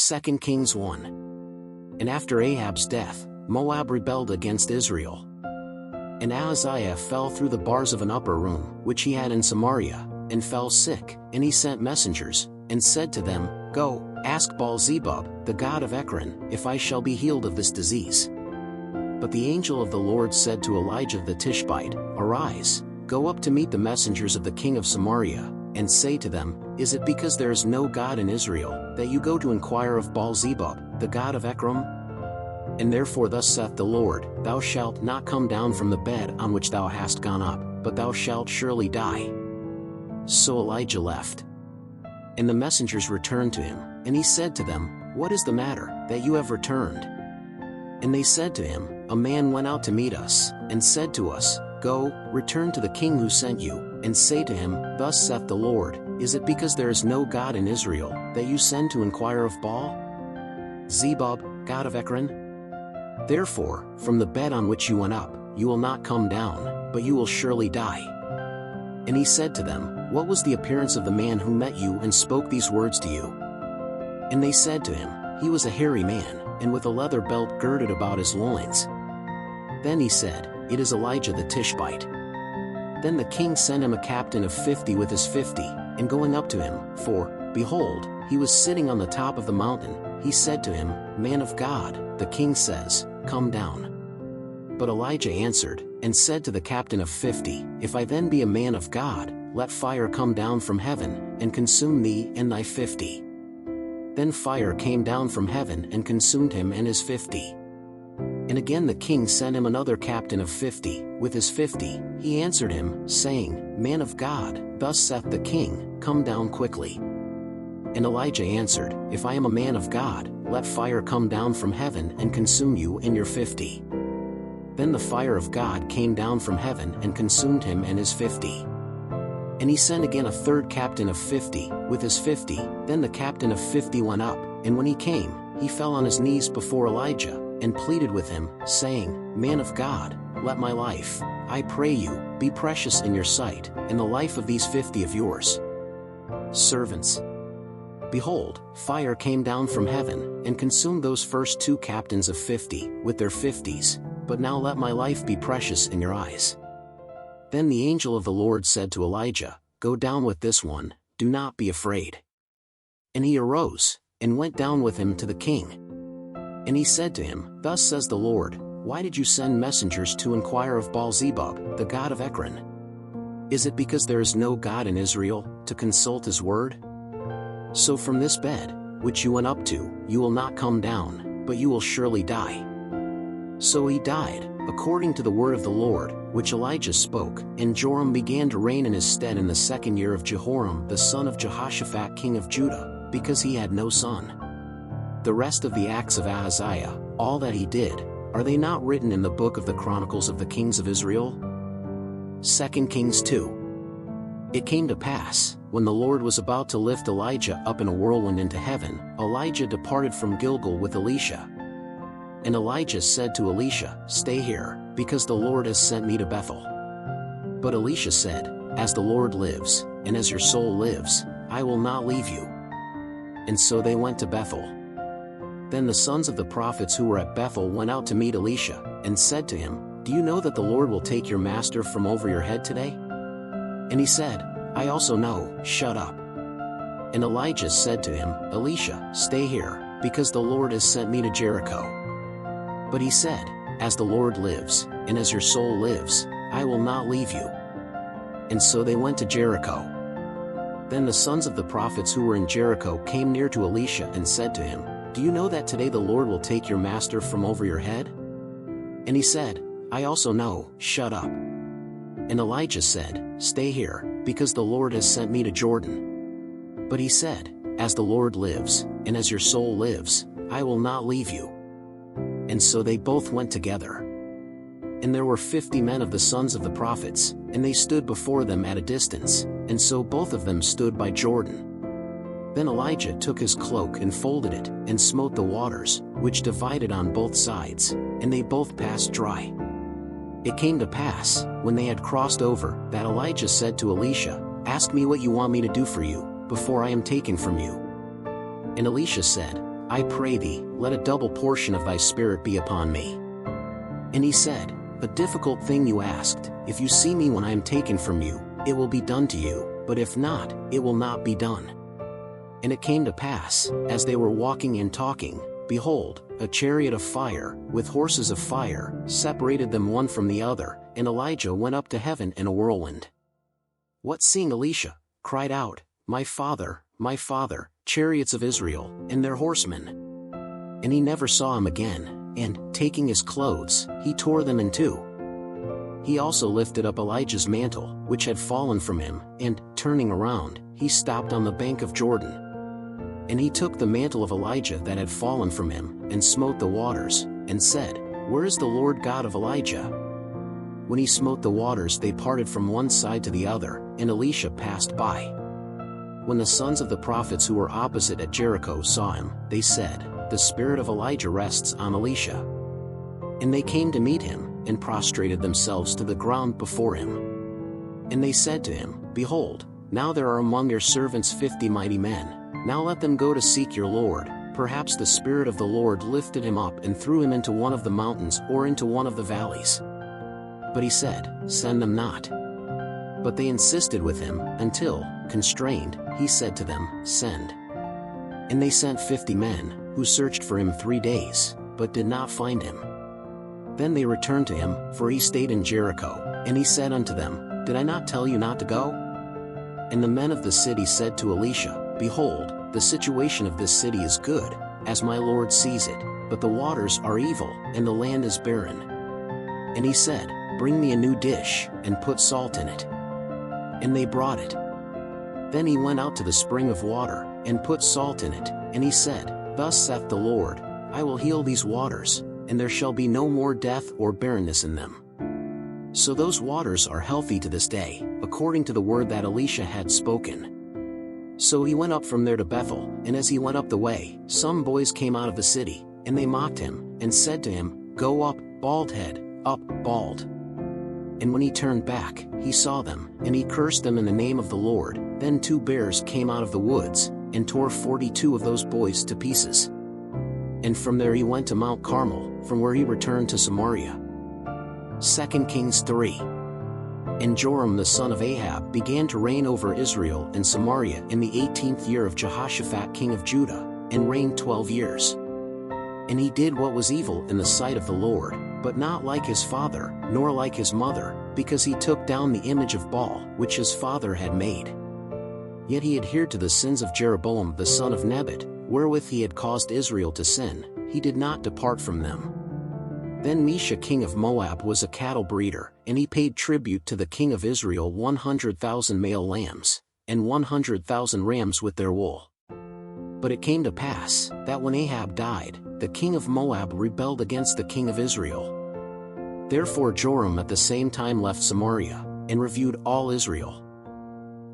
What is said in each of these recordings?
2 Kings 1. And after Ahab's death, Moab rebelled against Israel. And Ahaziah fell through the bars of an upper room which he had in Samaria, and fell sick, and he sent messengers, and said to them, Go, ask Baal-zebub, the god of Ekron, if I shall be healed of this disease. But the angel of the Lord said to Elijah the Tishbite, Arise, go up to meet the messengers of the king of Samaria, and say to them, Is it because there is no God in Israel, that you go to inquire of Baal-zebub, the god of Ekron? And therefore thus saith the Lord, Thou shalt not come down from the bed on which thou hast gone up, but thou shalt surely die. So Elijah left. And the messengers returned to him, and he said to them, What is the matter, that you have returned? And they said to him, A man went out to meet us, and said to us, Go, return to the king who sent you, and say to him, Thus saith the Lord, Is it because there is no God in Israel, that you send to inquire of Baal-zebub, god of Ekron? Therefore, from the bed on which you went up, you will not come down, but you will surely die. And he said to them, What was the appearance of the man who met you and spoke these words to you? And they said to him, He was a hairy man, and with a leather belt girded about his loins. Then he said, It is Elijah the Tishbite. Then the king sent him a captain of 50 with his 50, and going up to him, for, behold, he was sitting on the top of the mountain, he said to him, Man of God, the king says, Come down. But Elijah answered, and said to the captain of 50, If I then be a man of God, let fire come down from heaven, and consume thee and thy 50. Then fire came down from heaven and consumed him and his 50. And again the king sent him another captain of 50, with his 50, he answered him, saying, Man of God, thus saith the king, Come down quickly. And Elijah answered, If I am a man of God, let fire come down from heaven and consume you and your 50. Then the fire of God came down from heaven and consumed him and his 50. And he sent again a third captain of 50, with his 50, then the captain of 50 went up, and when he came, he fell on his knees before Elijah, and pleaded with him, saying, Man of God, let my life, I pray you, be precious in your sight, and the life of these 50 of yours servants. Behold, fire came down from heaven, and consumed those first two captains of 50, with their 50s, but now let my life be precious in your eyes. Then the angel of the Lord said to Elijah, Go down with this one, do not be afraid. And he arose, and went down with him to the king. And he said to him, Thus says the Lord, Why did you send messengers to inquire of Baal-zebub, the god of Ekron? Is it because there is no God in Israel, to consult his word? So from this bed, which you went up to, you will not come down, but you will surely die. So he died, according to the word of the Lord, which Elijah spoke, and Joram began to reign in his stead in the 2nd year of Jehoram the son of Jehoshaphat king of Judah, because he had no son. The rest of the acts of Ahaziah, all that he did, are they not written in the book of the Chronicles of the Kings of Israel? 2 Kings 2. It came to pass, when the Lord was about to lift Elijah up in a whirlwind into heaven, Elijah departed from Gilgal with Elisha. And Elijah said to Elisha, Stay here, because the Lord has sent me to Bethel. But Elisha said, As the Lord lives, and as your soul lives, I will not leave you. And so they went to Bethel. Then the sons of the prophets who were at Bethel went out to meet Elisha, and said to him, Do you know that the Lord will take your master from over your head today? And he said, I also know, shut up. And Elijah said to him, Elisha, stay here, because the Lord has sent me to Jericho. But he said, As the Lord lives, and as your soul lives, I will not leave you. And so they went to Jericho. Then the sons of the prophets who were in Jericho came near to Elisha and said to him, Do you know that today the Lord will take your master from over your head? And he said, I also know, shut up. And Elijah said, Stay here, because the Lord has sent me to Jordan. But he said, As the Lord lives, and as your soul lives, I will not leave you. And so they both went together. And there were 50 men of the sons of the prophets, and they stood before them at a distance, and so both of them stood by Jordan. Then Elijah took his cloak and folded it, and smote the waters, which divided on both sides, and they both passed dry. It came to pass, when they had crossed over, that Elijah said to Elisha, Ask me what you want me to do for you, before I am taken from you. And Elisha said, I pray thee, let a double portion of thy spirit be upon me. And he said, A difficult thing you asked, if you see me when I am taken from you, it will be done to you, but if not, it will not be done. And it came to pass, as they were walking and talking, behold, a chariot of fire, with horses of fire, separated them one from the other, and Elijah went up to heaven in a whirlwind. What seeing Elisha, cried out, my father, chariots of Israel, and their horsemen. And he never saw him again, and, taking his clothes, he tore them in two. He also lifted up Elijah's mantle, which had fallen from him, and, turning around, he stopped on the bank of Jordan. And he took the mantle of Elijah that had fallen from him, and smote the waters, and said, Where is the Lord God of Elijah? When he smote the waters, they parted from one side to the other, and Elisha passed by. When the sons of the prophets who were opposite at Jericho saw him, they said, The spirit of Elijah rests on Elisha. And they came to meet him, and prostrated themselves to the ground before him. And they said to him, Behold, now there are among your servants 50 mighty men. Now let them go to seek your Lord. Perhaps the Spirit of the Lord lifted him up and threw him into one of the mountains or into one of the valleys. But he said, Send them not. But they insisted with him, until, constrained, he said to them, Send. And they sent 50 men, who searched for him 3 days, but did not find him. Then they returned to him, for he stayed in Jericho, and he said unto them, Did I not tell you not to go? And the men of the city said to Elisha, Behold, the situation of this city is good, as my Lord sees it, but the waters are evil, and the land is barren. And he said, Bring me a new dish, and put salt in it. And they brought it. Then he went out to the spring of water, and put salt in it, and he said, Thus saith the Lord, I will heal these waters, and there shall be no more death or barrenness in them. So those waters are healthy to this day, according to the word that Elisha had spoken. So he went up from there to Bethel, and as he went up the way, some boys came out of the city, and they mocked him, and said to him, Go up, bald head, up, bald. And when he turned back, he saw them, and he cursed them in the name of the Lord. Then 2 bears came out of the woods, and tore 42 of those boys to pieces. And from there he went to Mount Carmel, from where he returned to Samaria. 2 Kings 3. And Joram the son of Ahab began to reign over Israel and Samaria in the 18th year of Jehoshaphat king of Judah, and reigned 12 years. And he did what was evil in the sight of the Lord, but not like his father, nor like his mother, because he took down the image of Baal, which his father had made. Yet he adhered to the sins of Jeroboam the son of Nebat, wherewith he had caused Israel to sin. He did not depart from them. Then Mesha king of Moab was a cattle breeder, and he paid tribute to the king of Israel 100,000 male lambs, and 100,000 rams with their wool. But it came to pass, that when Ahab died, the king of Moab rebelled against the king of Israel. Therefore Joram at the same time left Samaria, and reviewed all Israel.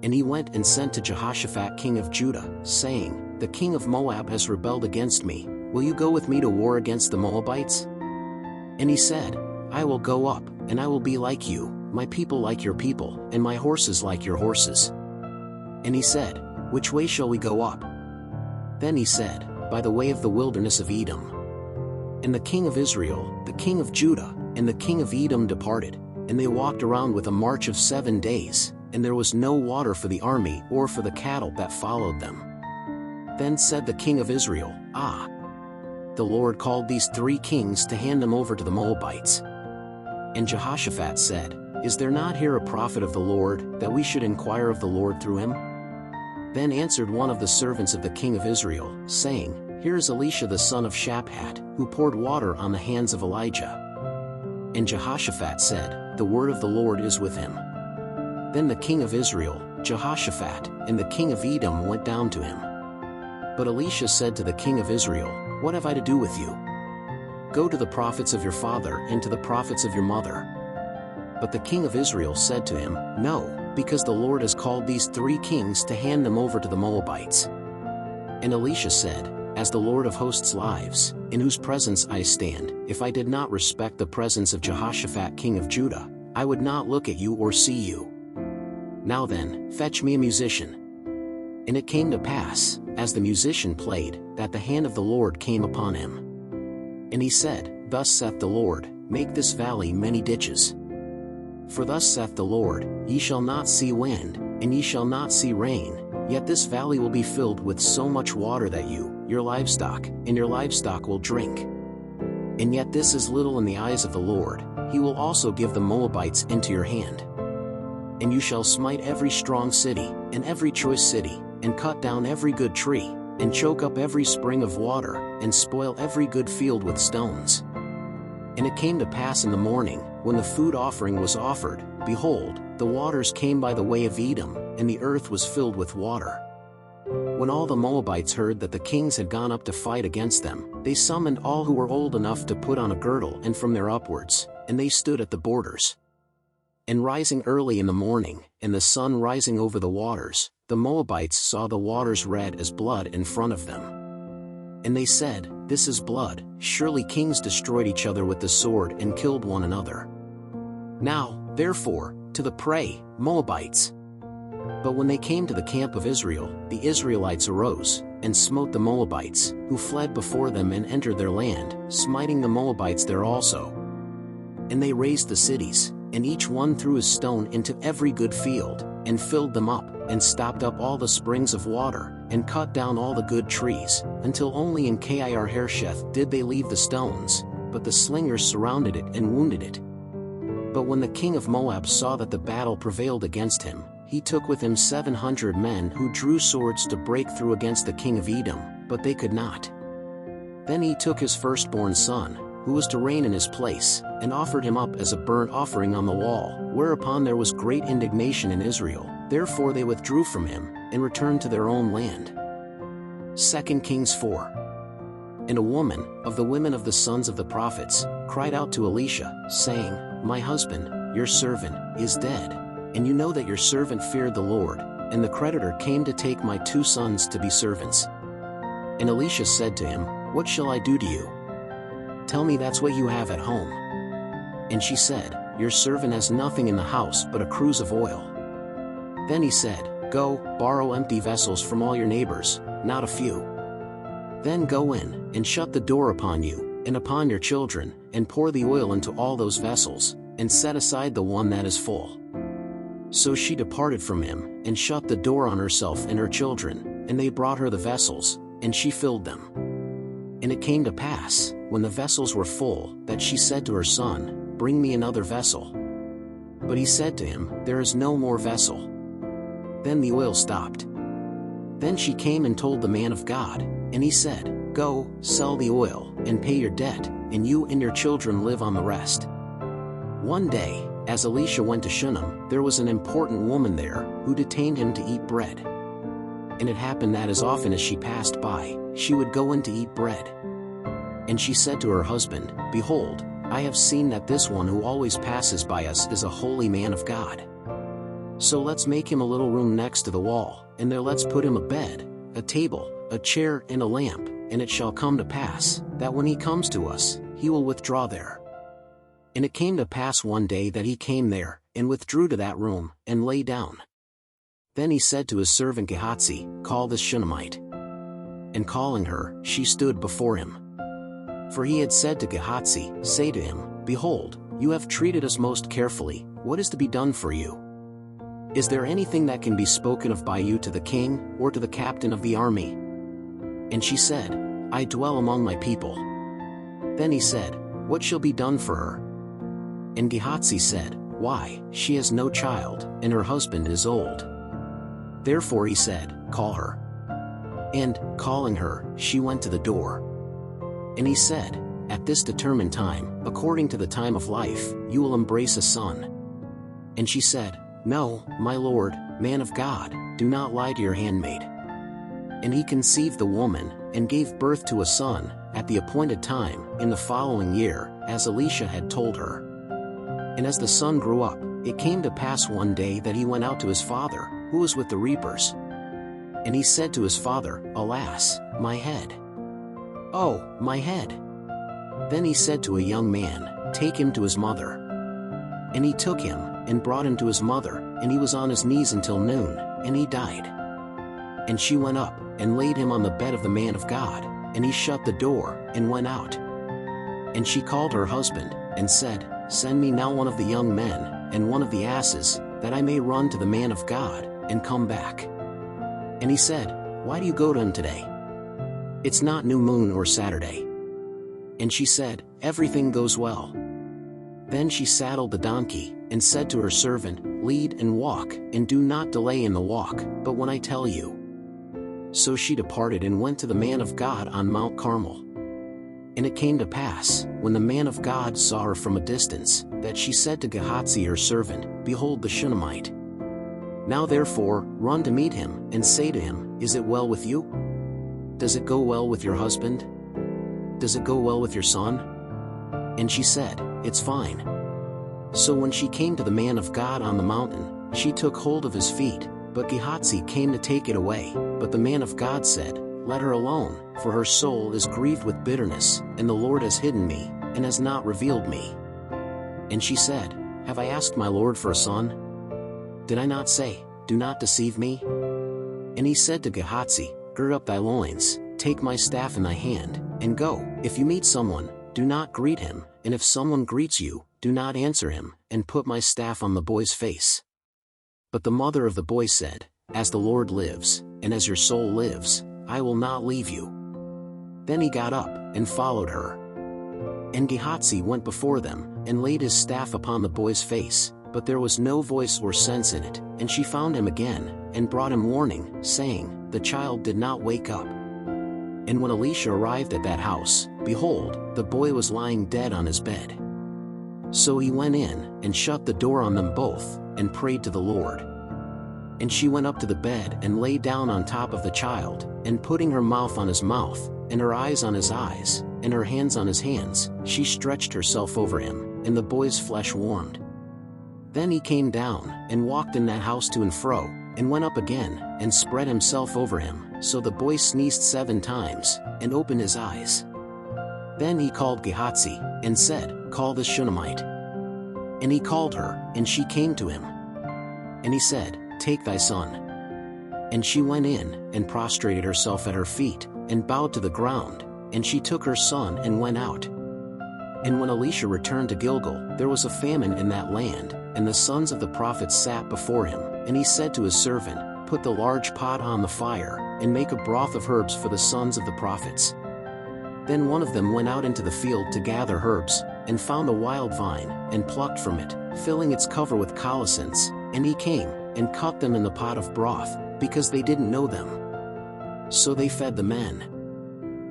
And he went and sent to Jehoshaphat king of Judah, saying, The king of Moab has rebelled against me. Will you go with me to war against the Moabites? And he said, I will go up, and I will be like you, my people like your people, and my horses like your horses. And he said, Which way shall we go up? Then he said, By the way of the wilderness of Edom. And the king of Israel, the king of Judah, and the king of Edom departed, and they walked around with a march of 7 days, and there was no water for the army or for the cattle that followed them. Then said the king of Israel, Ah! The Lord called these 3 kings to hand them over to the Moabites. And Jehoshaphat said, Is there not here a prophet of the Lord, that we should inquire of the Lord through him? Then answered one of the servants of the king of Israel, saying, Here is Elisha the son of Shaphat, who poured water on the hands of Elijah. And Jehoshaphat said, The word of the Lord is with him. Then the king of Israel, Jehoshaphat, and the king of Edom went down to him. But Elisha said to the king of Israel, What have I to do with you? Go to the prophets of your father and to the prophets of your mother. But the king of Israel said to him, No, because the Lord has called these 3 kings to hand them over to the Moabites. And Elisha said, As the Lord of hosts lives, in whose presence I stand, if I did not respect the presence of Jehoshaphat king of Judah, I would not look at you or see you. Now then, fetch me a musician. And it came to pass, as the musician played, that the hand of the Lord came upon him. And he said, Thus saith the Lord, make this valley many ditches. For thus saith the Lord, ye shall not see wind, and ye shall not see rain, yet this valley will be filled with so much water that you, your livestock, and your livestock will drink. And yet this is little in the eyes of the Lord, he will also give the Moabites into your hand. And you shall smite every strong city, and every choice city, and cut down every good tree, and choke up every spring of water, and spoil every good field with stones. And it came to pass in the morning, when the food offering was offered, behold, the waters came by the way of Edom, and the earth was filled with water. When all the Moabites heard that the kings had gone up to fight against them, they summoned all who were old enough to put on a girdle and from there upwards, and they stood at the borders. And rising early in the morning, and the sun rising over the waters, the Moabites saw the waters red as blood in front of them. And they said, This is blood, surely kings destroyed each other with the sword and killed one another. Now, therefore, to the prey, Moabites. But when they came to the camp of Israel, the Israelites arose, and smote the Moabites, who fled before them and entered their land, smiting the Moabites there also. And they razed the cities, and each one threw his stone into every good field, and filled them up, and stopped up all the springs of water, and cut down all the good trees, until only in Kir-Hareseth did they leave the stones, but the slingers surrounded it and wounded it. But when the king of Moab saw that the battle prevailed against him, he took with him 700 men who drew swords to break through against the king of Edom, but they could not. Then he took his firstborn son, who was to reign in his place, and offered him up as a burnt offering on the wall, whereupon there was great indignation in Israel, therefore they withdrew from him, and returned to their own land. 2 Kings 4. And a woman, of the women of the sons of the prophets, cried out to Elisha, saying, My husband, your servant, is dead, and you know that your servant feared the Lord, and the creditor came to take my 2 sons to be servants. And Elisha said to him, What shall I do to you? Tell me that's what you have at home. And she said, Your servant has nothing in the house but a cruse of oil. Then he said, Go, borrow empty vessels from all your neighbors, not a few. Then go in, and shut the door upon you, and upon your children, and pour the oil into all those vessels, and set aside the one that is full. So she departed from him, and shut the door on herself and her children, and they brought her the vessels, and she filled them. And it came to pass, when the vessels were full, that she said to her son, Bring me another vessel. But he said to him, There is no more vessel. Then the oil stopped. Then she came and told the man of God, and he said, Go, sell the oil, and pay your debt, and you and your children live on the rest. One day, as Elisha went to Shunem, there was an important woman there, who detained him to eat bread. And it happened that as often as she passed by, she would go in to eat bread. And she said to her husband, Behold, I have seen that this one who always passes by us is a holy man of God. So let's make him a little room next to the wall, and there let's put him a bed, a table, a chair and a lamp, and it shall come to pass, that when he comes to us, he will withdraw there. And it came to pass one day that he came there, and withdrew to that room, and lay down. Then he said to his servant Gehazi, Call this Shunammite. And calling her, she stood before him. For he had said to Gehazi, Say to him, Behold, you have treated us most carefully, what is to be done for you? Is there anything that can be spoken of by you to the king, or to the captain of the army? And she said, I dwell among my people. Then he said, What shall be done for her? And Gehazi said, Why, she has no child, and her husband is old. Therefore he said, Call her. And, calling her, she went to the door. And he said, At this determined time, according to the time of life, you will embrace a son. And she said, No, my lord, man of God, do not lie to your handmaid. And he conceived the woman, and gave birth to a son, at the appointed time, in the following year, as Elisha had told her. And as the son grew up, it came to pass one day that he went out to his father, who was with the reapers. And he said to his father, Alas, my head! Oh, my head! Then he said to a young man, Take him to his mother. And he took him, and brought him to his mother, and he was on his knees until noon, and he died. And she went up, and laid him on the bed of the man of God, and he shut the door, and went out. And she called her husband, and said, Send me now one of the young men, and one of the asses, that I may run to the man of God, and come back. And he said, Why do you go to him today? It's not new moon or Saturday. And she said, Everything goes well. Then she saddled the donkey, and said to her servant, Lead and walk, and do not delay in the walk, but when I tell you. So she departed and went to the man of God on Mount Carmel. And it came to pass, when the man of God saw her from a distance, that she said to Gehazi her servant, Behold the Shunammite. Now therefore, run to meet him, and say to him, Is it well with you? Does it go well with your husband? Does it go well with your son? And she said, It's fine. So when she came to the man of God on the mountain, she took hold of his feet, but Gehazi came to take it away. But the man of God said, Let her alone, for her soul is grieved with bitterness, and the Lord has hidden me, and has not revealed me. And she said, Have I asked my Lord for a son? Did I not say, Do not deceive me? And he said to Gehazi, Gird up thy loins, take my staff in thy hand, and go. If you meet someone, do not greet him, and if someone greets you, do not answer him, and put my staff on the boy's face. But the mother of the boy said, As the Lord lives, and as your soul lives, I will not leave you. Then he got up, and followed her. And Gehazi went before them, and laid his staff upon the boy's face, but there was no voice or sense in it, and she found him again, and brought him warning, saying, The child did not wake up. And when Elisha arrived at that house, behold, the boy was lying dead on his bed. So he went in, and shut the door on them both, and prayed to the Lord. And she went up to the bed and lay down on top of the child, and putting her mouth on his mouth, and her eyes on his eyes, and her hands on his hands, she stretched herself over him, and the boy's flesh warmed. Then he came down, and walked in that house to and fro, and went up again, and spread himself over him, so the boy sneezed 7 times, and opened his eyes. Then he called Gehazi, and said, Call the Shunammite. And he called her, and she came to him. And he said, Take thy son. And she went in, and prostrated herself at her feet, and bowed to the ground, and she took her son and went out. And when Elisha returned to Gilgal, there was a famine in that land, and the sons of the prophets sat before him, and he said to his servant, Put the large pot on the fire, and make a broth of herbs for the sons of the prophets. Then one of them went out into the field to gather herbs, and found a wild vine, and plucked from it, filling its cover with colocynths, and he came, and cut them in the pot of broth, because they didn't know them. So they fed the men.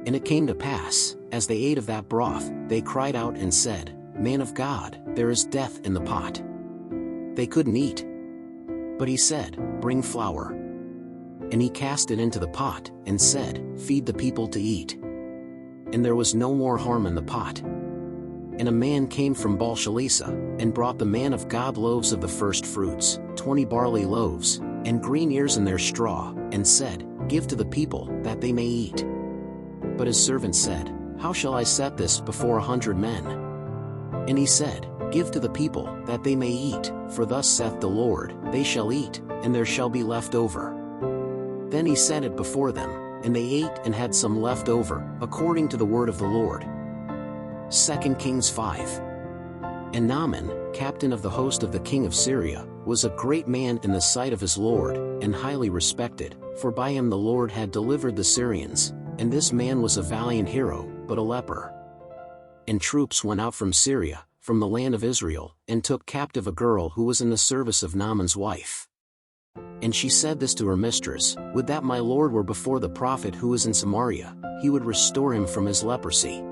And it came to pass, as they ate of that broth, they cried out and said, Man of God, there is death in the pot. They couldn't eat. But he said, Bring flour. And he cast it into the pot, and said, Feed the people to eat. And there was no more harm in the pot. And a man came from Baal-Shalisha, and brought the man of God loaves of the first fruits, 20 barley loaves, and green ears in their straw, and said, Give to the people, that they may eat. But his servant said, How shall I set this before 100 men? And he said, Give to the people, that they may eat, for thus saith the Lord, They shall eat, and there shall be left over. Then he set it before them, and they ate and had some left over, according to the word of the Lord. 2 Kings 5. And Naaman, captain of the host of the king of Syria, was a great man in the sight of his Lord, and highly respected, for by him the Lord had delivered the Syrians, and this man was a valiant hero, but a leper. And troops went out from Syria, from the land of Israel, and took captive a girl who was in the service of Naaman's wife. And she said this to her mistress, Would that my Lord were before the prophet who is in Samaria, he would restore him from his leprosy.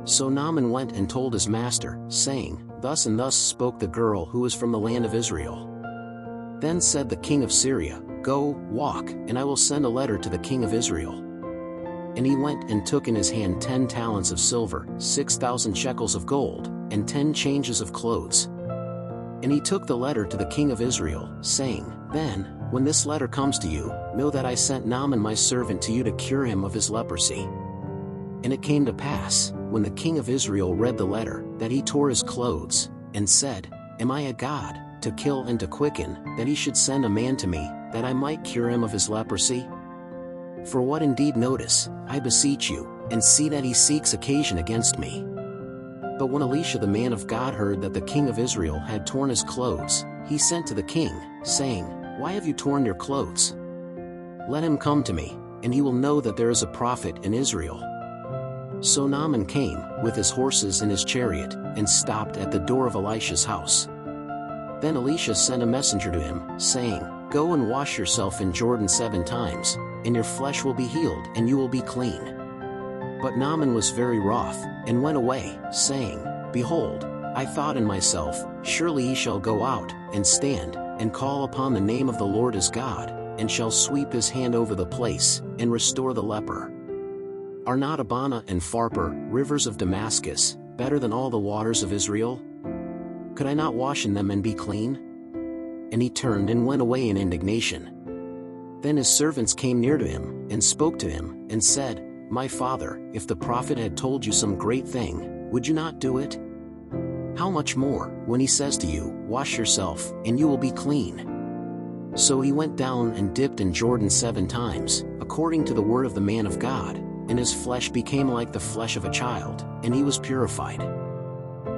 So Naaman went and told his master, saying, Thus and thus spoke the girl who is from the land of Israel. Then said the king of Syria, Go, walk, and I will send a letter to the king of Israel. And he went and took in his hand 10 talents of silver, 6,000 shekels of gold, and 10 changes of clothes. And he took the letter to the king of Israel, saying, Then, when this letter comes to you, know that I sent Naaman my servant to you to cure him of his leprosy. And it came to pass, when the king of Israel read the letter, that he tore his clothes, and said, Am I a God, to kill and to quicken, that he should send a man to me, that I might cure him of his leprosy? For what indeed notice, I beseech you, and see that he seeks occasion against me. But when Elisha the man of God heard that the king of Israel had torn his clothes, he sent to the king, saying, Why have you torn your clothes? Let him come to me, and he will know that there is a prophet in Israel. So Naaman came, with his horses and his chariot, and stopped at the door of Elisha's house. Then Elisha sent a messenger to him, saying, Go and wash yourself in Jordan 7 times, and your flesh will be healed and you will be clean. But Naaman was very wroth, and went away, saying, Behold, I thought in myself, Surely he shall go out, and stand, and call upon the name of the Lord his God, and shall sweep his hand over the place, and restore the leper. Are not Abana and Pharpar, rivers of Damascus, better than all the waters of Israel? Could I not wash in them and be clean? And he turned and went away in indignation. Then his servants came near to him, and spoke to him, and said, My father, if the prophet had told you some great thing, would you not do it? How much more, when he says to you, Wash yourself, and you will be clean? So he went down and dipped in Jordan 7 times, according to the word of the man of God, and his flesh became like the flesh of a child, and he was purified.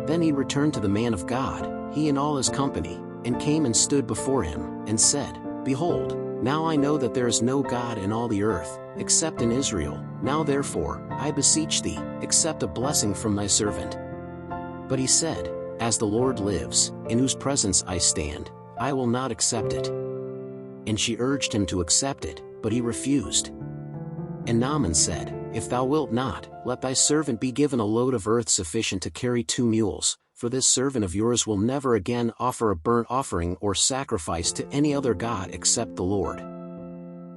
Then he returned to the man of God, he and all his company, and came and stood before him, and said, Behold, now I know that there is no God in all the earth, except in Israel. Now therefore, I beseech thee, accept a blessing from thy servant. But he said, As the Lord lives, in whose presence I stand, I will not accept it. And she urged him to accept it, but he refused. And Naaman said, If thou wilt not, let thy servant be given a load of earth sufficient to carry 2 mules, for this servant of yours will never again offer a burnt offering or sacrifice to any other god except the Lord.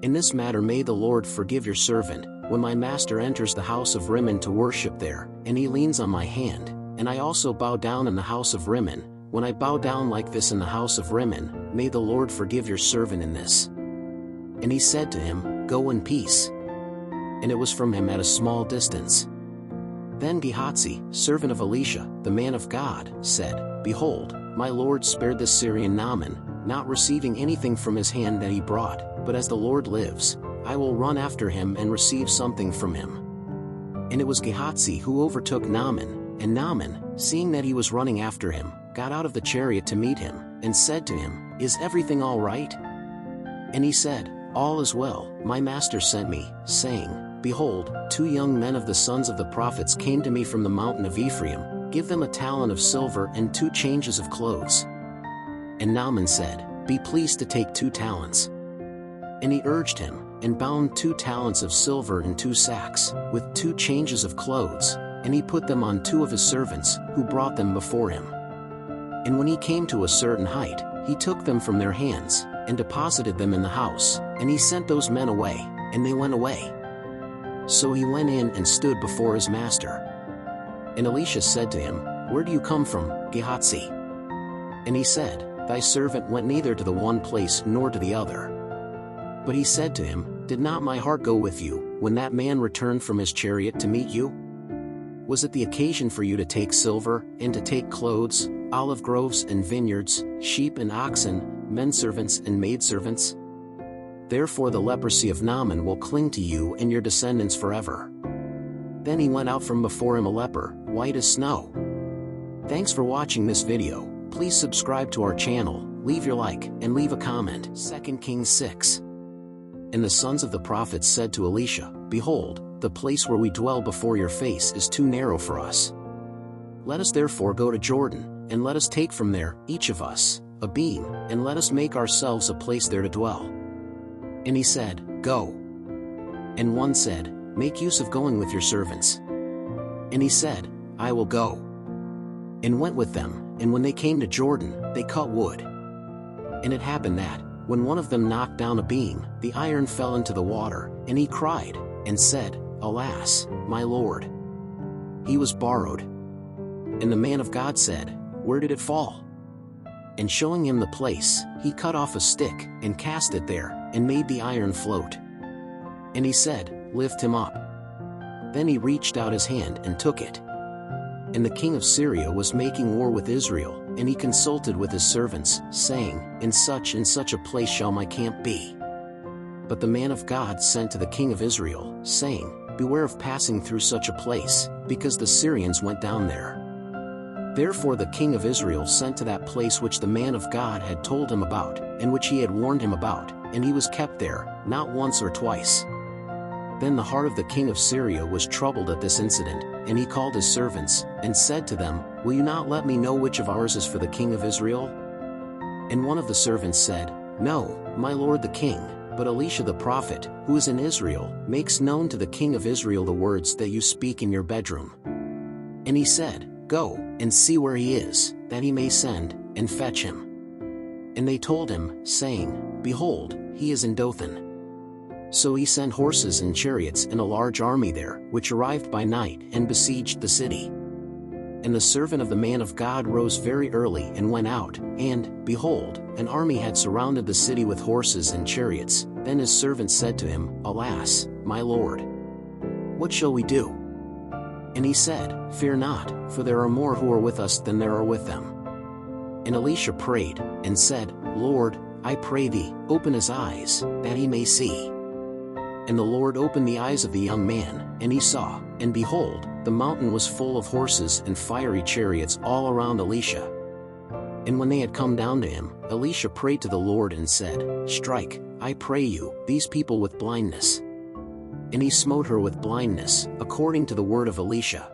In this matter may the Lord forgive your servant, when my master enters the house of Rimmon to worship there, and he leans on my hand, and I also bow down in the house of Rimmon, when I bow down like this in the house of Rimmon, may the Lord forgive your servant in this. And he said to him, Go in peace. And it was from him at a small distance. Then Gehazi, servant of Elisha, the man of God, said, Behold, my lord spared this Syrian Naaman, not receiving anything from his hand that he brought, but as the Lord lives, I will run after him and receive something from him. And it was Gehazi who overtook Naaman, and Naaman, seeing that he was running after him, got out of the chariot to meet him, and said to him, Is everything all right? And he said, All is well, my master sent me, saying, Behold, 2 young men of the sons of the prophets came to me from the mountain of Ephraim, give them a talent of silver and 2 changes of clothes. And Naaman said, Be pleased to take 2 talents. And he urged him, and bound 2 talents of silver in 2 sacks, with 2 changes of clothes, and he put them on 2 of his servants, who brought them before him. And when he came to a certain height, he took them from their hands, and deposited them in the house, and he sent those men away, and they went away. So he went in and stood before his master. And Elisha said to him, Where do you come from, Gehazi? And he said, Thy servant went neither to the one place nor to the other. But he said to him, Did not my heart go with you, when that man returned from his chariot to meet you? Was it the occasion for you to take silver, and to take clothes, olive groves and vineyards, sheep and oxen, menservants and maidservants? Therefore the leprosy of Naaman will cling to you and your descendants forever. Then he went out from before him a leper, white as snow. Thanks for watching this video. Please subscribe to our channel, leave your like, and leave a comment. 2 Kings 6. And the sons of the prophets said to Elisha, Behold, the place where we dwell before your face is too narrow for us. Let us therefore go to Jordan, and let us take from there, each of us, a beam, and let us make ourselves a place there to dwell. And he said, Go. And one said, Make use of going with your servants. And he said, I will go. And went with them, and when they came to Jordan, they cut wood. And it happened that, when one of them knocked down a beam, the iron fell into the water, and he cried, and said, Alas, my lord! He was borrowed. And the man of God said, Where did it fall? And showing him the place, he cut off a stick, and cast it there, and made the iron float. And he said, Lift him up. Then he reached out his hand and took it. And the king of Syria was making war with Israel, and he consulted with his servants, saying, In such and such a place shall my camp be. But the man of God sent to the king of Israel, saying, Beware of passing through such a place, because the Syrians went down there. Therefore the king of Israel sent to that place which the man of God had told him about, and which he had warned him about, and he was kept there, not once or twice. Then the heart of the king of Syria was troubled at this incident, and he called his servants, and said to them, Will you not let me know which of ours is for the king of Israel? And one of the servants said, No, my lord the king, but Elisha the prophet, who is in Israel, makes known to the king of Israel the words that you speak in your bedroom. And he said, Go, and see where he is, that he may send, and fetch him. And they told him, saying, Behold, he is in Dothan. So he sent horses and chariots and a large army there, which arrived by night and besieged the city. And the servant of the man of God rose very early and went out, and, behold, an army had surrounded the city with horses and chariots. Then his servant said to him, Alas, my lord! What shall we do? And he said, Fear not, for there are more who are with us than there are with them. And Elisha prayed, and said, Lord, I pray thee, open his eyes, that he may see. And the Lord opened the eyes of the young man, and he saw, and behold, the mountain was full of horses and fiery chariots all around Elisha. And when they had come down to him, Elisha prayed to the Lord and said, Strike, I pray you, these people with blindness. And he smote her with blindness, according to the word of Elisha.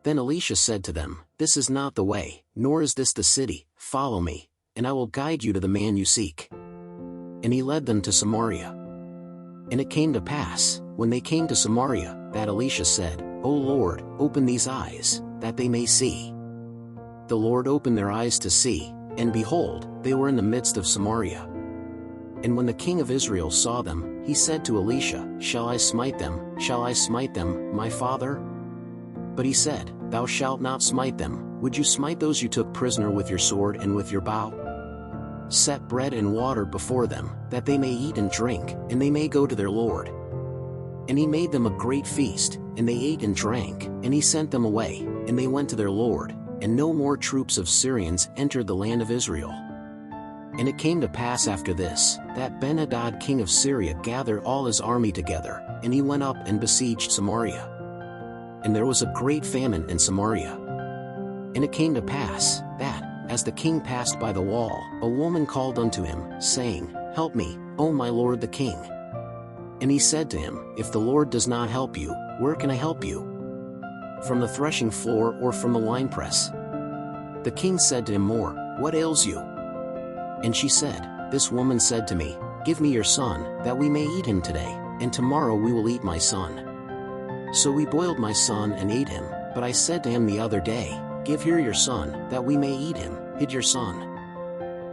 Then Elisha said to them, This is not the way, nor is this the city, follow me, and I will guide you to the man you seek. And he led them to Samaria. And it came to pass, when they came to Samaria, that Elisha said, O Lord, open these eyes, that they may see. The Lord opened their eyes to see, and behold, they were in the midst of Samaria. And when the king of Israel saw them, he said to Elisha, Shall I smite them, my father? But he said, Thou shalt not smite them. Would you smite those you took prisoner with your sword and with your bow? Set bread and water before them, that they may eat and drink, and they may go to their lord. And he made them a great feast, and they ate and drank, and he sent them away, and they went to their lord, and no more troops of Syrians entered the land of Israel. And it came to pass after this, that Ben-Hadad king of Syria gathered all his army together, and he went up and besieged Samaria. And there was a great famine in Samaria. And it came to pass, that, as the king passed by the wall, a woman called unto him, saying, Help me, O my lord the king. And he said to him, If the Lord does not help you, where can I help you? From the threshing floor or from the winepress? The king said to him more, What ails you? And she said, This woman said to me, Give me your son, that we may eat him today, and tomorrow we will eat my son. So we boiled my son and ate him, but I said to him the other day, Give here your son, that we may eat him, hid your son.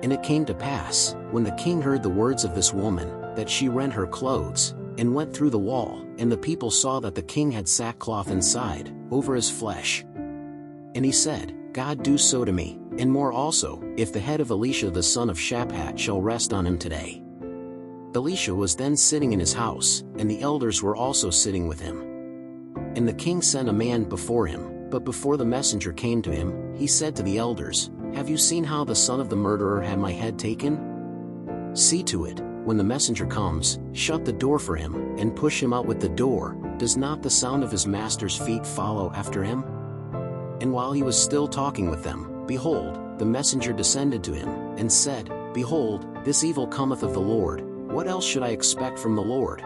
And it came to pass, when the king heard the words of this woman, that she rent her clothes, and went through the wall, and the people saw that the king had sackcloth inside, over his flesh. And he said, God do so to me, and more also, if the head of Elisha the son of Shaphat shall rest on him today. Elisha was then sitting in his house, and the elders were also sitting with him. And the king sent a man before him, but before the messenger came to him, he said to the elders, Have you seen how the son of the murderer had my head taken? See to it, when the messenger comes, shut the door for him, and push him out with the door. Does not the sound of his master's feet follow after him? And while he was still talking with them, behold, the messenger descended to him, and said, Behold, this evil cometh of the Lord. What else should I expect from the Lord?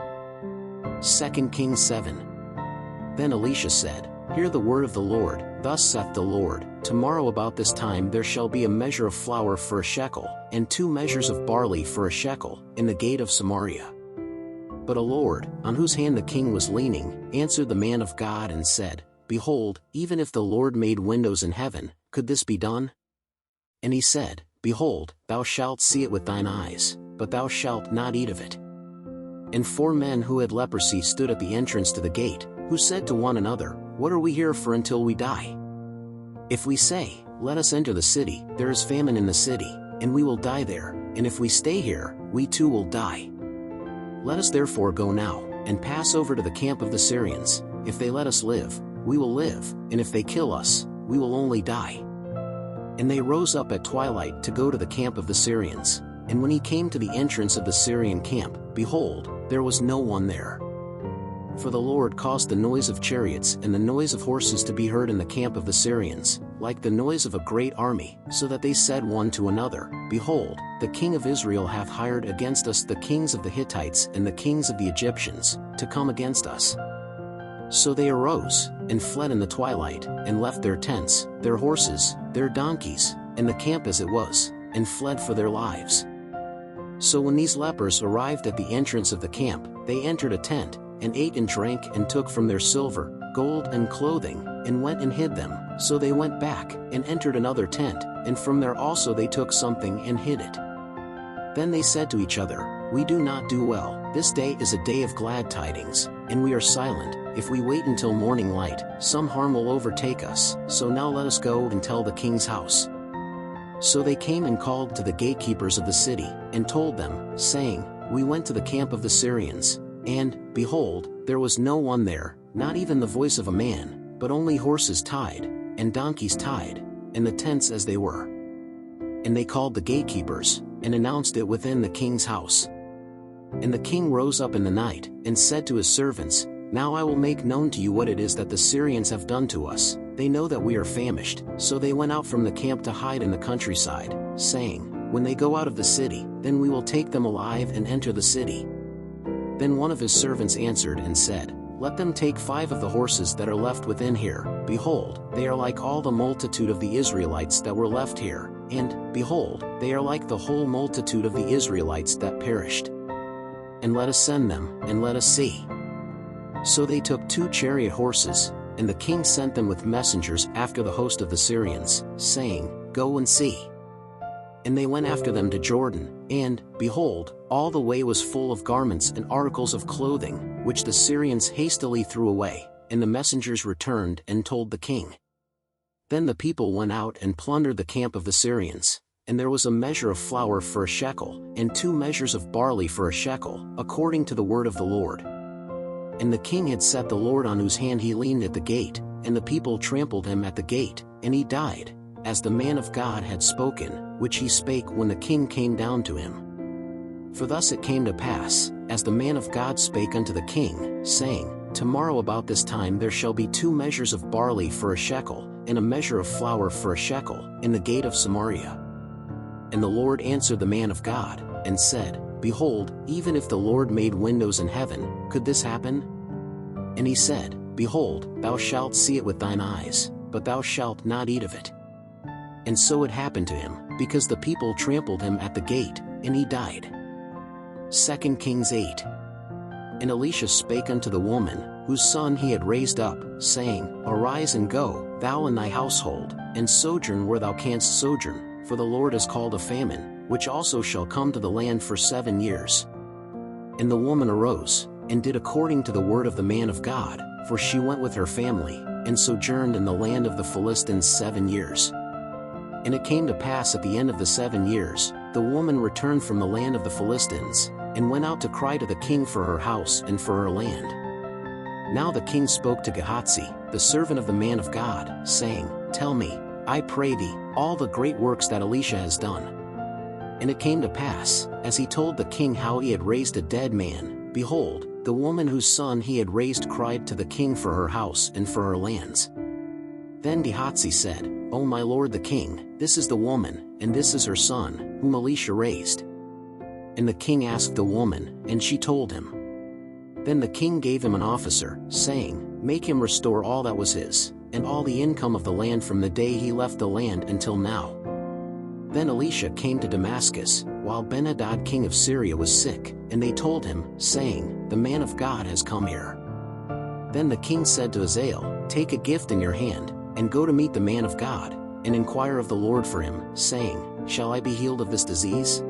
2 Kings 7. Then Elisha said, Hear the word of the Lord, thus saith the Lord, Tomorrow about this time there shall be a measure of flour for a shekel, and 2 measures of barley for a shekel, in the gate of Samaria. But a lord, on whose hand the king was leaning, answered the man of God and said, Behold, even if the Lord made windows in heaven, could this be done? And he said, Behold, thou shalt see it with thine eyes, but thou shalt not eat of it. And 4 men who had leprosy stood at the entrance to the gate, who said to one another, What are we here for until we die? If we say, Let us enter the city, there is famine in the city, and we will die there, and if we stay here, we too will die. Let us therefore go now, and pass over to the camp of the Syrians. If they let us live, we will live, and if they kill us, we will only die. And they rose up at twilight to go to the camp of the Syrians. And when he came to the entrance of the Syrian camp, behold, there was no one there. For the Lord caused the noise of chariots and the noise of horses to be heard in the camp of the Syrians, like the noise of a great army, so that they said one to another, Behold, the king of Israel hath hired against us the kings of the Hittites and the kings of the Egyptians, to come against us. So they arose, and fled in the twilight, and left their tents, their horses, their donkeys, and the camp as it was, and fled for their lives. So when these lepers arrived at the entrance of the camp, they entered a tent, and ate and drank and took from their silver, gold and clothing, and went and hid them. So they went back, and entered another tent, and from there also they took something and hid it. Then they said to each other, We do not do well, this day is a day of glad tidings, and we are silent. If we wait until morning light, some harm will overtake us, so now let us go and tell the king's house. So they came and called to the gatekeepers of the city, and told them, saying, We went to the camp of the Syrians, and, behold, there was no one there, not even the voice of a man, but only horses tied, and donkeys tied, and the tents as they were. And they called the gatekeepers, and announced it within the king's house. And the king rose up in the night, and said to his servants, Now I will make known to you what it is that the Syrians have done to us. They know that we are famished. So they went out from the camp to hide in the countryside, saying, When they go out of the city, then we will take them alive and enter the city. Then one of his servants answered and said, Let them take 5 of the horses that are left within here. Behold, they are like all the multitude of the Israelites that were left here, and, behold, they are like the whole multitude of the Israelites that perished. And let us send them, and let us see. So they took 2 chariot horses, and the king sent them with messengers after the host of the Syrians, saying, Go and see. And they went after them to Jordan, and, behold, all the way was full of garments and articles of clothing, which the Syrians hastily threw away, and the messengers returned and told the king. Then the people went out and plundered the camp of the Syrians, and there was a measure of flour for a shekel, and 2 measures of barley for a shekel, according to the word of the Lord. And the king had set the Lord on whose hand he leaned at the gate, and the people trampled him at the gate, and he died, as the man of God had spoken, which he spake when the king came down to him. For thus it came to pass, as the man of God spake unto the king, saying, Tomorrow about this time there shall be 2 measures of barley for a shekel, and a measure of flour for a shekel, in the gate of Samaria. And the Lord answered the man of God, and said, Behold, even if the Lord made windows in heaven, could this happen? And he said, Behold, thou shalt see it with thine eyes, but thou shalt not eat of it. And so it happened to him, because the people trampled him at the gate, and he died. 2 Kings 8. And Elisha spake unto the woman, whose son he had raised up, saying, Arise and go, thou and thy household, and sojourn where thou canst sojourn, for the Lord has called a famine, which also shall come to the land for 7 years. And the woman arose, and did according to the word of the man of God, for she went with her family, and sojourned in the land of the Philistines 7 years. And it came to pass at the end of the 7 years, the woman returned from the land of the Philistines, and went out to cry to the king for her house and for her land. Now the king spoke to Gehazi, the servant of the man of God, saying, Tell me, I pray thee, all the great works that Elisha has done. And it came to pass, as he told the king how he had raised a dead man, behold, the woman whose son he had raised cried to the king for her house and for her lands. Then Gehazi said, O my lord the king, this is the woman, and this is her son, whom Elisha raised. And the king asked the woman, and she told him. Then the king gave him an officer, saying, Make him restore all that was his, and all the income of the land from the day he left the land until now. Then Elisha came to Damascus, while Ben-Hadad king of Syria was sick, and they told him, saying, The man of God has come here. Then the king said to Hazael, Take a gift in your hand, and go to meet the man of God, and inquire of the Lord for him, saying, Shall I be healed of this disease?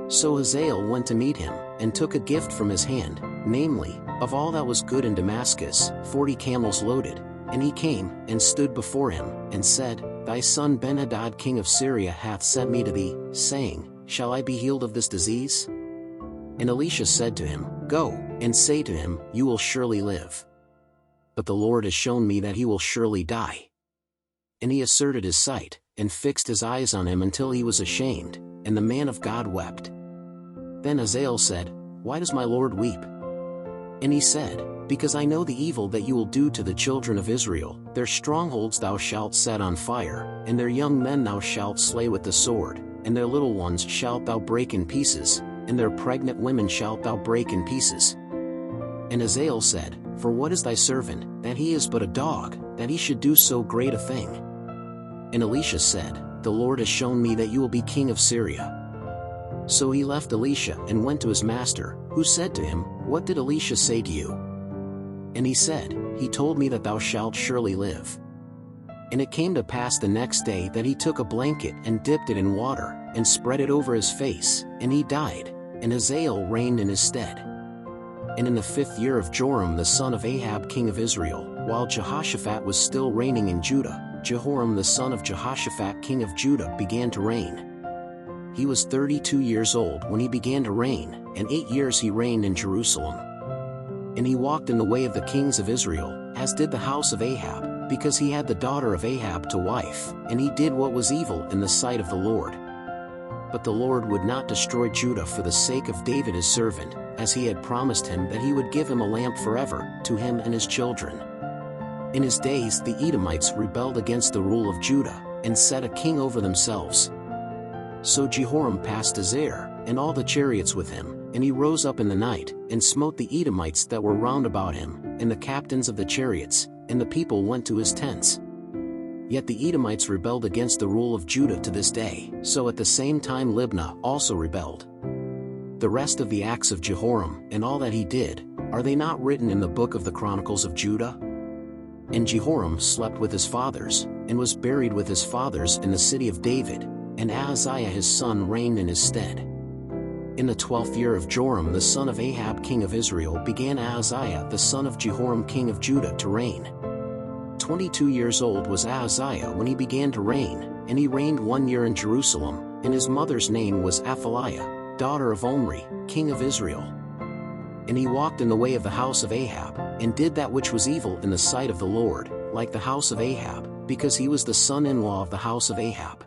So Hazael went to meet him, and took a gift from his hand, namely, of all that was good in Damascus, 40 camels loaded. And he came, and stood before him, and said, Thy son Ben-Hadad king of Syria hath sent me to thee, saying, Shall I be healed of this disease? And Elisha said to him, Go, and say to him, You will surely live. But the Lord has shown me that he will surely die. And he asserted his sight, and fixed his eyes on him until he was ashamed, and the man of God wept. Then Hazael said, "Why does my lord weep?" And he said, "Because I know the evil that you will do to the children of Israel. Their strongholds thou shalt set on fire, and their young men thou shalt slay with the sword, and their little ones shalt thou break in pieces, and their pregnant women shalt thou break in pieces." And Hazael said, "For what is thy servant, that he is but a dog, that he should do so great a thing?" And Elisha said, "The Lord has shown me that you will be king of Syria." So he left Elisha and went to his master, who said to him, "What did Elisha say to you?" And he said, "He told me that thou shalt surely live." And it came to pass the next day that he took a blanket and dipped it in water, and spread it over his face, and he died, and Hazael reigned in his stead. And in the 5th year of Joram the son of Ahab king of Israel, while Jehoshaphat was still reigning in Judah, Jehoram the son of Jehoshaphat king of Judah began to reign. He was 32 years old when he began to reign, and 8 years he reigned in Jerusalem. And he walked in the way of the kings of Israel, as did the house of Ahab, because he had the daughter of Ahab to wife, and he did what was evil in the sight of the Lord. But the Lord would not destroy Judah for the sake of David his servant, as he had promised him that he would give him a lamp forever, to him and his children. In his days the Edomites rebelled against the rule of Judah, and set a king over themselves. So Jehoram passed Azair, and all the chariots with him, and he rose up in the night, and smote the Edomites that were round about him, and the captains of the chariots, and the people went to his tents. Yet the Edomites rebelled against the rule of Judah to this day, so at the same time Libnah also rebelled. The rest of the acts of Jehoram, and all that he did, are they not written in the book of the Chronicles of Judah? And Jehoram slept with his fathers, and was buried with his fathers in the city of David, and Ahaziah his son reigned in his stead. In the 12th year of Joram the son of Ahab king of Israel began Ahaziah the son of Jehoram king of Judah to reign. 22 years old was Ahaziah when he began to reign, and he reigned 1 year in Jerusalem, and his mother's name was Athaliah, daughter of Omri, king of Israel. And he walked in the way of the house of Ahab, and did that which was evil in the sight of the Lord, like the house of Ahab, because he was the son-in-law of the house of Ahab.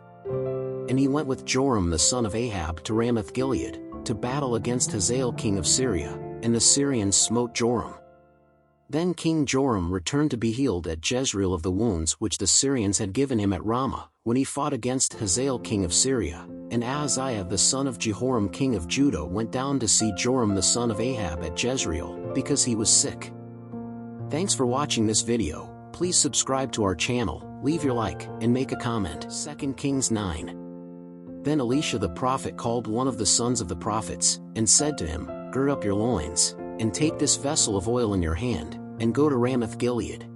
And he went with Joram the son of Ahab to Ramoth-Gilead, to battle against Hazael king of Syria, and the Syrians smote Joram. Then King Joram returned to be healed at Jezreel of the wounds which the Syrians had given him at Ramah, when he fought against Hazael king of Syria, and Ahaziah the son of Jehoram king of Judah went down to see Joram the son of Ahab at Jezreel, because he was sick. Thanks for watching this video. Please subscribe to our channel, leave your like, and make a comment. 2 Kings 9. Then Elisha the prophet called one of the sons of the prophets, and said to him, "Gird up your loins, and take this vessel of oil in your hand, and go to Ramoth-Gilead."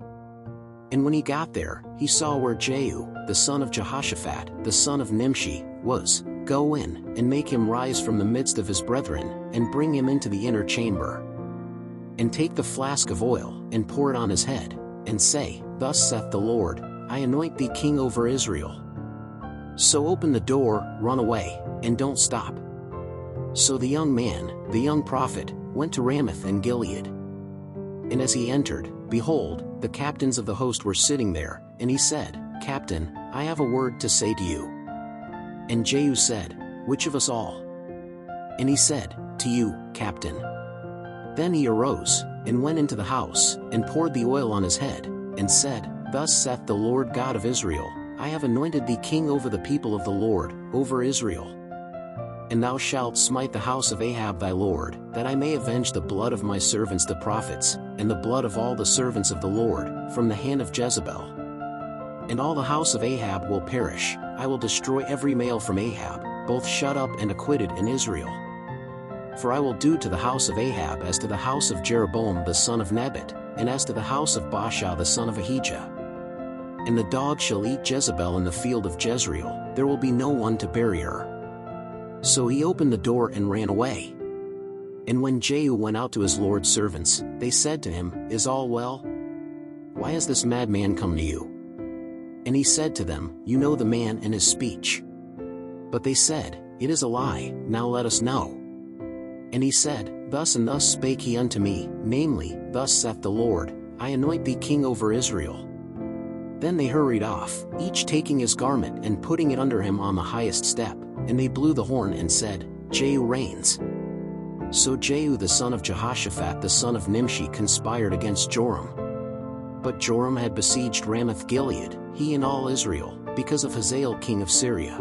And when he got there, he saw where Jehu, the son of Jehoshaphat, the son of Nimshi, was. "Go in, and make him rise from the midst of his brethren, and bring him into the inner chamber. And take the flask of oil, and pour it on his head, and say, Thus saith the Lord, I anoint thee king over Israel. So open the door, run away, and don't stop." So the young man, the young prophet, went to Ramoth in Gilead. And as he entered, behold, the captains of the host were sitting there, and he said, "Captain, I have a word to say to you." And Jehu said, "Which of us all?" And he said, "To you, captain." Then he arose, and went into the house, and poured the oil on his head, and said, "Thus saith the Lord God of Israel, I have anointed thee king over the people of the Lord, over Israel. And thou shalt smite the house of Ahab thy lord, that I may avenge the blood of my servants the prophets, and the blood of all the servants of the Lord, from the hand of Jezebel. And all the house of Ahab will perish. I will destroy every male from Ahab, both shut up and acquitted in Israel. For I will do to the house of Ahab as to the house of Jeroboam the son of Nebat, and as to the house of Baasha the son of Ahijah. And the dog shall eat Jezebel in the field of Jezreel, there will be no one to bury her." So he opened the door and ran away. And when Jehu went out to his lord's servants, they said to him, "Is all well? Why has this madman come to you?" And he said to them, "You know the man and his speech." But they said, "It is a lie, now let us know." And he said, "Thus and thus spake he unto me, namely, Thus saith the Lord, I anoint thee king over Israel." Then they hurried off, each taking his garment and putting it under him on the highest step, and they blew the horn and said, "Jehu reigns." So Jehu the son of Jehoshaphat the son of Nimshi conspired against Joram. But Joram had besieged Ramoth-Gilead, he and all Israel, because of Hazael king of Syria.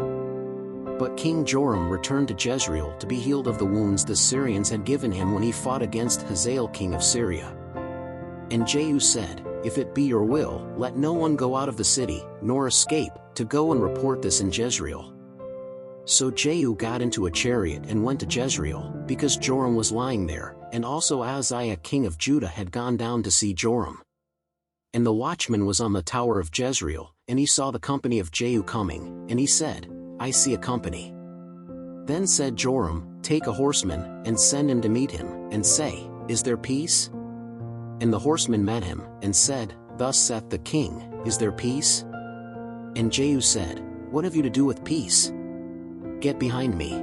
But King Joram returned to Jezreel to be healed of the wounds the Syrians had given him when he fought against Hazael king of Syria. And Jehu said, "If it be your will, let no one go out of the city, nor escape, to go and report this in Jezreel." So Jehu got into a chariot and went to Jezreel, because Joram was lying there, and also Ahaziah king of Judah had gone down to see Joram. And the watchman was on the tower of Jezreel, and he saw the company of Jehu coming, and he said, "I see a company." Then said Joram, "Take a horseman, and send him to meet him, and say, Is there peace?" And the horseman met him, and said, "Thus saith the king, Is there peace?" And Jehu said, "What have you to do with peace? Get behind me."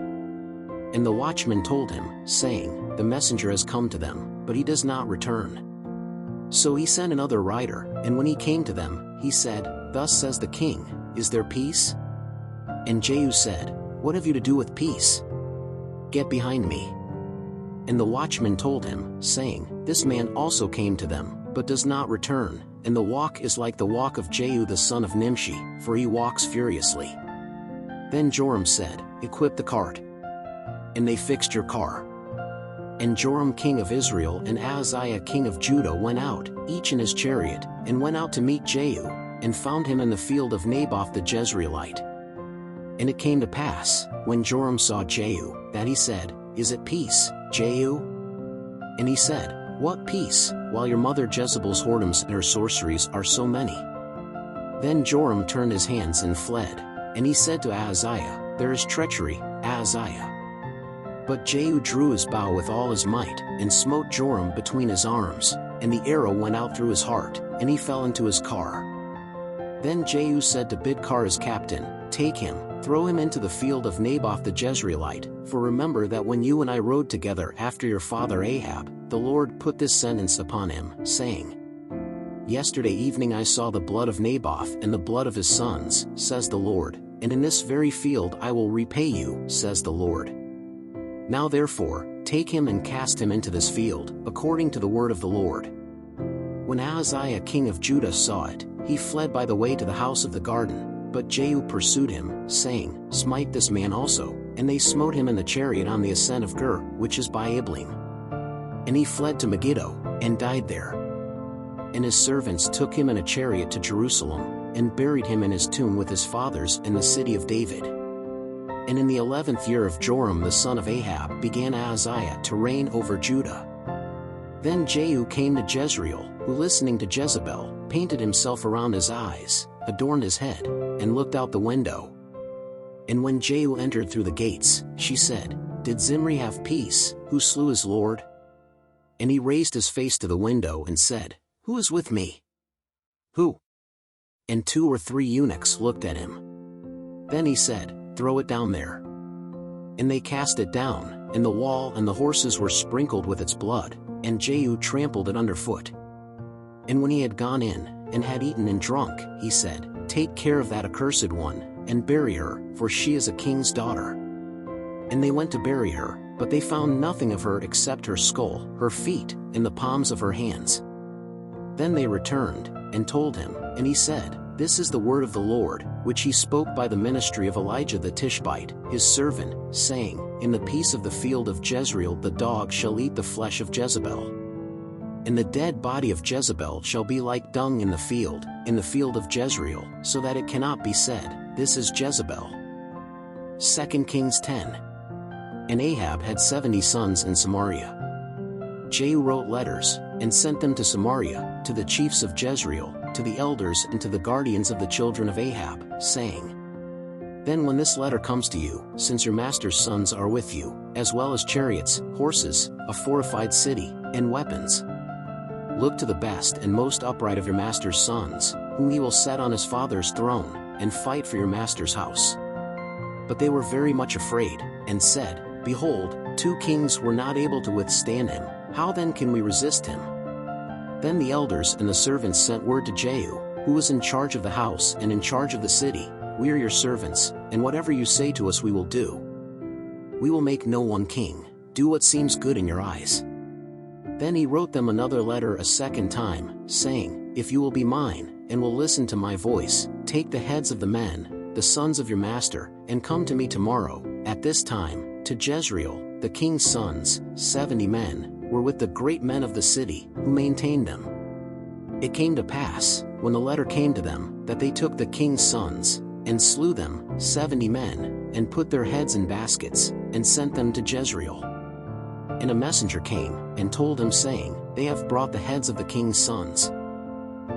And the watchman told him, saying, "The messenger has come to them, but he does not return." So he sent another rider, and when he came to them, he said, "Thus says the king, Is there peace?" And Jehu said, "What have you to do with peace? Get behind me." And the watchman told him, saying, "This man also came to them, but does not return, and the walk is like the walk of Jehu the son of Nimshi, for he walks furiously." Then Joram said, "Equip the cart." And they fixed your car. And Joram king of Israel and Ahaziah king of Judah went out, each in his chariot, and went out to meet Jehu, and found him in the field of Naboth the Jezreelite. And it came to pass, when Joram saw Jehu, that he said, "Is it peace, Jehu?" And he said, "What peace, while your mother Jezebel's whoredoms and her sorceries are so many?" Then Joram turned his hands and fled, and he said to Ahaziah, "There is treachery, Ahaziah." But Jehu drew his bow with all his might, and smote Joram between his arms, and the arrow went out through his heart, and he fell into his car. Then Jehu said to Bidkar his captain, "Take him, throw him into the field of Naboth the Jezreelite, for remember that when you and I rode together after your father Ahab, the Lord put this sentence upon him, saying, 'Yesterday evening I saw the blood of Naboth and the blood of his sons, says the Lord, and in this very field I will repay you, says the Lord. Now therefore, take him and cast him into this field, according to the word of the Lord.' When Ahaziah king of Judah saw it, he fled by the way to the house of the garden, but Jehu pursued him, saying, 'Smite this man also,' and they smote him in the chariot on the ascent of Gur, which is by Iblim. And he fled to Megiddo, and died there. And his servants took him in a chariot to Jerusalem, and buried him in his tomb with his fathers in the city of David. And in the 11th year of Joram the son of Ahab began Ahaziah to reign over Judah. Then Jehu came to Jezreel, who listening to Jezebel, painted himself around his eyes, adorned his head, and looked out the window. And when Jehu entered through the gates, she said, "Did Zimri have peace, who slew his lord?" And he raised his face to the window and said, "Who is with me?" "Who?" And 2 or 3 eunuchs looked at him. Then he said, "Throw it down there." And they cast it down, and the wall and the horses were sprinkled with its blood, and Jehu trampled it underfoot. And when he had gone in, and had eaten and drunk, he said, "Take care of that accursed one, and bury her, for she is a king's daughter." And they went to bury her, but they found nothing of her except her skull, her feet, and the palms of her hands. Then they returned, and told him, and he said, "This is the word of the Lord, which he spoke by the ministry of Elijah the Tishbite, his servant, saying, In the peace of the field of Jezreel the dog shall eat the flesh of Jezebel. And the dead body of Jezebel shall be like dung in the field of Jezreel, so that it cannot be said, This is Jezebel." 2 Kings 10. And Ahab had 70 sons in Samaria. Jehu wrote letters, and sent them to Samaria, to the chiefs of Jezreel, to the elders and to the guardians of the children of Ahab, saying, "Then when this letter comes to you, since your master's sons are with you, as well as chariots, horses, a fortified city, and weapons, look to the best and most upright of your master's sons, whom he will set on his father's throne, and fight for your master's house." But they were very much afraid, and said, "Behold, 2 kings were not able to withstand him, how then can we resist him?" Then the elders and the servants sent word to Jehu, who was in charge of the house and in charge of the city, "We are your servants, and whatever you say to us we will do. We will make no one king, do what seems good in your eyes." Then he wrote them another letter a second time, saying, "If you will be mine, and will listen to my voice, take the heads of the men, the sons of your master, and come to me tomorrow, at this time, to Jezreel." The king's sons, 70 men, were with the great men of the city, who maintained them. It came to pass, when the letter came to them, that they took the king's sons, and slew them, 70 men, and put their heads in baskets, and sent them to Jezreel. And a messenger came, and told him, saying, "They have brought the heads of the king's sons."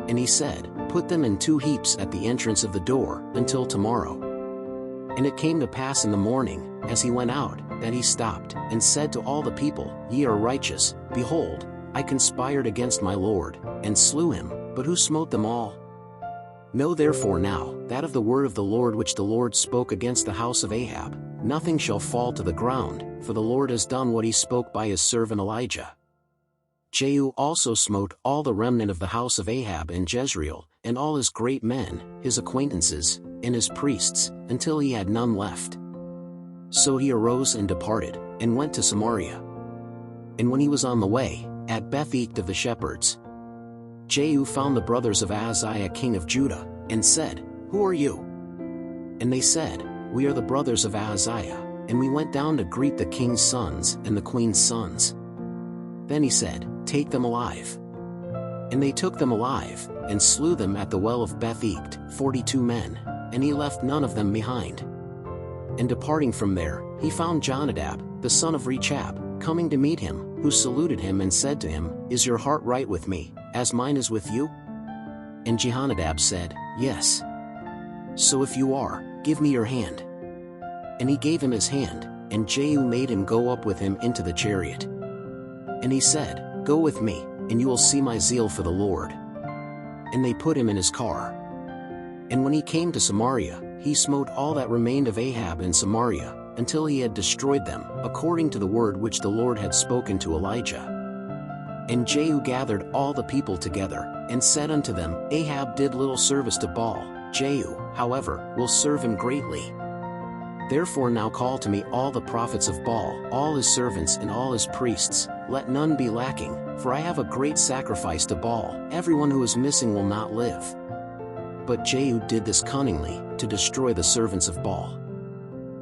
And he said, "Put them in 2 heaps at the entrance of the door, until tomorrow." And it came to pass in the morning, as he went out, that he stopped, and said to all the people, "Ye are righteous. Behold, I conspired against my Lord, and slew him, but who smote them all? Know therefore now, that of the word of the Lord which the Lord spoke against the house of Ahab, nothing shall fall to the ground, for the Lord has done what he spoke by his servant Elijah." Jehu also smote all the remnant of the house of Ahab in Jezreel, and all his great men, his acquaintances, and his priests, until he had none left. So he arose and departed, and went to Samaria. And when he was on the way, at Beth-eked of the shepherds, Jehu found the brothers of Ahaziah king of Judah, and said, "Who are you?" And they said, "We are the brothers of Ahaziah, and we went down to greet the king's sons and the queen's sons." Then he said, "Take them alive." And they took them alive, and slew them at the well of Beth-eked, 42 men, and he left none of them behind. And departing from there, he found Jonadab, the son of Rechab, coming to meet him, who saluted him and said to him, "Is your heart right with me, as mine is with you?" And Jehonadab said, "Yes." "So if you are, give me your hand." And he gave him his hand, and Jehu made him go up with him into the chariot. And he said, "Go with me, and you will see my zeal for the Lord." And they put him in his car. And when he came to Samaria, he smote all that remained of Ahab in Samaria, until he had destroyed them, according to the word which the Lord had spoken to Elijah. And Jehu gathered all the people together, and said unto them, "Ahab did little service to Baal, Jehu, however, will serve him greatly. Therefore now call to me all the prophets of Baal, all his servants and all his priests, let none be lacking, for I have a great sacrifice to Baal, everyone who is missing will not live." But Jehu did this cunningly, to destroy the servants of Baal.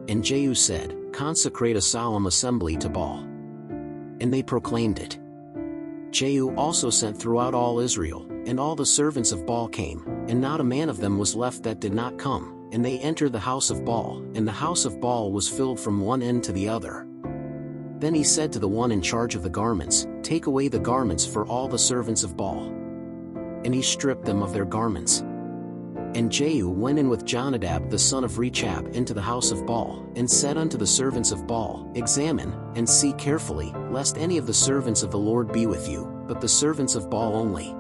And Jehu said, "Consecrate a solemn assembly to Baal." And they proclaimed it. Jehu also sent throughout all Israel, and all the servants of Baal came, and not a man of them was left that did not come, and they entered the house of Baal, and the house of Baal was filled from one end to the other. Then he said to the one in charge of the garments, "Take away the garments for all the servants of Baal." And he stripped them of their garments. And Jehu went in with Jonadab the son of Rechab into the house of Baal, and said unto the servants of Baal, "Examine, and see carefully, lest any of the servants of the Lord be with you, but the servants of Baal only."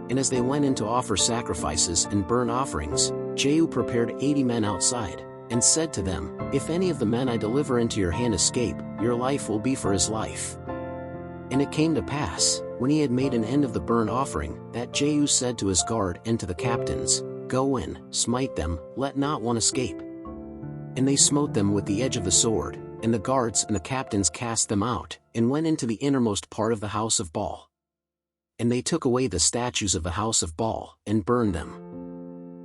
And as they went in to offer sacrifices and burnt offerings, Jehu prepared 80 men outside, and said to them, "If any of the men I deliver into your hand escape, your life will be for his life." And it came to pass, when he had made an end of the burnt offering, that Jehu said to his guard and to the captains, "Go in, smite them, let not one escape." And they smote them with the edge of the sword, and the guards and the captains cast them out, and went into the innermost part of the house of Baal. And they took away the statues of the house of Baal, and burned them.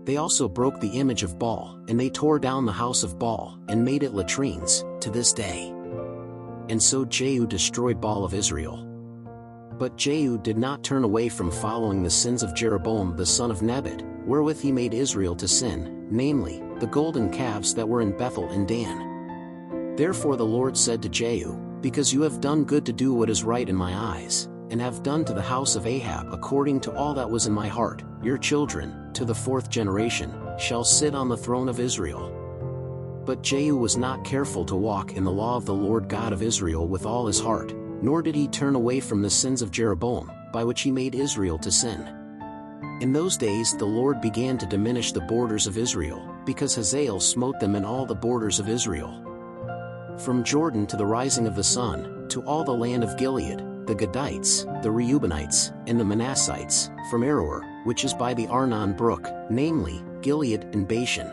They also broke the image of Baal, and they tore down the house of Baal, and made it latrines, to this day. And so Jehu destroyed Baal of Israel. But Jehu did not turn away from following the sins of Jeroboam the son of Nebat, wherewith he made Israel to sin, namely, the golden calves that were in Bethel and Dan. Therefore the Lord said to Jehu, "Because you have done good to do what is right in my eyes, and have done to the house of Ahab according to all that was in my heart, your children, to the 4th generation, shall sit on the throne of Israel." But Jehu was not careful to walk in the law of the Lord God of Israel with all his heart, nor did he turn away from the sins of Jeroboam, by which he made Israel to sin. In those days the Lord began to diminish the borders of Israel, because Hazael smote them in all the borders of Israel. From Jordan to the rising of the sun, to all the land of Gilead, the Gadites, the Reubenites, and the Manassites, from Aroer, which is by the Arnon brook, namely, Gilead and Bashan.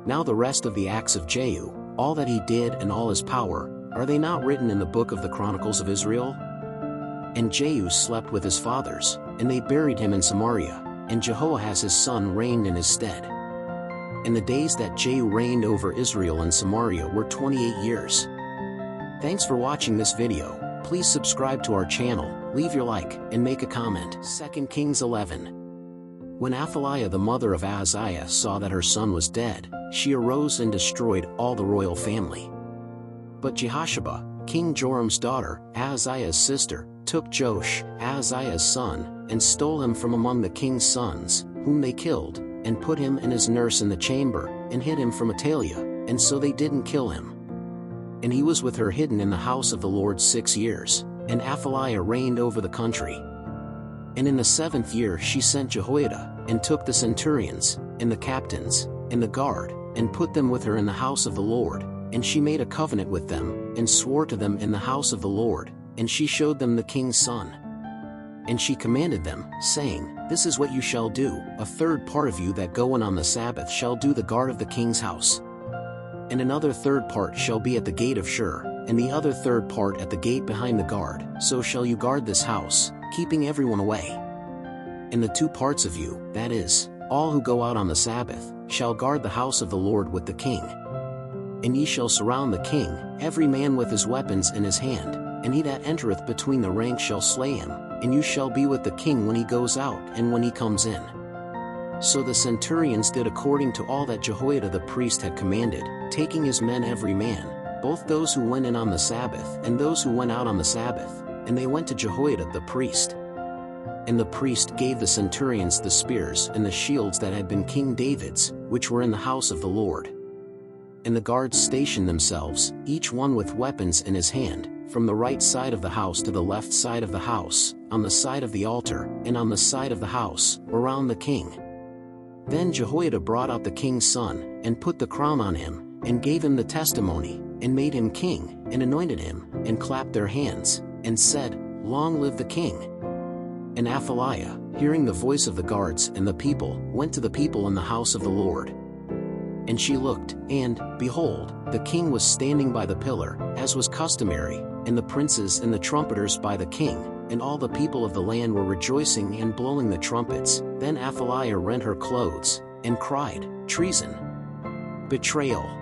Now the rest of the acts of Jehu, all that he did and all his power, Are they not written in the book of the Chronicles of Israel? And Jehu slept with his fathers, and they buried him in Samaria, and Jehoahaz his son reigned in his stead. And the days that Jehu reigned over Israel and Samaria were 28 years. Thanks for watching this video. Please subscribe to our channel, leave your like, and make a comment. 2 Kings 11. When Athaliah the mother of Ahaziah saw that her son was dead, she arose and destroyed all the royal family. But Jehosheba, King Joram's daughter, Ahaziah's sister, took Joash, Ahaziah's son, and stole him from among the king's sons, whom they killed, and put him and his nurse in the chamber, and hid him from Athaliah, and so they didn't kill him. And he was with her hidden in the house of the Lord 6 years, and Athaliah reigned over the country. And in the 7th year she sent Jehoiada, and took the centurions, and the captains, and the guard, and put them with her in the house of the Lord, and she made a covenant with them, and swore to them in the house of the Lord, and she showed them the king's son. And she commanded them, saying, This is what you shall do, a third part of you that go in on the Sabbath shall do the guard of the king's house. And another third part shall be at the gate of Shur, and the other third part at the gate behind the guard, so shall you guard this house, keeping everyone away. And the 2 parts of you, that is, all who go out on the Sabbath, shall guard the house of the Lord with the king. And ye shall surround the king, every man with his weapons in his hand, and he that entereth between the ranks shall slay him, and you shall be with the king when he goes out and when he comes in. So the centurions did according to all that Jehoiada the priest had commanded, taking his men every man, both those who went in on the Sabbath and those who went out on the Sabbath, and they went to Jehoiada the priest. And the priest gave the centurions the spears and the shields that had been King David's, which were in the house of the Lord. And the guards stationed themselves, each one with weapons in his hand, from the right side of the house to the left side of the house, on the side of the altar, and on the side of the house, around the king. Then Jehoiada brought out the king's son, and put the crown on him, and gave him the testimony, and made him king, and anointed him, and clapped their hands, and said, Long live the king. And Athaliah, hearing the voice of the guards and the people, went to the people in the house of the Lord. And she looked, and, behold, the king was standing by the pillar, as was customary, and the princes and the trumpeters by the king, and all the people of the land were rejoicing and blowing the trumpets. Then Athaliah rent her clothes, and cried, Treason! Betrayal!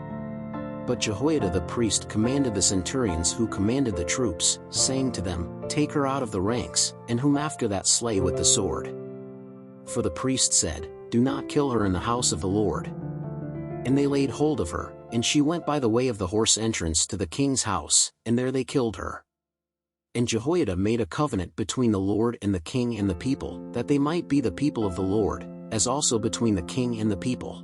But Jehoiada the priest commanded the centurions who commanded the troops, saying to them, Take her out of the ranks, and whom after that slay with the sword. For the priest said, Do not kill her in the house of the Lord. And they laid hold of her, and she went by the way of the horse entrance to the king's house, and there they killed her. And Jehoiada made a covenant between the Lord and the king and the people, that they might be the people of the Lord, as also between the king and the people.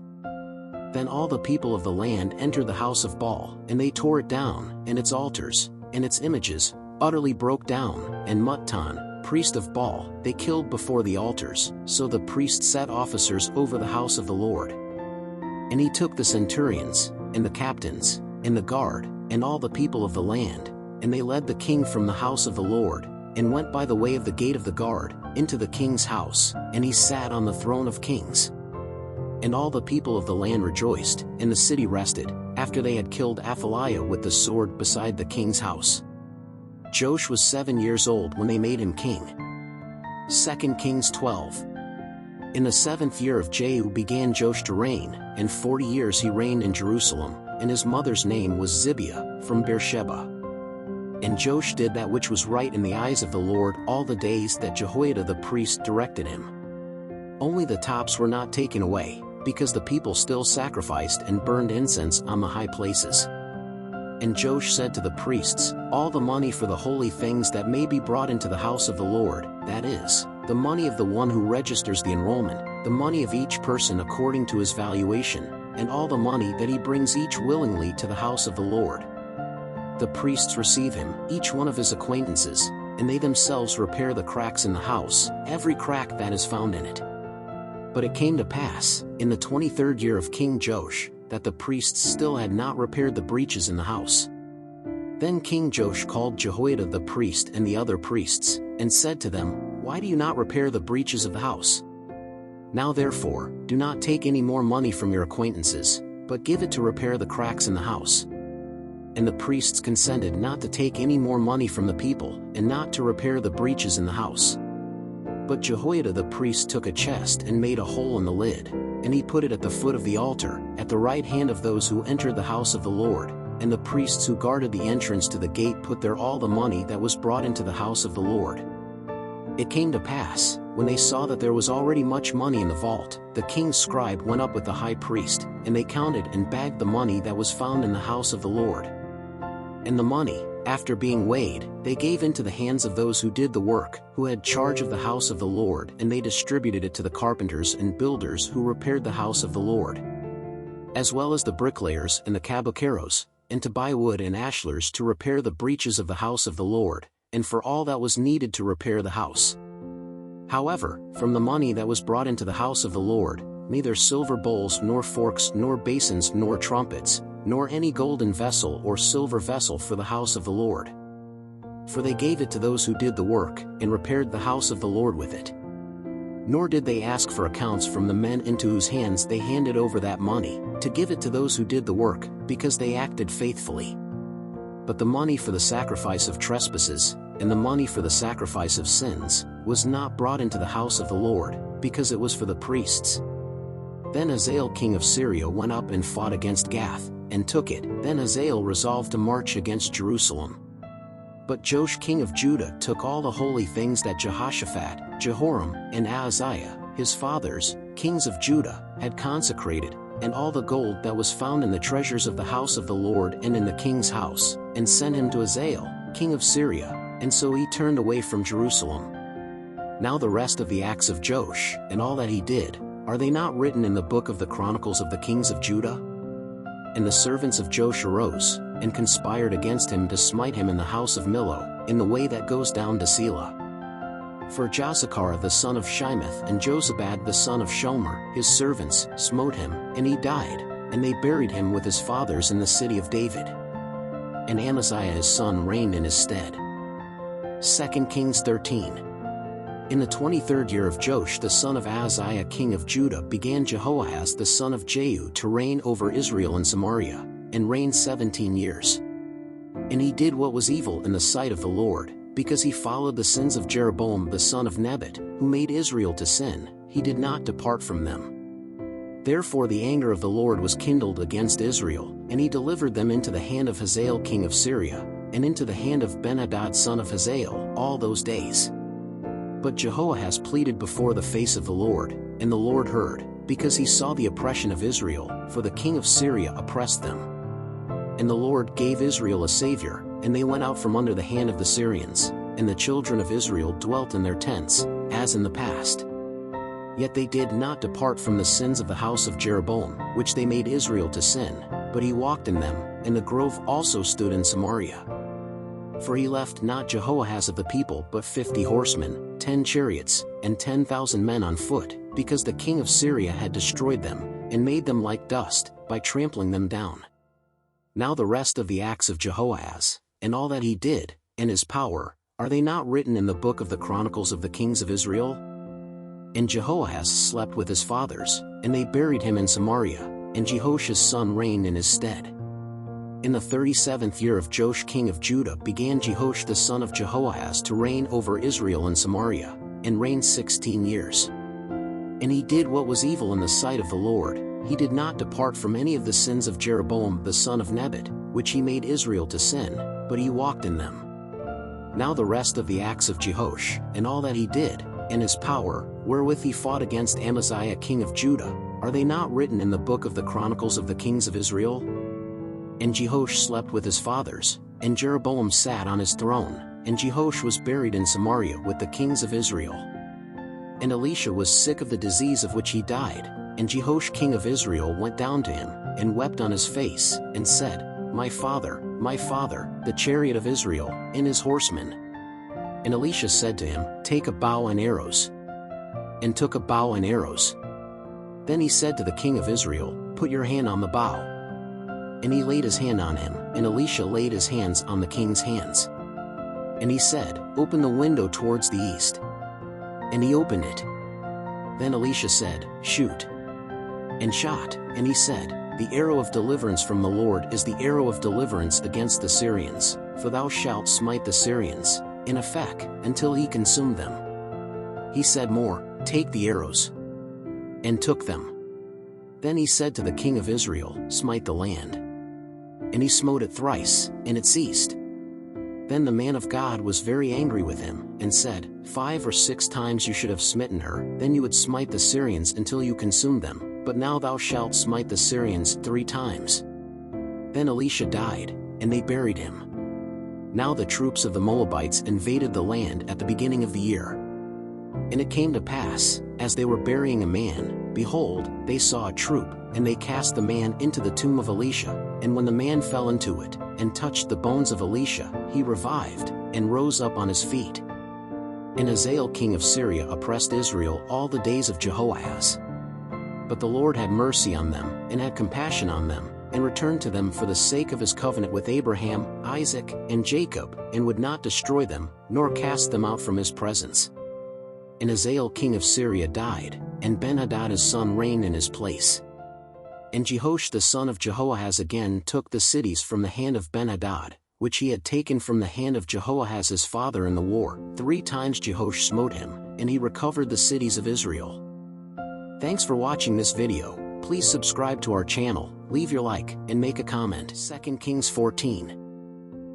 Then all the people of the land entered the house of Baal, and they tore it down, and its altars, and its images, utterly broke down, and Muttan, priest of Baal, they killed before the altars. So the priest set officers over the house of the Lord. And he took the centurions, and the captains, and the guard, and all the people of the land, and they led the king from the house of the Lord, and went by the way of the gate of the guard, into the king's house, and he sat on the throne of kings. And all the people of the land rejoiced, and the city rested, after they had killed Athaliah with the sword beside the king's house. Joash was 7 years old when they made him king. 2 Kings 12. In the 7th year of Jehu began Joash to reign, and 40 years he reigned in Jerusalem, and his mother's name was Zibiah, from Beersheba. And Joash did that which was right in the eyes of the Lord all the days that Jehoiada the priest directed him. Only the tops were not taken away, because the people still sacrificed and burned incense on the high places. And Joash said to the priests, All the money for the holy things that may be brought into the house of the Lord, that is, the money of the one who registers the enrollment, the money of each person according to his valuation, and all the money that he brings each willingly to the house of the Lord. The priests receive him, each one of his acquaintances, and they themselves repair the cracks in the house, every crack that is found in it. But it came to pass, in the 23rd year of King Joash, that the priests still had not repaired the breaches in the house. Then King Joash called Jehoiada the priest and the other priests, and said to them, Why do you not repair the breaches of the house? Now therefore, do not take any more money from your acquaintances, but give it to repair the cracks in the house. And the priests consented not to take any more money from the people, and not to repair the breaches in the house. But Jehoiada the priest took a chest and made a hole in the lid, and he put it at the foot of the altar, at the right hand of those who entered the house of the Lord, and the priests who guarded the entrance to the gate put there all the money that was brought into the house of the Lord. It came to pass, when they saw that there was already much money in the vault, the king's scribe went up with the high priest, and they counted and bagged the money that was found in the house of the Lord. And the money, after being weighed, they gave into the hands of those who did the work, who had charge of the house of the Lord, and they distributed it to the carpenters and builders who repaired the house of the Lord, as well as the bricklayers and the caballeros, and to buy wood and ashlars to repair the breaches of the house of the Lord, and for all that was needed to repair the house. However, from the money that was brought into the house of the Lord, neither silver bowls nor forks nor basins nor trumpets, nor any golden vessel or silver vessel for the house of the Lord. For they gave it to those who did the work, and repaired the house of the Lord with it. Nor did they ask for accounts from the men into whose hands they handed over that money, to give it to those who did the work, because they acted faithfully. But the money for the sacrifice of trespasses, and the money for the sacrifice of sins, was not brought into the house of the Lord, because it was for the priests. Then Hazael king of Syria went up and fought against Gath, and took it. Then Hazael resolved to march against Jerusalem. But Joash king of Judah took all the holy things that Jehoshaphat, Jehoram, and Ahaziah, his fathers, kings of Judah, had consecrated, and all the gold that was found in the treasures of the house of the Lord and in the king's house, and sent him to Hazael, king of Syria, and so he turned away from Jerusalem. Now the rest of the acts of Joash, and all that he did, are they not written in the book of the Chronicles of the kings of Judah? And the servants of Joash arose, and conspired against him to smite him in the house of Millo, in the way that goes down to Selah. For Jozachar the son of Shimeth and Jozabad the son of Shomer, his servants, smote him, and he died, and they buried him with his fathers in the city of David. And Amaziah his son reigned in his stead. 2 Kings 13. In the 23rd year of Joash the son of Ahaziah king of Judah began Jehoahaz the son of Jehu to reign over Israel and Samaria, and reigned 17 years. And he did what was evil in the sight of the Lord, because he followed the sins of Jeroboam the son of Nebat, who made Israel to sin. He did not depart from them. Therefore the anger of the Lord was kindled against Israel, and he delivered them into the hand of Hazael king of Syria, and into the hand of Ben-Hadad son of Hazael, all those days. But Jehoahaz pleaded before the face of the Lord, and the Lord heard, because he saw the oppression of Israel, for the king of Syria oppressed them. And the Lord gave Israel a savior, and they went out from under the hand of the Syrians, and the children of Israel dwelt in their tents, as in the past. Yet they did not depart from the sins of the house of Jeroboam, which they made Israel to sin, but he walked in them, and the grove also stood in Samaria. For he left not Jehoahaz of the people but 50 horsemen, 10 chariots, and 10,000 men on foot, because the king of Syria had destroyed them, and made them like dust, by trampling them down. Now the rest of the acts of Jehoahaz, and all that he did, and his power, are they not written in the book of the Chronicles of the kings of Israel? And Jehoahaz slept with his fathers, and they buried him in Samaria, and Jehosh's son reigned in his stead. In the 37th year of Joash king of Judah began Jehoash the son of Jehoahaz to reign over Israel and Samaria, and reigned 16 years. And he did what was evil in the sight of the Lord. He did not depart from any of the sins of Jeroboam the son of Nebat, which he made Israel to sin, but he walked in them. Now the rest of the acts of Jehoash, and all that he did, and his power, wherewith he fought against Amaziah king of Judah, are they not written in the book of the Chronicles of the kings of Israel? And Jehoash slept with his fathers, and Jeroboam sat on his throne, and Jehoash was buried in Samaria with the kings of Israel. And Elisha was sick of the disease of which he died, and Jehoash king of Israel went down to him, and wept on his face, and said, my father, the chariot of Israel, and his horsemen. And Elisha said to him, take a bow and arrows. And took a bow and arrows. Then he said to the king of Israel, put your hand on the bow. And he laid his hand on him, and Elisha laid his hands on the king's hands. And he said, open the window towards the east. And he opened it. Then Elisha said, shoot. And shot, and he said, The arrow of deliverance from the Lord is the arrow of deliverance against the Syrians, for thou shalt smite the Syrians, in effect, until he consume them. He said more, Take the arrows. And took them. Then he said to the king of Israel, Smite the land. And he smote it thrice, and it ceased. Then the man of God was very angry with him, and said, 5 or 6 times you should have smitten her, then you would smite the Syrians until you consumed them, but now thou shalt smite the Syrians 3 times. Then Elisha died, and they buried him. Now the troops of the Moabites invaded the land at the beginning of the year. And it came to pass, as they were burying a man, behold, they saw a troop, and they cast the man into the tomb of Elisha, and when the man fell into it, and touched the bones of Elisha, he revived, and rose up on his feet. And Hazael king of Syria oppressed Israel all the days of Jehoahaz. But the Lord had mercy on them, and had compassion on them, and returned to them for the sake of his covenant with Abraham, Isaac, and Jacob, and would not destroy them, nor cast them out from his presence. And Hazael king of Syria died, and Ben-Hadad his son reigned in his place. And Jehoash the son of Jehoahaz again took the cities from the hand of Ben-Hadad, which he had taken from the hand of Jehoahaz his father in the war. 3 times Jehoash smote him, and he recovered the cities of Israel. Thanks for watching this video. Please subscribe to our channel, leave your like, and make a comment. 2 Kings 14.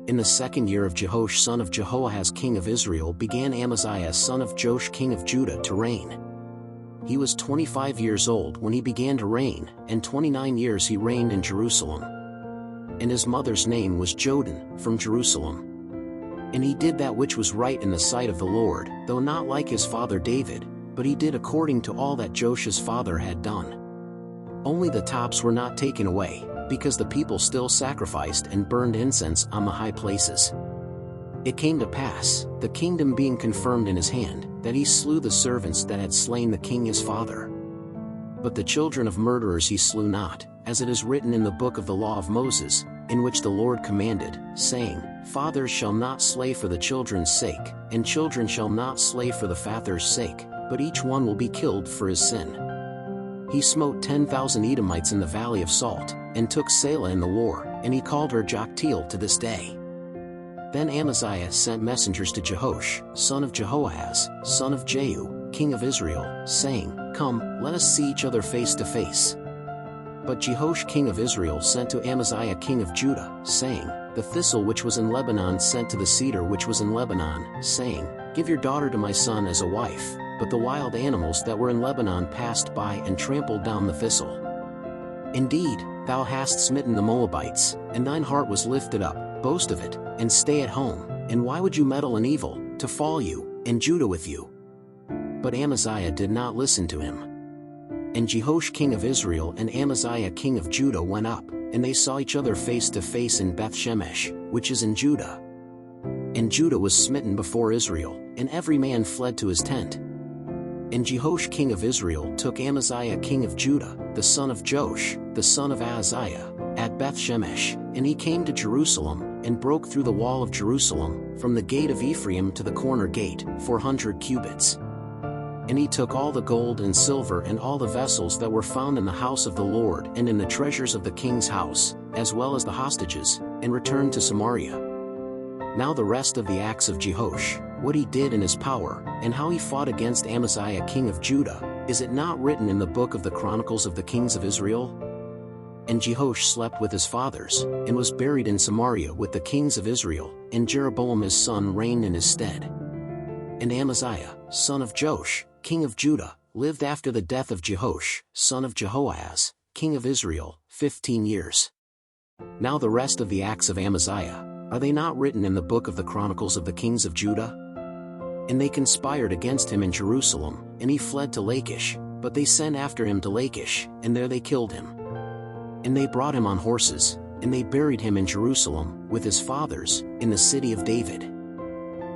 In the 2nd year of Jehoash son of Jehoahaz king of Israel began Amaziah son of Joash king of Judah to reign. He was 25 years old when he began to reign, and 29 years he reigned in Jerusalem. And his mother's name was Jodan, from Jerusalem. And he did that which was right in the sight of the Lord, though not like his father David, but he did according to all that Joash's father had done. Only the tops were not taken away, because the people still sacrificed and burned incense on the high places. It came to pass, the kingdom being confirmed in his hand, that he slew the servants that had slain the king his father. But the children of murderers he slew not, as it is written in the book of the law of Moses, in which the Lord commanded, saying, Fathers shall not slay for the children's sake, and children shall not slay for the father's sake, but each one will be killed for his sin. He smote 10,000 Edomites in the valley of Salt, and took Selah in the war, and he called her Joktheel to this day. Then Amaziah sent messengers to Jehoash, son of Jehoahaz, son of Jehu, king of Israel, saying, Come, let us see each other face to face. But Jehoash king of Israel sent to Amaziah king of Judah, saying, The thistle which was in Lebanon sent to the cedar which was in Lebanon, saying, Give your daughter to my son as a wife. But the wild animals that were in Lebanon passed by and trampled down the thistle. Indeed, thou hast smitten the Moabites, and thine heart was lifted up, boast of it, and stay at home, and why would you meddle in evil, to fall you, and Judah with you? But Amaziah did not listen to him. And Jehoash king of Israel and Amaziah king of Judah went up, and they saw each other face to face in Beth-shemesh, which is in Judah. And Judah was smitten before Israel, and every man fled to his tent. And Jehoash king of Israel took Amaziah king of Judah, the son of Joash, the son of Ahaziah, at Beth-shemesh, and he came to Jerusalem, and broke through the wall of Jerusalem, from the gate of Ephraim to the corner gate, 400 cubits. And he took all the gold and silver and all the vessels that were found in the house of the Lord and in the treasures of the king's house, as well as the hostages, and returned to Samaria. Now the rest of the acts of Jehoash, what he did in his power, and how he fought against Amaziah king of Judah, is it not written in the book of the Chronicles of the kings of Israel? And Jehoash slept with his fathers, and was buried in Samaria with the kings of Israel, and Jeroboam his son reigned in his stead. And Amaziah, son of Joash, king of Judah, lived after the death of Jehoash, son of Jehoahaz, king of Israel, 15 years. Now the rest of the acts of Amaziah, are they not written in the book of the Chronicles of the kings of Judah? And they conspired against him in Jerusalem, and he fled to Lachish, but they sent after him to Lachish, and there they killed him. And they brought him on horses, and they buried him in Jerusalem, with his fathers, in the city of David.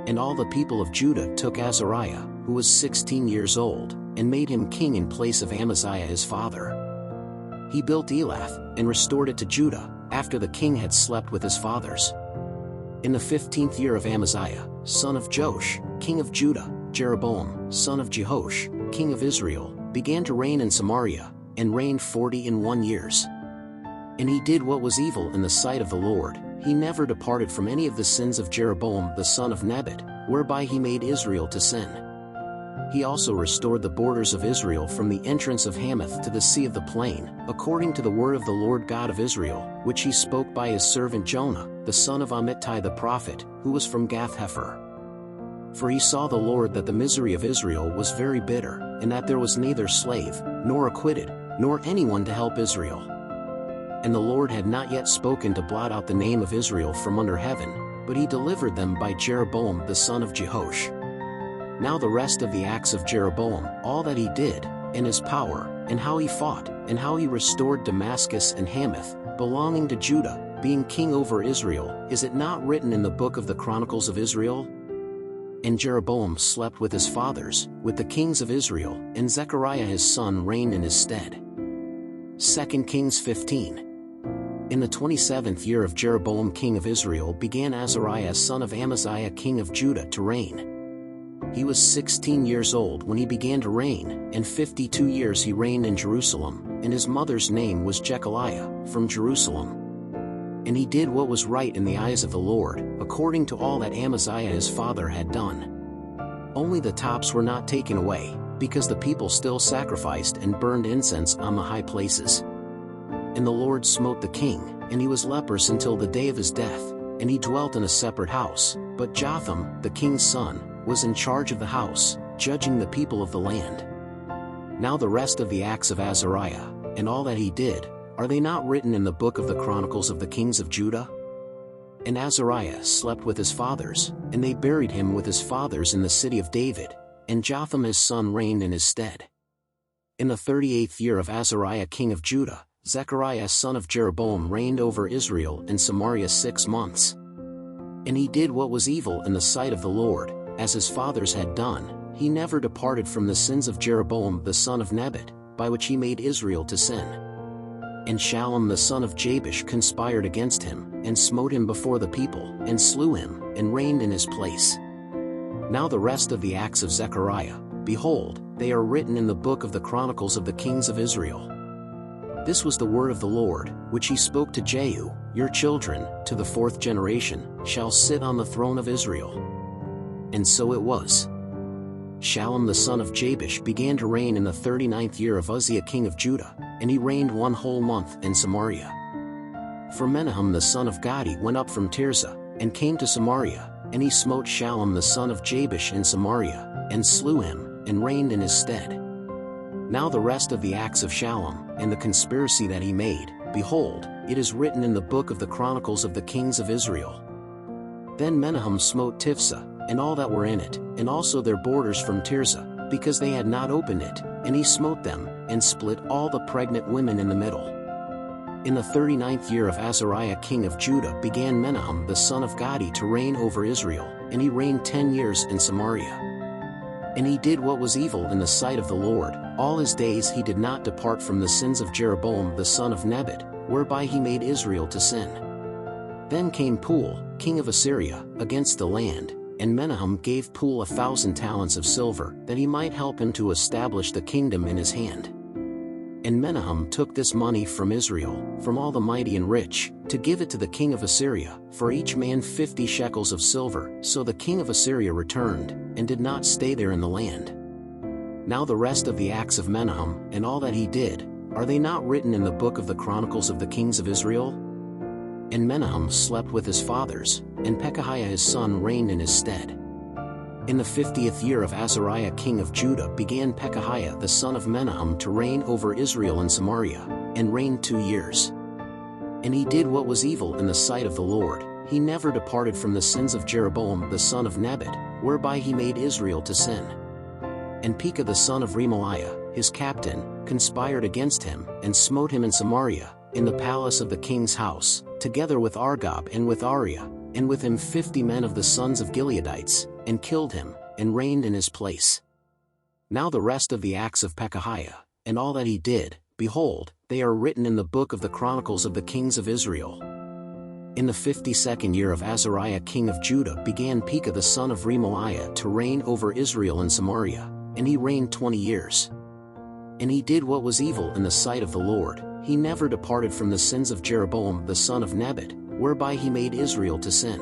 And all the people of Judah took Azariah, who was 16 years old, and made him king in place of Amaziah his father. He built Elath, and restored it to Judah, after the king had slept with his fathers. In the 15th year of Amaziah, son of Joash, king of Judah, Jeroboam, son of Jehoash, king of Israel, began to reign in Samaria, and reigned 41 years. And he did what was evil in the sight of the Lord. He never departed from any of the sins of Jeroboam the son of Nebat, whereby he made Israel to sin. He also restored the borders of Israel from the entrance of Hamath to the sea of the plain, according to the word of the Lord God of Israel, which he spoke by his servant Jonah, the son of Amittai the prophet, who was from Gath-hepher. For he saw the Lord that the misery of Israel was very bitter, and that there was neither slave, nor acquitted, nor anyone to help Israel. And the Lord had not yet spoken to blot out the name of Israel from under heaven, but he delivered them by Jeroboam the son of Jehoash. Now the rest of the acts of Jeroboam, all that he did, and his power, and how he fought, and how he restored Damascus and Hamath, belonging to Judah, being king over Israel, is it not written in the book of the Chronicles of Israel? And Jeroboam slept with his fathers, with the kings of Israel, and Zechariah his son reigned in his stead. 2 Kings 15. In the 27th year of Jeroboam king of Israel began Azariah son of Amaziah king of Judah to reign. He was 16 years old when he began to reign, and 52 years he reigned in Jerusalem, and his mother's name was Jechaliah, from Jerusalem. And he did what was right in the eyes of the Lord, according to all that Amaziah his father had done. Only the tops were not taken away, because the people still sacrificed and burned incense on the high places. And the Lord smote the king, and he was leprous until the day of his death, and he dwelt in a separate house, but Jotham, the king's son, was in charge of the house, judging the people of the land. Now the rest of the acts of Azariah, and all that he did, are they not written in the book of the Chronicles of the kings of Judah? And Azariah slept with his fathers, and they buried him with his fathers in the city of David, and Jotham his son reigned in his stead. In the 38th year of Azariah king of Judah, Zechariah son of Jeroboam reigned over Israel and Samaria 6 months. And he did what was evil in the sight of the Lord, as his fathers had done. He never departed from the sins of Jeroboam the son of Nebat, by which he made Israel to sin. And Shallum the son of Jabesh conspired against him, and smote him before the people, and slew him, and reigned in his place. Now the rest of the acts of Zechariah, behold, they are written in the book of the Chronicles of the kings of Israel. This was the word of the Lord, which he spoke to Jehu, your children, to the 4th generation, shall sit on the throne of Israel. And so it was. Shallum the son of Jabesh began to reign in the 39th year of Uzziah king of Judah, and he reigned 1 whole month in Samaria. For Menahem the son of Gadi went up from Tirzah, and came to Samaria, and he smote Shallum the son of Jabesh in Samaria, and slew him, and reigned in his stead. Now the rest of the acts of Shallum, and the conspiracy that he made, behold, it is written in the book of the Chronicles of the kings of Israel. Then Menahem smote Tifsah, and all that were in it, and also their borders from Tirzah, because they had not opened it, and he smote them, and split all the pregnant women in the middle. In the 39th year of Azariah king of Judah began Menahem the son of Gadi to reign over Israel, and he reigned 10 years in Samaria. And he did what was evil in the sight of the Lord. All his days he did not depart from the sins of Jeroboam the son of Nebat, whereby he made Israel to sin. Then came Pul, king of Assyria, against the land, and Menahem gave Pul 1,000 talents of silver, that he might help him to establish the kingdom in his hand. And Menahem took this money from Israel, from all the mighty and rich, to give it to the king of Assyria, for each man 50 shekels of silver. So the king of Assyria returned, and did not stay there in the land. Now the rest of the acts of Menahem, and all that he did, are they not written in the book of the Chronicles of the kings of Israel? And Menahem slept with his fathers, and Pekahiah his son reigned in his stead. In the 50th year of Azariah king of Judah began Pekahiah the son of Menahem to reign over Israel and Samaria, and reigned 2 years. And he did what was evil in the sight of the Lord. He never departed from the sins of Jeroboam the son of Nebat, whereby he made Israel to sin. And Pekah the son of Remaliah, his captain, conspired against him, and smote him in Samaria, in the palace of the king's house, together with Argob and with Ariah, and with him 50 men of the sons of Gileadites, and killed him, and reigned in his place. Now the rest of the acts of Pekahiah, and all that he did, behold, they are written in the book of the Chronicles of the kings of Israel. In the 52nd year of Azariah king of Judah began Pekah the son of Remaliah to reign over Israel and Samaria, and he reigned 20 years. And he did what was evil in the sight of the Lord. He never departed from the sins of Jeroboam the son of Nebat, whereby he made Israel to sin.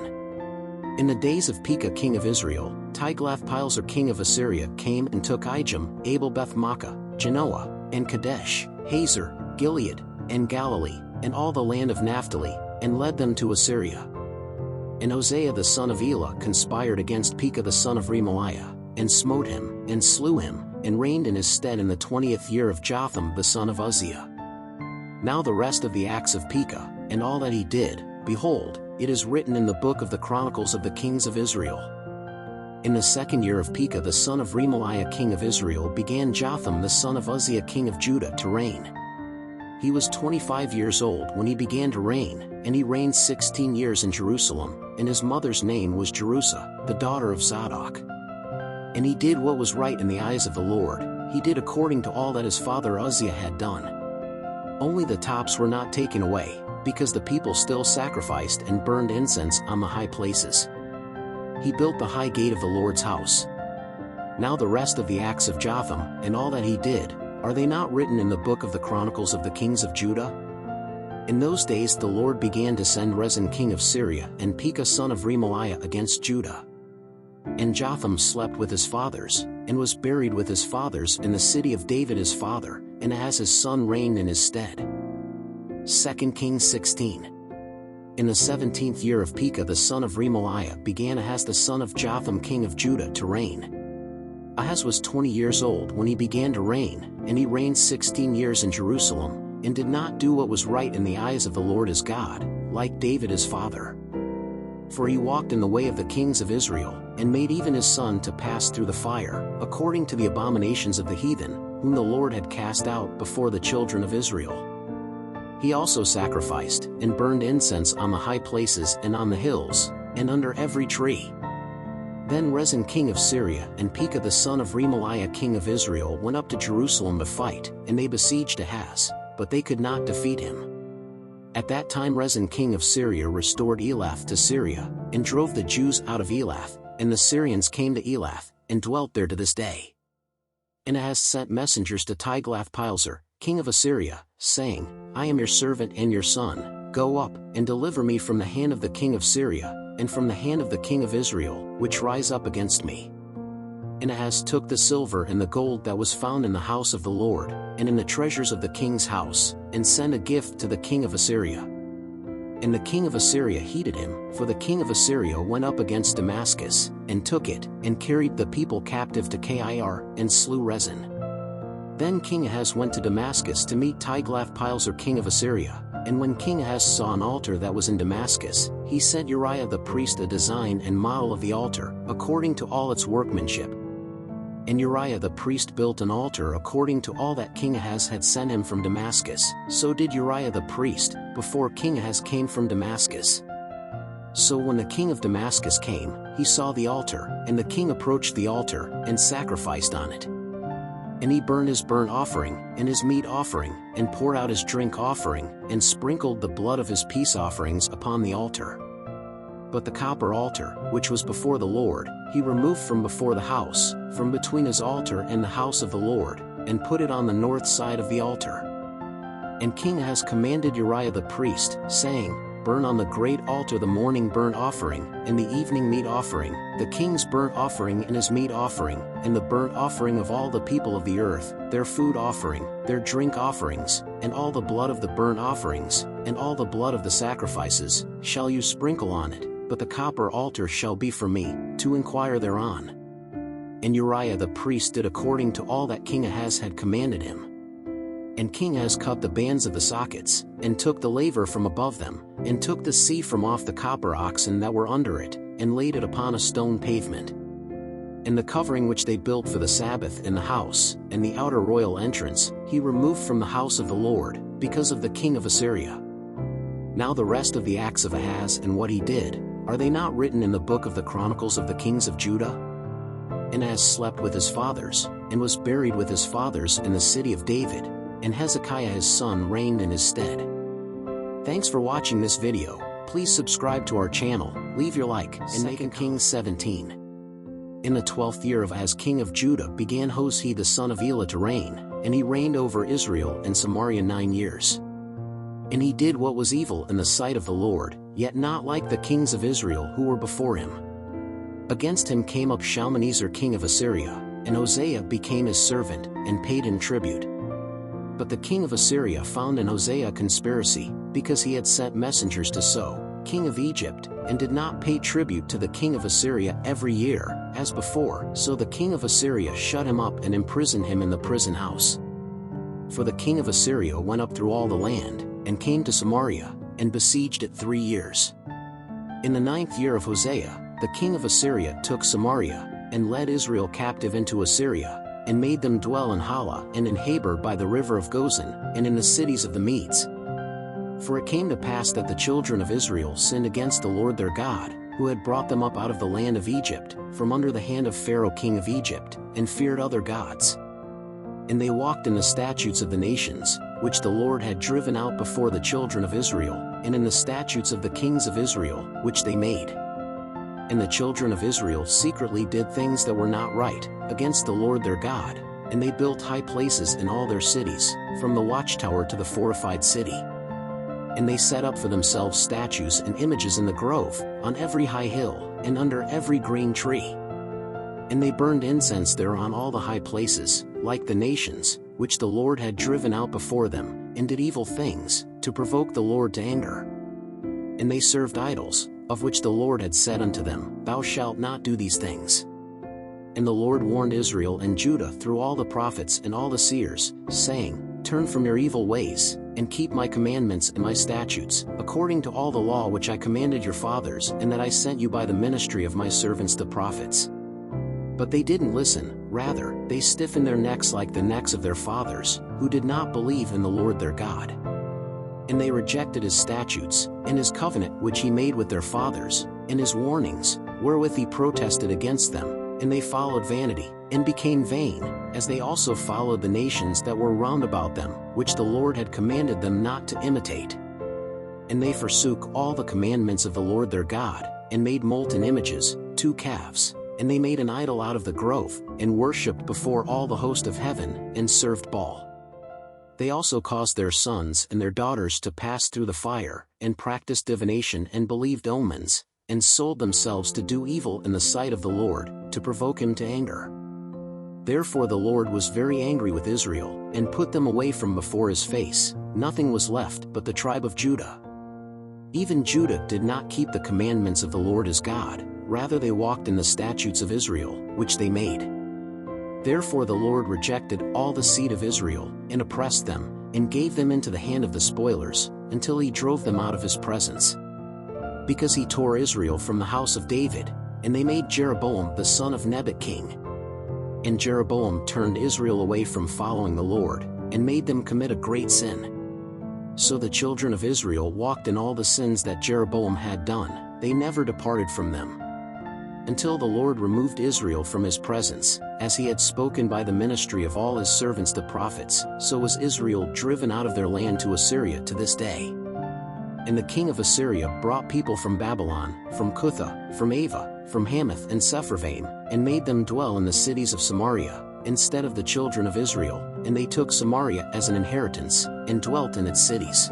In the days of Pekah king of Israel, Tiglath-Pileser king of Assyria came and took Ijem, Abel-Beth-Maachah, Genoa, and Kadesh, Hazor, Gilead, and Galilee, and all the land of Naphtali, and led them to Assyria. And Hosea the son of Elah conspired against Pekah the son of Remaliah, and smote him, and slew him, and reigned in his stead in the 20th year of Jotham the son of Uzziah. Now the rest of the acts of Pekah, and all that he did, behold, it is written in the book of the Chronicles of the kings of Israel. In the 2nd year of Pekah the son of Remaliah king of Israel began Jotham the son of Uzziah king of Judah to reign. He was 25 years old when he began to reign, and he reigned 16 years in Jerusalem, and his mother's name was Jerusha, the daughter of Zadok. And he did what was right in the eyes of the Lord. He did according to all that his father Uzziah had done. Only the tops were not taken away, because the people still sacrificed and burned incense on the high places. He built the high gate of the Lord's house. Now the rest of the acts of Jotham, and all that he did, are they not written in the book of the Chronicles of the kings of Judah? In those days the Lord began to send Rezin king of Syria and Pekah son of Remaliah against Judah. And Jotham slept with his fathers, and was buried with his fathers in the city of David his father, and Ahaz his son reigned in his stead. 2 Kings 16. In the 17th year of Pekah the son of Remaliah began Ahaz the son of Jotham king of Judah to reign. Ahaz was 20 years old when he began to reign, and he reigned 16 years in Jerusalem, and did not do what was right in the eyes of the Lord his God, like David his father. For he walked in the way of the kings of Israel, and made even his son to pass through the fire, according to the abominations of the heathen, whom the Lord had cast out before the children of Israel. He also sacrificed, and burned incense on the high places and on the hills, and under every tree. Then Rezin king of Syria and Pekah the son of Remaliah king of Israel went up to Jerusalem to fight, and they besieged Ahaz, but they could not defeat him. At that time Rezin king of Syria restored Elath to Syria, and drove the Jews out of Elath, and the Syrians came to Elath, and dwelt there to this day. And Ahaz sent messengers to Tiglath-Pileser, king of Assyria, saying, I am your servant and your son, go up, and deliver me from the hand of the king of Syria, and from the hand of the king of Israel, which rise up against me. And Ahaz took the silver and the gold that was found in the house of the Lord, and in the treasures of the king's house, and sent a gift to the king of Assyria. And the king of Assyria heeded him, for the king of Assyria went up against Damascus, and took it, and carried the people captive to Kir, and slew Rezin. Then King Ahaz went to Damascus to meet Tiglath-Pileser king of Assyria, and when King Ahaz saw an altar that was in Damascus, he sent Uriah the priest a design and model of the altar, according to all its workmanship. And Uriah the priest built an altar according to all that King Ahaz had sent him from Damascus, so did Uriah the priest, before King Ahaz came from Damascus. So when the king of Damascus came, he saw the altar, and the king approached the altar, and sacrificed on it. And he burned his burnt offering, and his meat offering, and poured out his drink offering, and sprinkled the blood of his peace offerings upon the altar. But the copper altar, which was before the Lord, he removed from before the house, from between his altar and the house of the Lord, and put it on the north side of the altar. And King Ahaz commanded Uriah the priest, saying, Burn on the great altar the morning burnt offering, and the evening meat offering, the king's burnt offering and his meat offering, and the burnt offering of all the people of the earth, their food offering, their drink offerings, and all the blood of the burnt offerings, and all the blood of the sacrifices, shall you sprinkle on it, but the copper altar shall be for me, to inquire thereon. And Uriah the priest did according to all that King Ahaz had commanded him. And King Ahaz cut the bands of the sockets, and took the laver from above them, and took the sea from off the copper oxen that were under it, and laid it upon a stone pavement. And the covering which they built for the Sabbath in the house, and the outer royal entrance, he removed from the house of the Lord, because of the king of Assyria. Now the rest of the acts of Ahaz and what he did, are they not written in the book of the Chronicles of the kings of Judah? And Ahaz slept with his fathers, and was buried with his fathers in the city of David, and Hezekiah his son reigned in his stead. Thanks for watching this video. Please subscribe to our channel, leave your like, and make 2 Kings 17. In the 12th year of Ahaz king of Judah began Hoshea the son of Elah to reign, and he reigned over Israel and Samaria 9 years. And he did what was evil in the sight of the Lord, yet not like the kings of Israel who were before him. Against him came up Shalmaneser king of Assyria, and Hosea became his servant, and paid him tribute. But the king of Assyria found in Hosea a conspiracy, because he had sent messengers to So, king of Egypt, and did not pay tribute to the king of Assyria every year, as before. So the king of Assyria shut him up and imprisoned him in the prison house. For the king of Assyria went up through all the land, and came to Samaria, and besieged it 3 years. In the 9th year of Hosea, the king of Assyria took Samaria, and led Israel captive into Assyria, and made them dwell in Hala and in Habor by the river of Gozan, and in the cities of the Medes. For it came to pass that the children of Israel sinned against the Lord their God, who had brought them up out of the land of Egypt, from under the hand of Pharaoh king of Egypt, and feared other gods. And they walked in the statutes of the nations, which the Lord had driven out before the children of Israel, and in the statutes of the kings of Israel, which they made. And the children of Israel secretly did things that were not right, against the Lord their God, and they built high places in all their cities, from the watchtower to the fortified city. And they set up for themselves statues and images in the grove, on every high hill, and under every green tree. And they burned incense there on all the high places, like the nations, which the Lord had driven out before them, and did evil things, to provoke the Lord to anger. And they served idols, of which the Lord had said unto them, Thou shalt not do these things. And the Lord warned Israel and Judah through all the prophets and all the seers, saying, Turn from your evil ways, and keep my commandments and my statutes, according to all the law which I commanded your fathers, and that I sent you by the ministry of my servants the prophets. But they didn't listen, rather, they stiffened their necks like the necks of their fathers, who did not believe in the Lord their God. And they rejected his statutes, and his covenant which he made with their fathers, and his warnings, wherewith he protested against them, and they followed vanity, and became vain, as they also followed the nations that were round about them, which the Lord had commanded them not to imitate. And they forsook all the commandments of the Lord their God, and made molten images, 2 calves, and they made an idol out of the grove, and worshipped before all the host of heaven, and served Baal. They also caused their sons and their daughters to pass through the fire, and practiced divination and believed omens, and sold themselves to do evil in the sight of the Lord, to provoke him to anger. Therefore the Lord was very angry with Israel, and put them away from before his face. Nothing was left but the tribe of Judah. Even Judah did not keep the commandments of the Lord his God, rather they walked in the statutes of Israel, which they made. Therefore the Lord rejected all the seed of Israel, and oppressed them, and gave them into the hand of the spoilers, until he drove them out of his presence. Because he tore Israel from the house of David, and they made Jeroboam the son of Nebat king. And Jeroboam turned Israel away from following the Lord, and made them commit a great sin. So the children of Israel walked in all the sins that Jeroboam had done, they never departed from them. Until the Lord removed Israel from his presence, as he had spoken by the ministry of all his servants the prophets, so was Israel driven out of their land to Assyria to this day. And the king of Assyria brought people from Babylon, from Cutha, from Ava, from Hamath and Sepharvaim, and made them dwell in the cities of Samaria, instead of the children of Israel, and they took Samaria as an inheritance, and dwelt in its cities.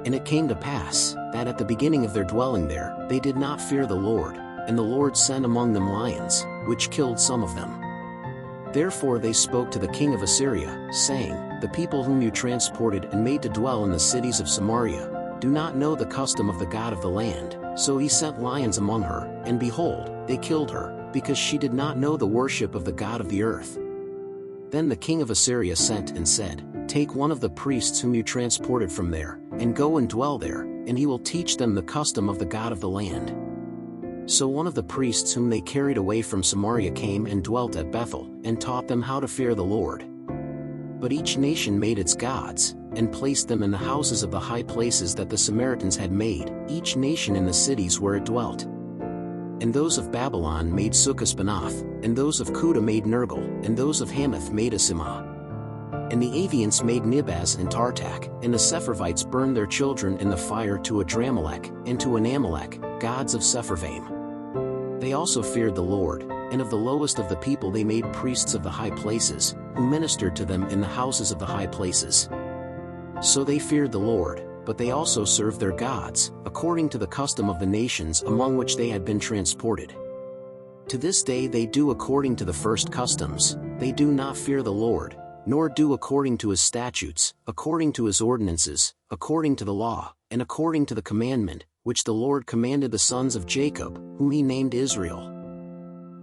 And it came to pass, that at the beginning of their dwelling there, they did not fear the Lord, and the Lord sent among them lions, which killed some of them. Therefore they spoke to the king of Assyria, saying, The people whom you transported and made to dwell in the cities of Samaria, do not know the custom of the God of the land. So he sent lions among her, and behold, they killed her, because she did not know the worship of the God of the earth. Then the king of Assyria sent and said, Take one of the priests whom you transported from there, and go and dwell there, and he will teach them the custom of the God of the land. So one of the priests whom they carried away from Samaria came and dwelt at Bethel, and taught them how to fear the Lord. But each nation made its gods, and placed them in the houses of the high places that the Samaritans had made, each nation in the cities where it dwelt. And those of Babylon made Succoth-Benoth, and those of Cudah made Nergal, and those of Hamath made Asimah. And the Avians made Nibaz and Tartak, and the Sepharvites burned their children in the fire to Adramelech, and to Anamelech, gods of Sepharvaim. They also feared the Lord, and of the lowest of the people they made priests of the high places, who ministered to them in the houses of the high places. So they feared the Lord, but they also served their gods, according to the custom of the nations among which they had been transported. To this day they do according to the first customs. They do not fear the Lord, nor do according to his statutes, according to his ordinances, according to the law, and according to the commandment, which the Lord commanded the sons of Jacob, whom he named Israel.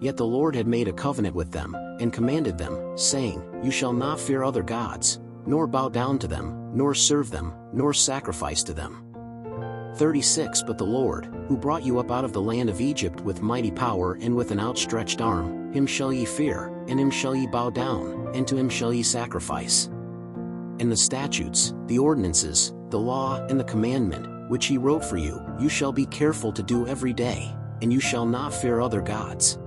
Yet the Lord had made a covenant with them, and commanded them, saying, You shall not fear other gods, nor bow down to them, nor serve them, nor sacrifice to them. 36 But the Lord, who brought you up out of the land of Egypt with mighty power and with an outstretched arm, him shall ye fear, and him shall ye bow down, and to him shall ye sacrifice. And the statutes, the ordinances, the law, and the commandment, which he wrote for you, you shall be careful to do every day, and you shall not fear other gods.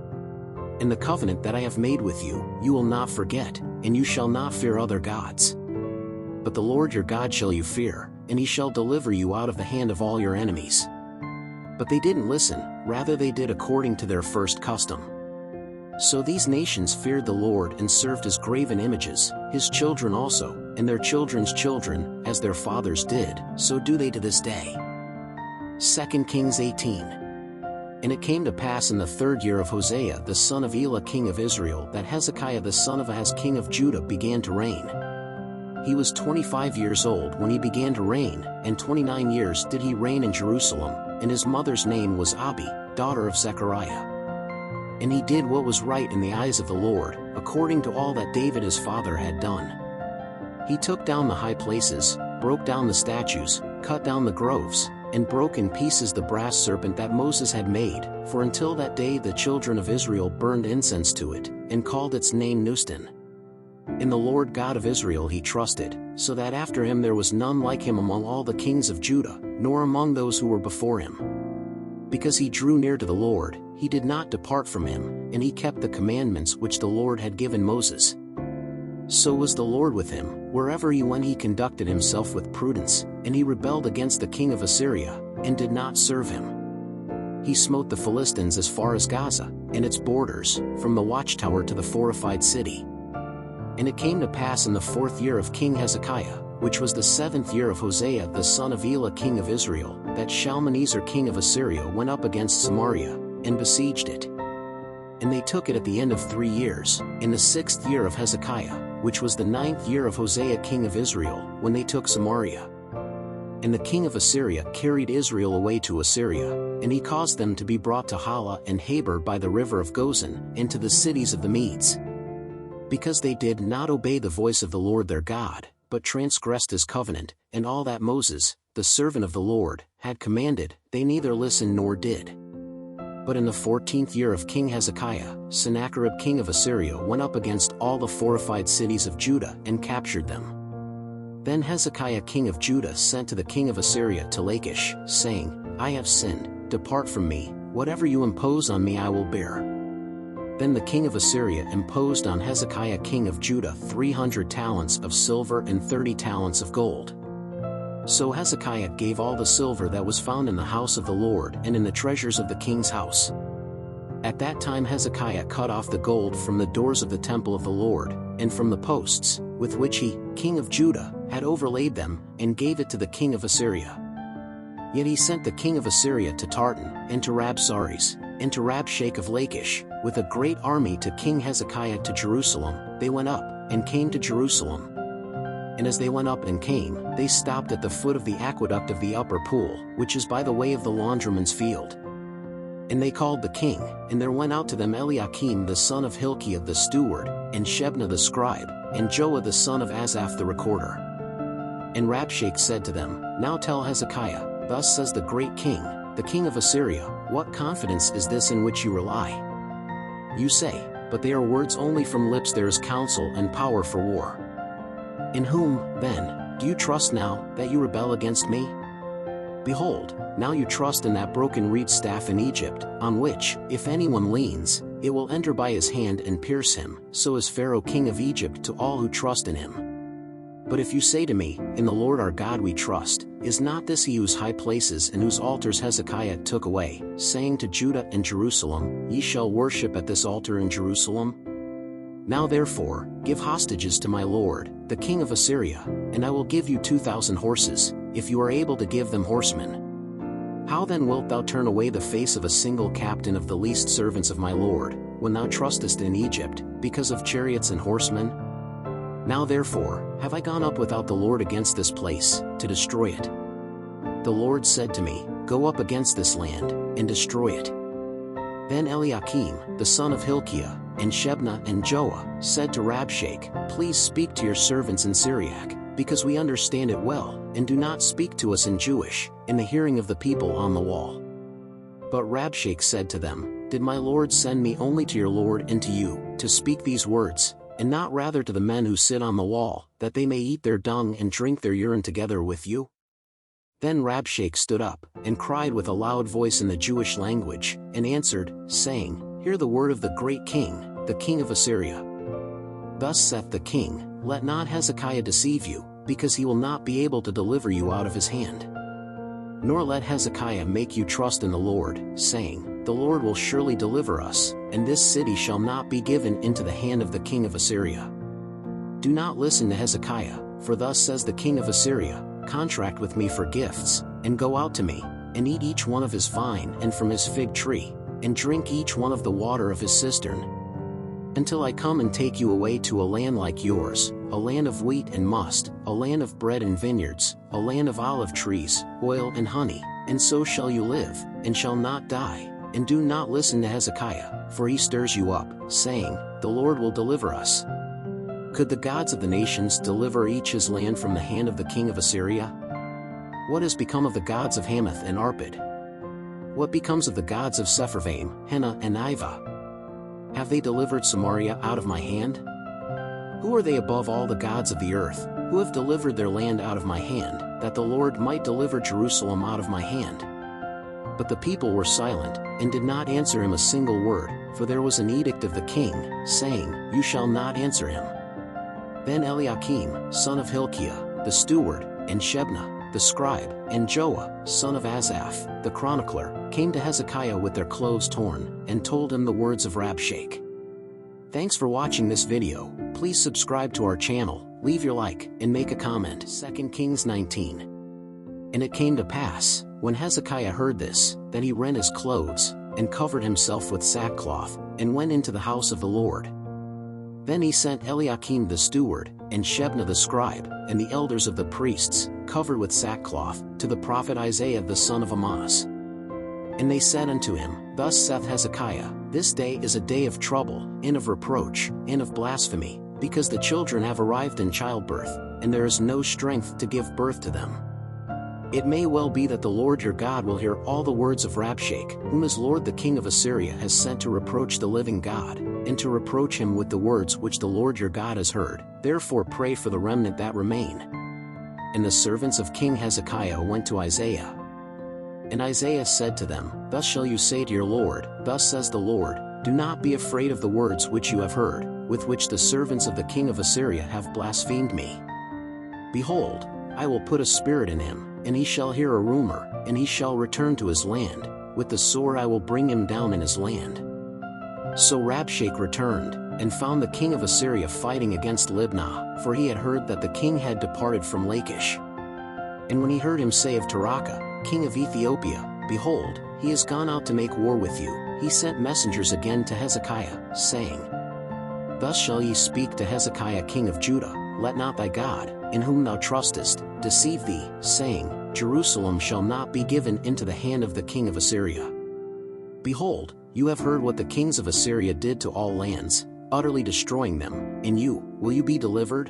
And the covenant that I have made with you, you will not forget, and you shall not fear other gods. But the Lord your God shall you fear, and he shall deliver you out of the hand of all your enemies. But they didn't listen, rather they did according to their first custom. So these nations feared the Lord and served his graven images, his children also, and their children's children, as their fathers did, so do they to this day. 2 Kings 18. And it came to pass in the 3rd year of Hosea the son of Elah king of Israel that Hezekiah the son of Ahaz king of Judah began to reign. He was 25 years old when he began to reign, and 29 years did he reign in Jerusalem, and his mother's name was Abi, daughter of Zechariah. And he did what was right in the eyes of the Lord, according to all that David his father had done. He took down the high places, broke down the statues, cut down the groves, and broke in pieces the brass serpent that Moses had made, for until that day the children of Israel burned incense to it, and called its name Nustan. In the Lord God of Israel he trusted, so that after him there was none like him among all the kings of Judah, nor among those who were before him. Because he drew near to the Lord, he did not depart from him, and he kept the commandments which the Lord had given Moses. So was the Lord with him, wherever he went he conducted himself with prudence, and he rebelled against the king of Assyria, and did not serve him. He smote the Philistines as far as Gaza, and its borders, from the watchtower to the fortified city. And it came to pass in the 4th year of King Hezekiah, which was the 7th year of Hosea the son of Elah king of Israel, that Shalmaneser king of Assyria went up against Samaria, and besieged it. And they took it at the end of 3 years, in the 6th year of Hezekiah, which was the 9th year of Hosea king of Israel, when they took Samaria. And the king of Assyria carried Israel away to Assyria, and he caused them to be brought to Hala and Habor by the river of Gozan, and to the cities of the Medes. Because they did not obey the voice of the Lord their God, but transgressed his covenant, and all that Moses, the servant of the Lord, had commanded, they neither listened nor did. But in the 14th year of King Hezekiah, Sennacherib king of Assyria went up against all the fortified cities of Judah and captured them. Then Hezekiah king of Judah sent to the king of Assyria to Lachish, saying, I have sinned, depart from me, whatever you impose on me I will bear. Then the king of Assyria imposed on Hezekiah king of Judah 300 talents of silver and 30 talents of gold. So Hezekiah gave all the silver that was found in the house of the Lord and in the treasures of the king's house. At that time Hezekiah cut off the gold from the doors of the temple of the Lord, and from the posts, with which he, king of Judah, had overlaid them, and gave it to the king of Assyria. Yet he sent the king of Assyria to Tartan, and to Rabsaris, and to Rabshakeh of Lachish, with a great army to King Hezekiah to Jerusalem. They went up, and came to Jerusalem. And as they went up and came, they stopped at the foot of the aqueduct of the upper pool, which is by the way of the laundryman's field. And they called the king, and there went out to them Eliakim the son of Hilkiah the steward, and Shebna the scribe, and Joah the son of Asaph the recorder. And Rabshakeh said to them, Now tell Hezekiah, thus says the great king, the king of Assyria, what confidence is this in which you rely? You say, but they are words only from lips, there is counsel and power for war. In whom, then, do you trust now, that you rebel against me? Behold, now you trust in that broken reed staff in Egypt, on which, if anyone leans, it will enter by his hand and pierce him, so is Pharaoh king of Egypt to all who trust in him. But if you say to me, In the Lord our God we trust, is not this he whose high places and whose altars Hezekiah took away, saying to Judah and Jerusalem, Ye shall worship at this altar in Jerusalem? Now therefore, give hostages to my lord, the king of Assyria, and I will give you 2,000 horses, if you are able to give them horsemen. How then wilt thou turn away the face of a single captain of the least servants of my lord, when thou trustest in Egypt, because of chariots and horsemen? Now therefore, have I gone up without the Lord against this place, to destroy it? The Lord said to me, Go up against this land, and destroy it. Then Eliakim, the son of Hilkiah, and Shebna and Joah, said to Rabshakeh, Please speak to your servants in Syriac, because we understand it well, and do not speak to us in Jewish, in the hearing of the people on the wall. But Rabshakeh said to them, Did my lord send me only to your lord and to you, to speak these words, and not rather to the men who sit on the wall, that they may eat their dung and drink their urine together with you? Then Rabshakeh stood up, and cried with a loud voice in the Jewish language, and answered, saying, Hear the word of the great king, the king of Assyria. Thus saith the king, Let not Hezekiah deceive you, because he will not be able to deliver you out of his hand. Nor let Hezekiah make you trust in the Lord, saying, The Lord will surely deliver us, and this city shall not be given into the hand of the king of Assyria. Do not listen to Hezekiah, for thus says the king of Assyria, Contract with me for gifts, and go out to me, and eat each one of his vine and from his fig tree, and drink each one of the water of his cistern, until I come and take you away to a land like yours, a land of wheat and must, a land of bread and vineyards, a land of olive trees, oil and honey, and so shall you live, and shall not die. And do not listen to Hezekiah, for he stirs you up, saying, The Lord will deliver us. Could the gods of the nations deliver each his land from the hand of the king of Assyria? What has become of the gods of Hamath and Arpad? What becomes of the gods of Sepharvaim, Hena and Ivah? Have they delivered Samaria out of my hand? Who are they above all the gods of the earth, who have delivered their land out of my hand, that the Lord might deliver Jerusalem out of my hand? But the people were silent, and did not answer him a single word, for there was an edict of the king, saying, You shall not answer him. Then Eliakim, son of Hilkiah, the steward, and Shebna, the scribe, and Joah, son of Asaph, the chronicler, came to Hezekiah with their clothes torn, and told him the words of Rabshakeh. Thanks for watching this video. Please subscribe to our channel, leave your like, and make a comment. 2 Kings 19. And it came to pass, when Hezekiah heard this, that he rent his clothes, and covered himself with sackcloth, and went into the house of the Lord. Then he sent Eliakim the steward, and Shebna the scribe, and the elders of the priests, covered with sackcloth, to the prophet Isaiah the son of Amoz. And they said unto him, Thus saith Hezekiah, This day is a day of trouble, and of reproach, and of blasphemy, because the children have arrived in childbirth, and there is no strength to give birth to them. It may well be that the Lord your God will hear all the words of Rabshakeh, whom his lord the king of Assyria has sent to reproach the living God, and to reproach him with the words which the Lord your God has heard. Therefore pray for the remnant that remain. And the servants of King Hezekiah went to Isaiah. And Isaiah said to them, Thus shall you say to your Lord, Thus says the Lord, Do not be afraid of the words which you have heard, with which the servants of the king of Assyria have blasphemed me. Behold, I will put a spirit in him, and he shall hear a rumor, and he shall return to his land. With the sword I will bring him down in his land. So Rabshakeh returned, and found the king of Assyria fighting against Libnah, for he had heard that the king had departed from Lachish. And when he heard him say of Tirachah, king of Ethiopia, Behold, he is gone out to make war with you, he sent messengers again to Hezekiah, saying, Thus shall ye speak to Hezekiah king of Judah, Let not thy God, in whom thou trustest, deceive thee, saying, Jerusalem shall not be given into the hand of the king of Assyria. Behold, you have heard what the kings of Assyria did to all lands, utterly destroying them, and you, will you be delivered?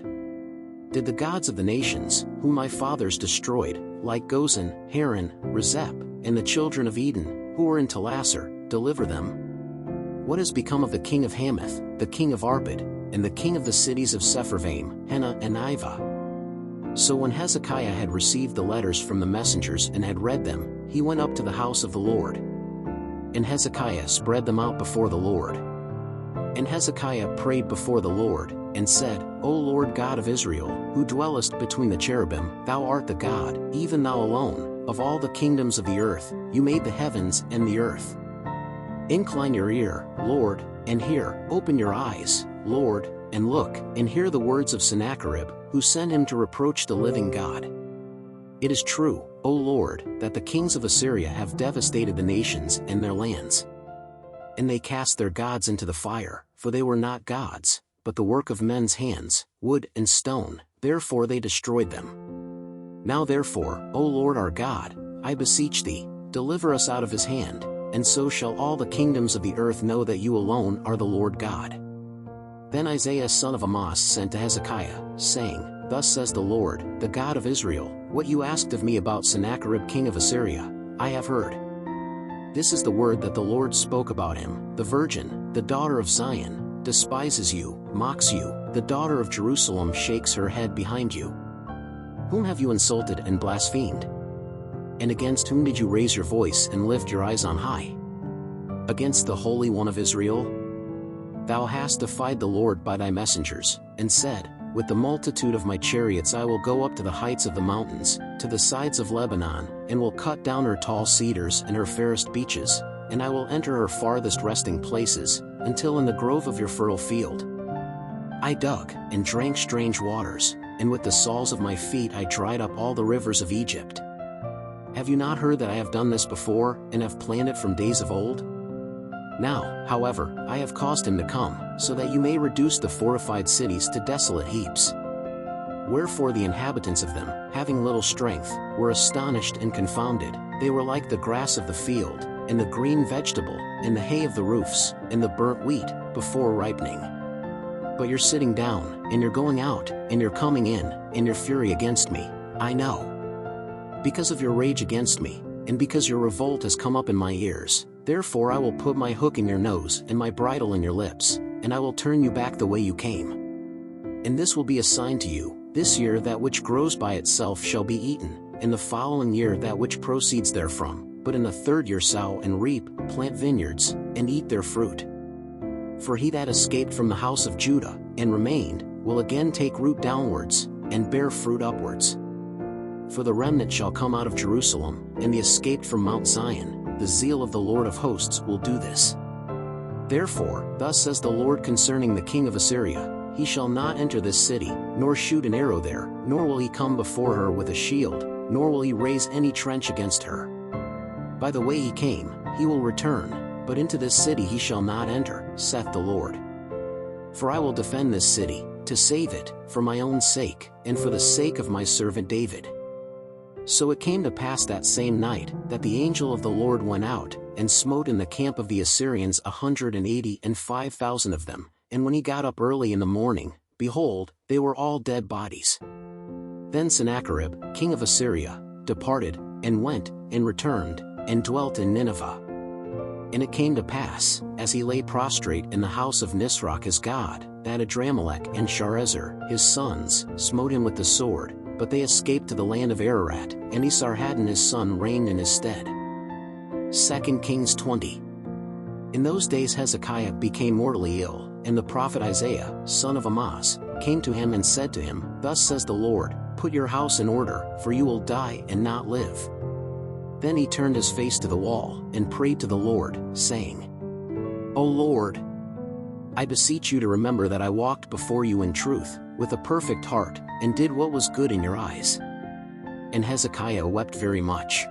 Did the gods of the nations, whom my fathers destroyed, like Gozan, Haran, Rezeph, and the children of Eden, who were in Telassar, deliver them? What has become of the king of Hamath, the king of Arpad, and the king of the cities of Sepharvaim, Hena and Ivah? So when Hezekiah had received the letters from the messengers and had read them, he went up to the house of the Lord. And Hezekiah spread them out before the Lord. And Hezekiah prayed before the Lord, and said, O Lord God of Israel, who dwellest between the cherubim, Thou art the God, even Thou alone, of all the kingdoms of the earth. You made the heavens and the earth. Incline your ear, Lord, and hear, open your eyes, Lord, and look, and hear the words of Sennacherib, who sent him to reproach the living God. It is true, O Lord, that the kings of Assyria have devastated the nations and their lands. And they cast their gods into the fire, for they were not gods, but the work of men's hands, wood and stone, therefore they destroyed them. Now therefore, O Lord our God, I beseech thee, deliver us out of his hand, and so shall all the kingdoms of the earth know that you alone are the Lord God. Then Isaiah son of Amoz sent to Hezekiah, saying, Thus says the Lord, the God of Israel, what you asked of me about Sennacherib king of Assyria, I have heard. This is the word that the Lord spoke about him. The virgin, the daughter of Zion, despises you, mocks you, the daughter of Jerusalem shakes her head behind you. Whom have you insulted and blasphemed? And against whom did you raise your voice and lift your eyes on high? Against the Holy One of Israel? Thou hast defied the Lord by thy messengers, and said, With the multitude of my chariots I will go up to the heights of the mountains, to the sides of Lebanon, and will cut down her tall cedars and her fairest beeches, and I will enter her farthest resting places, until in the grove of your fertile field. I dug, and drank strange waters, and with the soles of my feet I dried up all the rivers of Egypt. Have you not heard that I have done this before, and have planned it from days of old? Now, however, I have caused him to come, so that you may reduce the fortified cities to desolate heaps. Wherefore the inhabitants of them, having little strength, were astonished and confounded. They were like the grass of the field, and the green vegetable, and the hay of the roofs, and the burnt wheat, before ripening. But you're sitting down, and you're going out, and you're coming in, in your fury against me, I know. Because of your rage against me, and because your revolt has come up in my ears, therefore I will put my hook in your nose and my bridle in your lips, and I will turn you back the way you came. And this will be a sign to you, this year that which grows by itself shall be eaten, in the following year that which proceeds therefrom, but in the third year sow and reap, plant vineyards, and eat their fruit. For he that escaped from the house of Judah, and remained, will again take root downwards, and bear fruit upwards. For the remnant shall come out of Jerusalem, and the escaped from Mount Zion, the zeal of the Lord of hosts will do this. Therefore, thus says the Lord concerning the king of Assyria, He shall not enter this city, nor shoot an arrow there, nor will he come before her with a shield, nor will he raise any trench against her. By the way he came, he will return, but into this city he shall not enter, saith the Lord. For I will defend this city, to save it, for my own sake, and for the sake of my servant David. So it came to pass that same night, that the angel of the Lord went out, and smote in the camp of the Assyrians 185,000 of them, and when he got up early in the morning, behold, they were all dead bodies. Then Sennacherib, king of Assyria, departed, and went, and returned, and dwelt in Nineveh. And it came to pass, as he lay prostrate in the house of Nisroch his god, that Adramelech and Sharezer, his sons, smote him with the sword, but they escaped to the land of Ararat, and Esarhaddon his son reigned in his stead. 2 Kings 20. In those days Hezekiah became mortally ill, and the prophet Isaiah, son of Amoz, came to him and said to him, Thus says the Lord, Put your house in order, for you will die and not live. Then he turned his face to the wall, and prayed to the Lord, saying, O Lord, I beseech you to remember that I walked before you in truth, with a perfect heart, and did what was good in your eyes. And Hezekiah wept very much.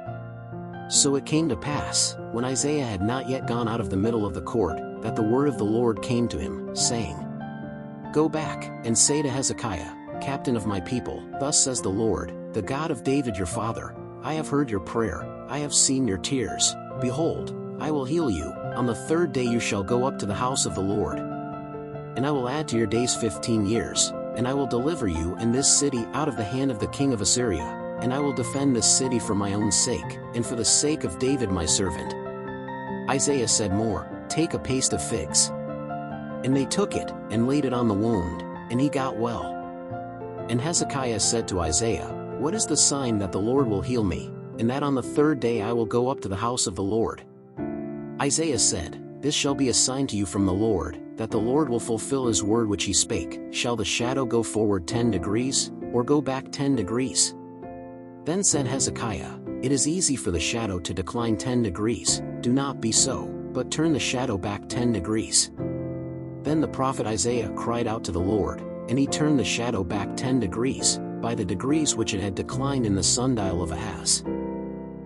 So it came to pass, when Isaiah had not yet gone out of the middle of the court, that the word of the Lord came to him, saying, Go back, and say to Hezekiah, captain of my people, Thus says the Lord, the God of David your father, I have heard your prayer, I have seen your tears, behold, I will heal you, on the third day you shall go up to the house of the Lord. And I will add to your days 15 years, and I will deliver you and this city out of the hand of the king of Assyria, and I will defend this city for my own sake, and for the sake of David my servant. Isaiah said more, Take a paste of figs. And they took it, and laid it on the wound, and he got well. And Hezekiah said to Isaiah, What is the sign that the Lord will heal me, and that on the third day I will go up to the house of the Lord? Isaiah said, This shall be a sign to you from the Lord, that the Lord will fulfill his word which he spake. Shall the shadow go forward 10 degrees, or go back 10 degrees? Then said Hezekiah, It is easy for the shadow to decline 10 degrees, do not be so, but turn the shadow back 10 degrees. Then the prophet Isaiah cried out to the Lord, and he turned the shadow back 10 degrees, by the degrees which it had declined in the sundial of Ahaz.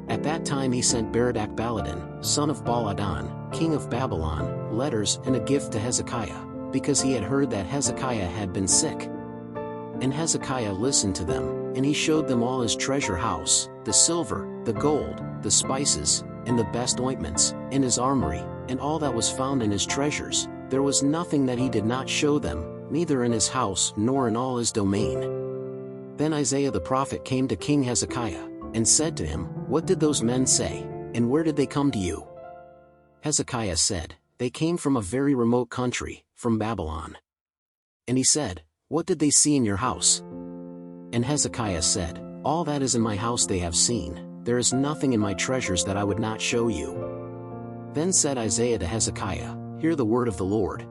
At that time he sent Berodach-Baladan, son of Baladan, king of Babylon, letters and a gift to Hezekiah, because he had heard that Hezekiah had been sick. And Hezekiah listened to them, and he showed them all his treasure house, the silver, the gold, the spices, and the best ointments, and his armory, and all that was found in his treasures. There was nothing that he did not show them, neither in his house nor in all his domain. Then Isaiah the prophet came to King Hezekiah, and said to him, What did those men say, and where did they come to you? Hezekiah said, They came from a very remote country, from Babylon. And he said, What did they see in your house? And Hezekiah said, All that is in my house they have seen, there is nothing in my treasures that I would not show you. Then said Isaiah to Hezekiah, Hear the word of the Lord.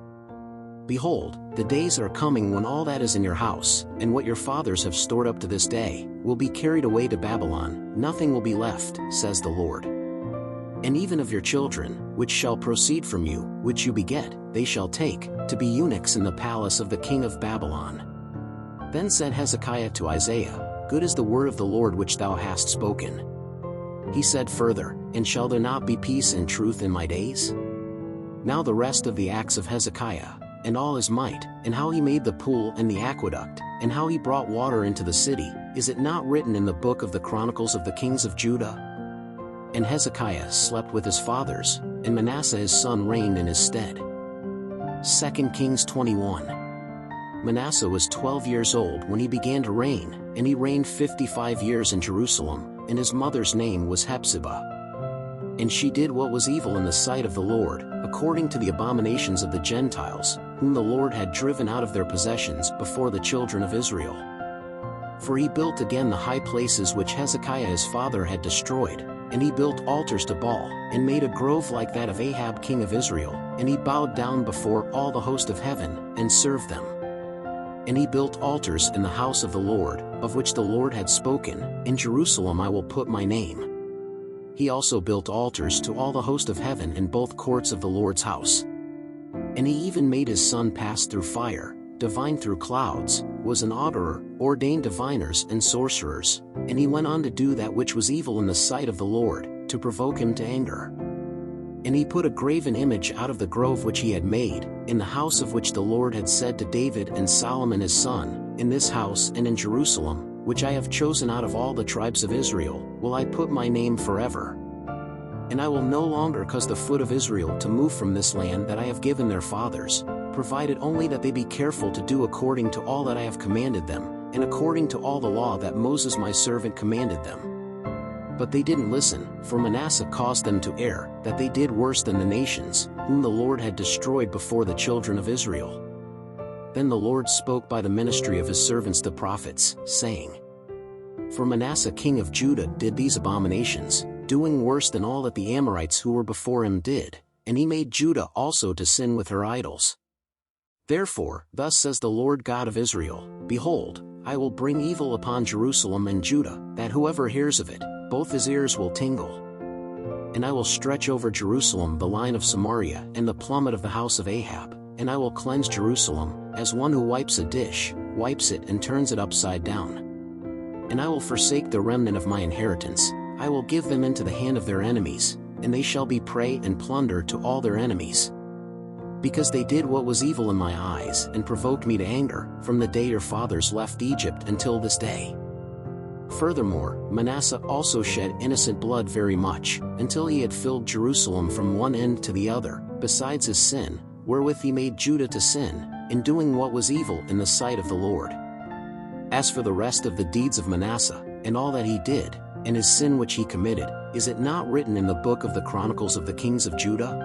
Behold, the days are coming when all that is in your house, and what your fathers have stored up to this day, will be carried away to Babylon, nothing will be left, says the Lord. And even of your children, which shall proceed from you, which you beget, they shall take, to be eunuchs in the palace of the king of Babylon. Then said Hezekiah to Isaiah, Good is the word of the Lord which thou hast spoken. He said further, And shall there not be peace and truth in my days? Now the rest of the acts of Hezekiah, and all his might, and how he made the pool and the aqueduct, and how he brought water into the city, is it not written in the book of the Chronicles of the kings of Judah? And Hezekiah slept with his fathers, and Manasseh his son reigned in his stead. 2 Kings 21. Manasseh was 12 years old when he began to reign, and he reigned 55 years in Jerusalem, and his mother's name was Hephzibah. And she did what was evil in the sight of the Lord, according to the abominations of the Gentiles, whom the Lord had driven out of their possessions before the children of Israel. For he built again the high places which Hezekiah his father had destroyed, and he built altars to Baal, and made a grove like that of Ahab king of Israel, and he bowed down before all the host of heaven, and served them. And he built altars in the house of the Lord, of which the Lord had spoken, In Jerusalem I will put my name. He also built altars to all the host of heaven in both courts of the Lord's house. And he even made his son pass through fire, divine through clouds, was an augurer, ordained diviners and sorcerers, and he went on to do that which was evil in the sight of the Lord, to provoke him to anger. And he put a graven image out of the grove which he had made, in the house of which the Lord had said to David and Solomon his son, In this house and in Jerusalem, which I have chosen out of all the tribes of Israel, will I put my name forever. And I will no longer cause the foot of Israel to move from this land that I have given their fathers, provided only that they be careful to do according to all that I have commanded them, and according to all the law that Moses my servant commanded them. But they didn't listen, for Manasseh caused them to err, that they did worse than the nations, whom the Lord had destroyed before the children of Israel. Then the Lord spoke by the ministry of his servants the prophets, saying, For Manasseh king of Judah did these abominations, doing worse than all that the Amorites who were before him did, and he made Judah also to sin with her idols. Therefore, thus says the Lord God of Israel, Behold, I will bring evil upon Jerusalem and Judah, that whoever hears of it, both his ears will tingle. And I will stretch over Jerusalem the line of Samaria and the plummet of the house of Ahab, and I will cleanse Jerusalem, as one who wipes a dish, wipes it and turns it upside down. And I will forsake the remnant of my inheritance, I will give them into the hand of their enemies, and they shall be prey and plunder to all their enemies. Because they did what was evil in my eyes and provoked me to anger, from the day your fathers left Egypt until this day. Furthermore, Manasseh also shed innocent blood very much, until he had filled Jerusalem from one end to the other, besides his sin, wherewith he made Judah to sin, in doing what was evil in the sight of the Lord. As for the rest of the deeds of Manasseh, and all that he did, and his sin which he committed, is it not written in the book of the Chronicles of the kings of Judah?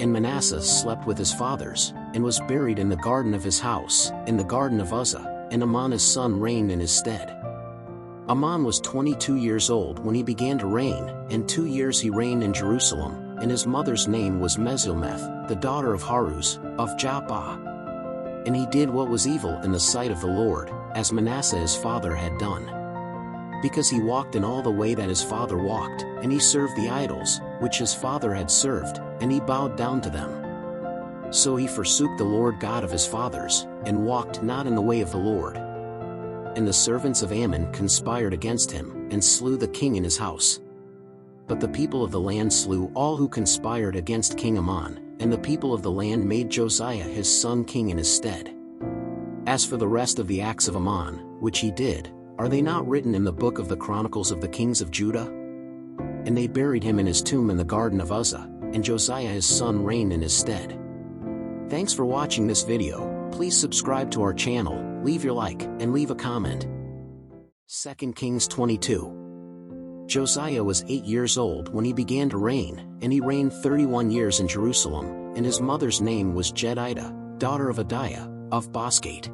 And Manasseh slept with his fathers, and was buried in the garden of his house, in the garden of Uzzah, and Amon his son reigned in his stead. Amon was 22 years old when he began to reign, and 2 years he reigned in Jerusalem, and his mother's name was Mezulmeth, the daughter of Haruz, of Joppa. And he did what was evil in the sight of the Lord, as Manasseh his father had done. Because he walked in all the way that his father walked, and he served the idols, which his father had served, and he bowed down to them. So he forsook the Lord God of his fathers, and walked not in the way of the Lord. And the servants of Ammon conspired against him, and slew the king in his house. But the people of the land slew all who conspired against King Ammon, and the people of the land made Josiah his son king in his stead. As for the rest of the acts of Ammon, which he did, are they not written in the book of the Chronicles of the kings of Judah? And they buried him in his tomb in the garden of Uzzah, and Josiah his son reigned in his stead. Thanks for watching this video. Please subscribe to our channel, leave your like, and leave a comment. 2 Kings 22. Josiah was 8 years old when he began to reign, and he reigned 31 years in Jerusalem, and his mother's name was Jedidah, daughter of Adiah, of Bosgate.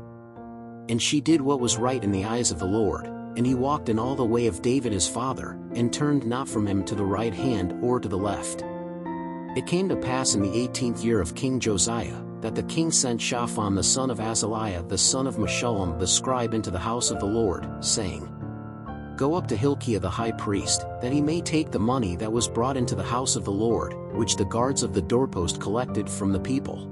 And she did what was right in the eyes of the Lord, and he walked in all the way of David his father, and turned not from him to the right hand or to the left. It came to pass in the 18th year of King Josiah, that the king sent Shaphan the son of Azaliah the son of Meshullam the scribe into the house of the Lord, saying, Go up to Hilkiah the high priest, that he may take the money that was brought into the house of the Lord, which the guards of the doorpost collected from the people.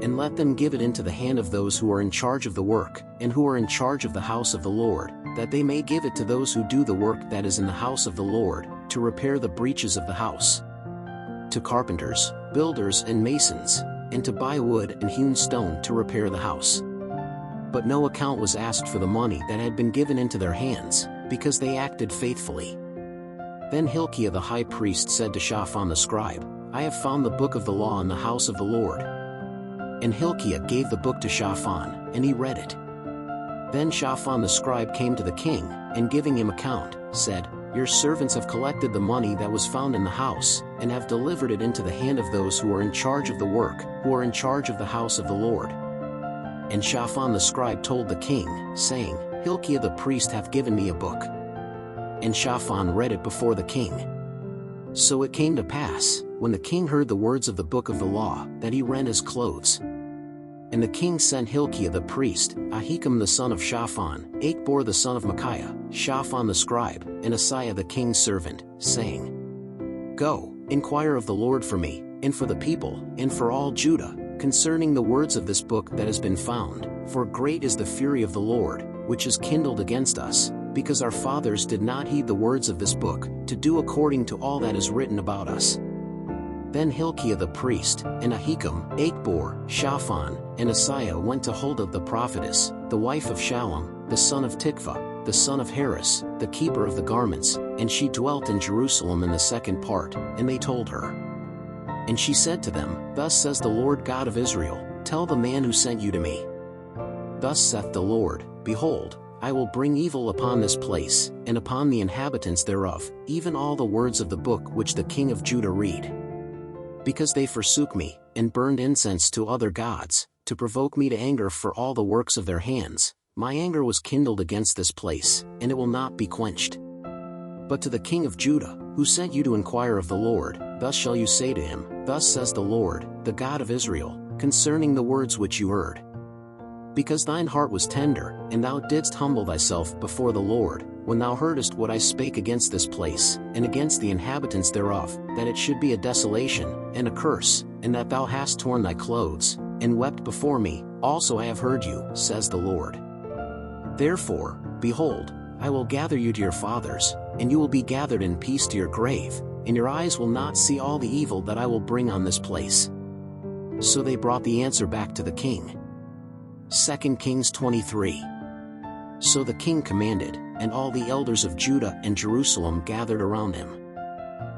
And let them give it into the hand of those who are in charge of the work, and who are in charge of the house of the Lord, that they may give it to those who do the work that is in the house of the Lord, to repair the breaches of the house, to carpenters, builders and masons, and to buy wood and hewn stone to repair the house. But no account was asked for the money that had been given into their hands, because they acted faithfully. Then Hilkiah the high priest said to Shaphan the scribe, I have found the book of the law in the house of the Lord. And Hilkiah gave the book to Shaphan, and he read it. Then Shaphan the scribe came to the king, and giving him account, said, Your servants have collected the money that was found in the house, and have delivered it into the hand of those who are in charge of the work, who are in charge of the house of the Lord. And Shaphan the scribe told the king, saying, Hilkiah the priest hath given me a book. And Shaphan read it before the king. So it came to pass, when the king heard the words of the book of the law, that he rent his clothes. And the king sent Hilkiah the priest, Ahikam the son of Shaphan, Achbor the son of Micaiah, Shaphan the scribe, and Asaiah the king's servant, saying, Go, inquire of the Lord for me, and for the people, and for all Judah, concerning the words of this book that has been found, for great is the fury of the Lord, which is kindled against us, because our fathers did not heed the words of this book, to do according to all that is written about us. Then Hilkiah the priest, and Ahikam, Achbor, Shaphan, and Asaiah went to Huldah the prophetess, the wife of Shallum, the son of Tikvah, the son of Harris, the keeper of the garments, and she dwelt in Jerusalem in the second part, and they told her. And she said to them, Thus says the Lord God of Israel, Tell the man who sent you to me. Thus saith the Lord, Behold, I will bring evil upon this place, and upon the inhabitants thereof, even all the words of the book which the king of Judah read. Because they forsook me, and burned incense to other gods, to provoke me to anger for all the works of their hands, my anger was kindled against this place, and it will not be quenched. But to the king of Judah, who sent you to inquire of the Lord, thus shall you say to him, Thus says the Lord, the God of Israel, concerning the words which you heard. Because thine heart was tender, and thou didst humble thyself before the Lord, when thou heardest what I spake against this place, and against the inhabitants thereof, that it should be a desolation, and a curse, and that thou hast torn thy clothes, and wept before me, also I have heard you, says the Lord. Therefore, behold, I will gather you to your fathers, and you will be gathered in peace to your grave, and your eyes will not see all the evil that I will bring on this place. So they brought the answer back to the king. 2 Kings 23. So the king commanded, and all the elders of Judah and Jerusalem gathered around him.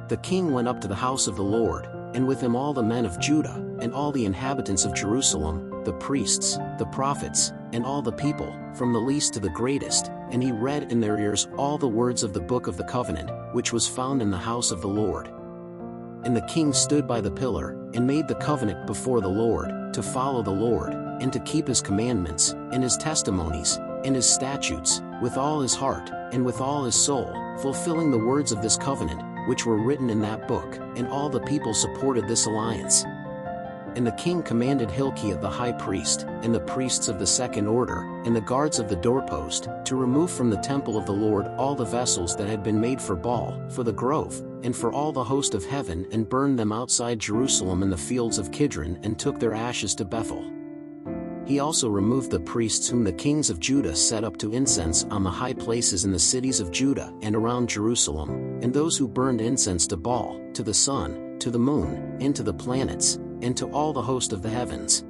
The king went up to the house of the Lord, and with him all the men of Judah, and all the inhabitants of Jerusalem, the priests, the prophets, and all the people, from the least to the greatest, and he read in their ears all the words of the book of the covenant, which was found in the house of the Lord. And the king stood by the pillar, and made the covenant before the Lord, to follow the Lord, and to keep his commandments, and his testimonies, and his statutes, with all his heart, and with all his soul, fulfilling the words of this covenant, which were written in that book, and all the people supported this alliance. And the king commanded Hilkiah the high priest, and the priests of the second order, and the guards of the doorpost, to remove from the temple of the Lord all the vessels that had been made for Baal, for the grove, and for all the host of heaven, and burned them outside Jerusalem in the fields of Kidron, and took their ashes to Bethel. He also removed the priests whom the kings of Judah set up to incense on the high places in the cities of Judah and around Jerusalem, and those who burned incense to Baal, to the sun, to the moon, and to the planets, and to all the host of the heavens.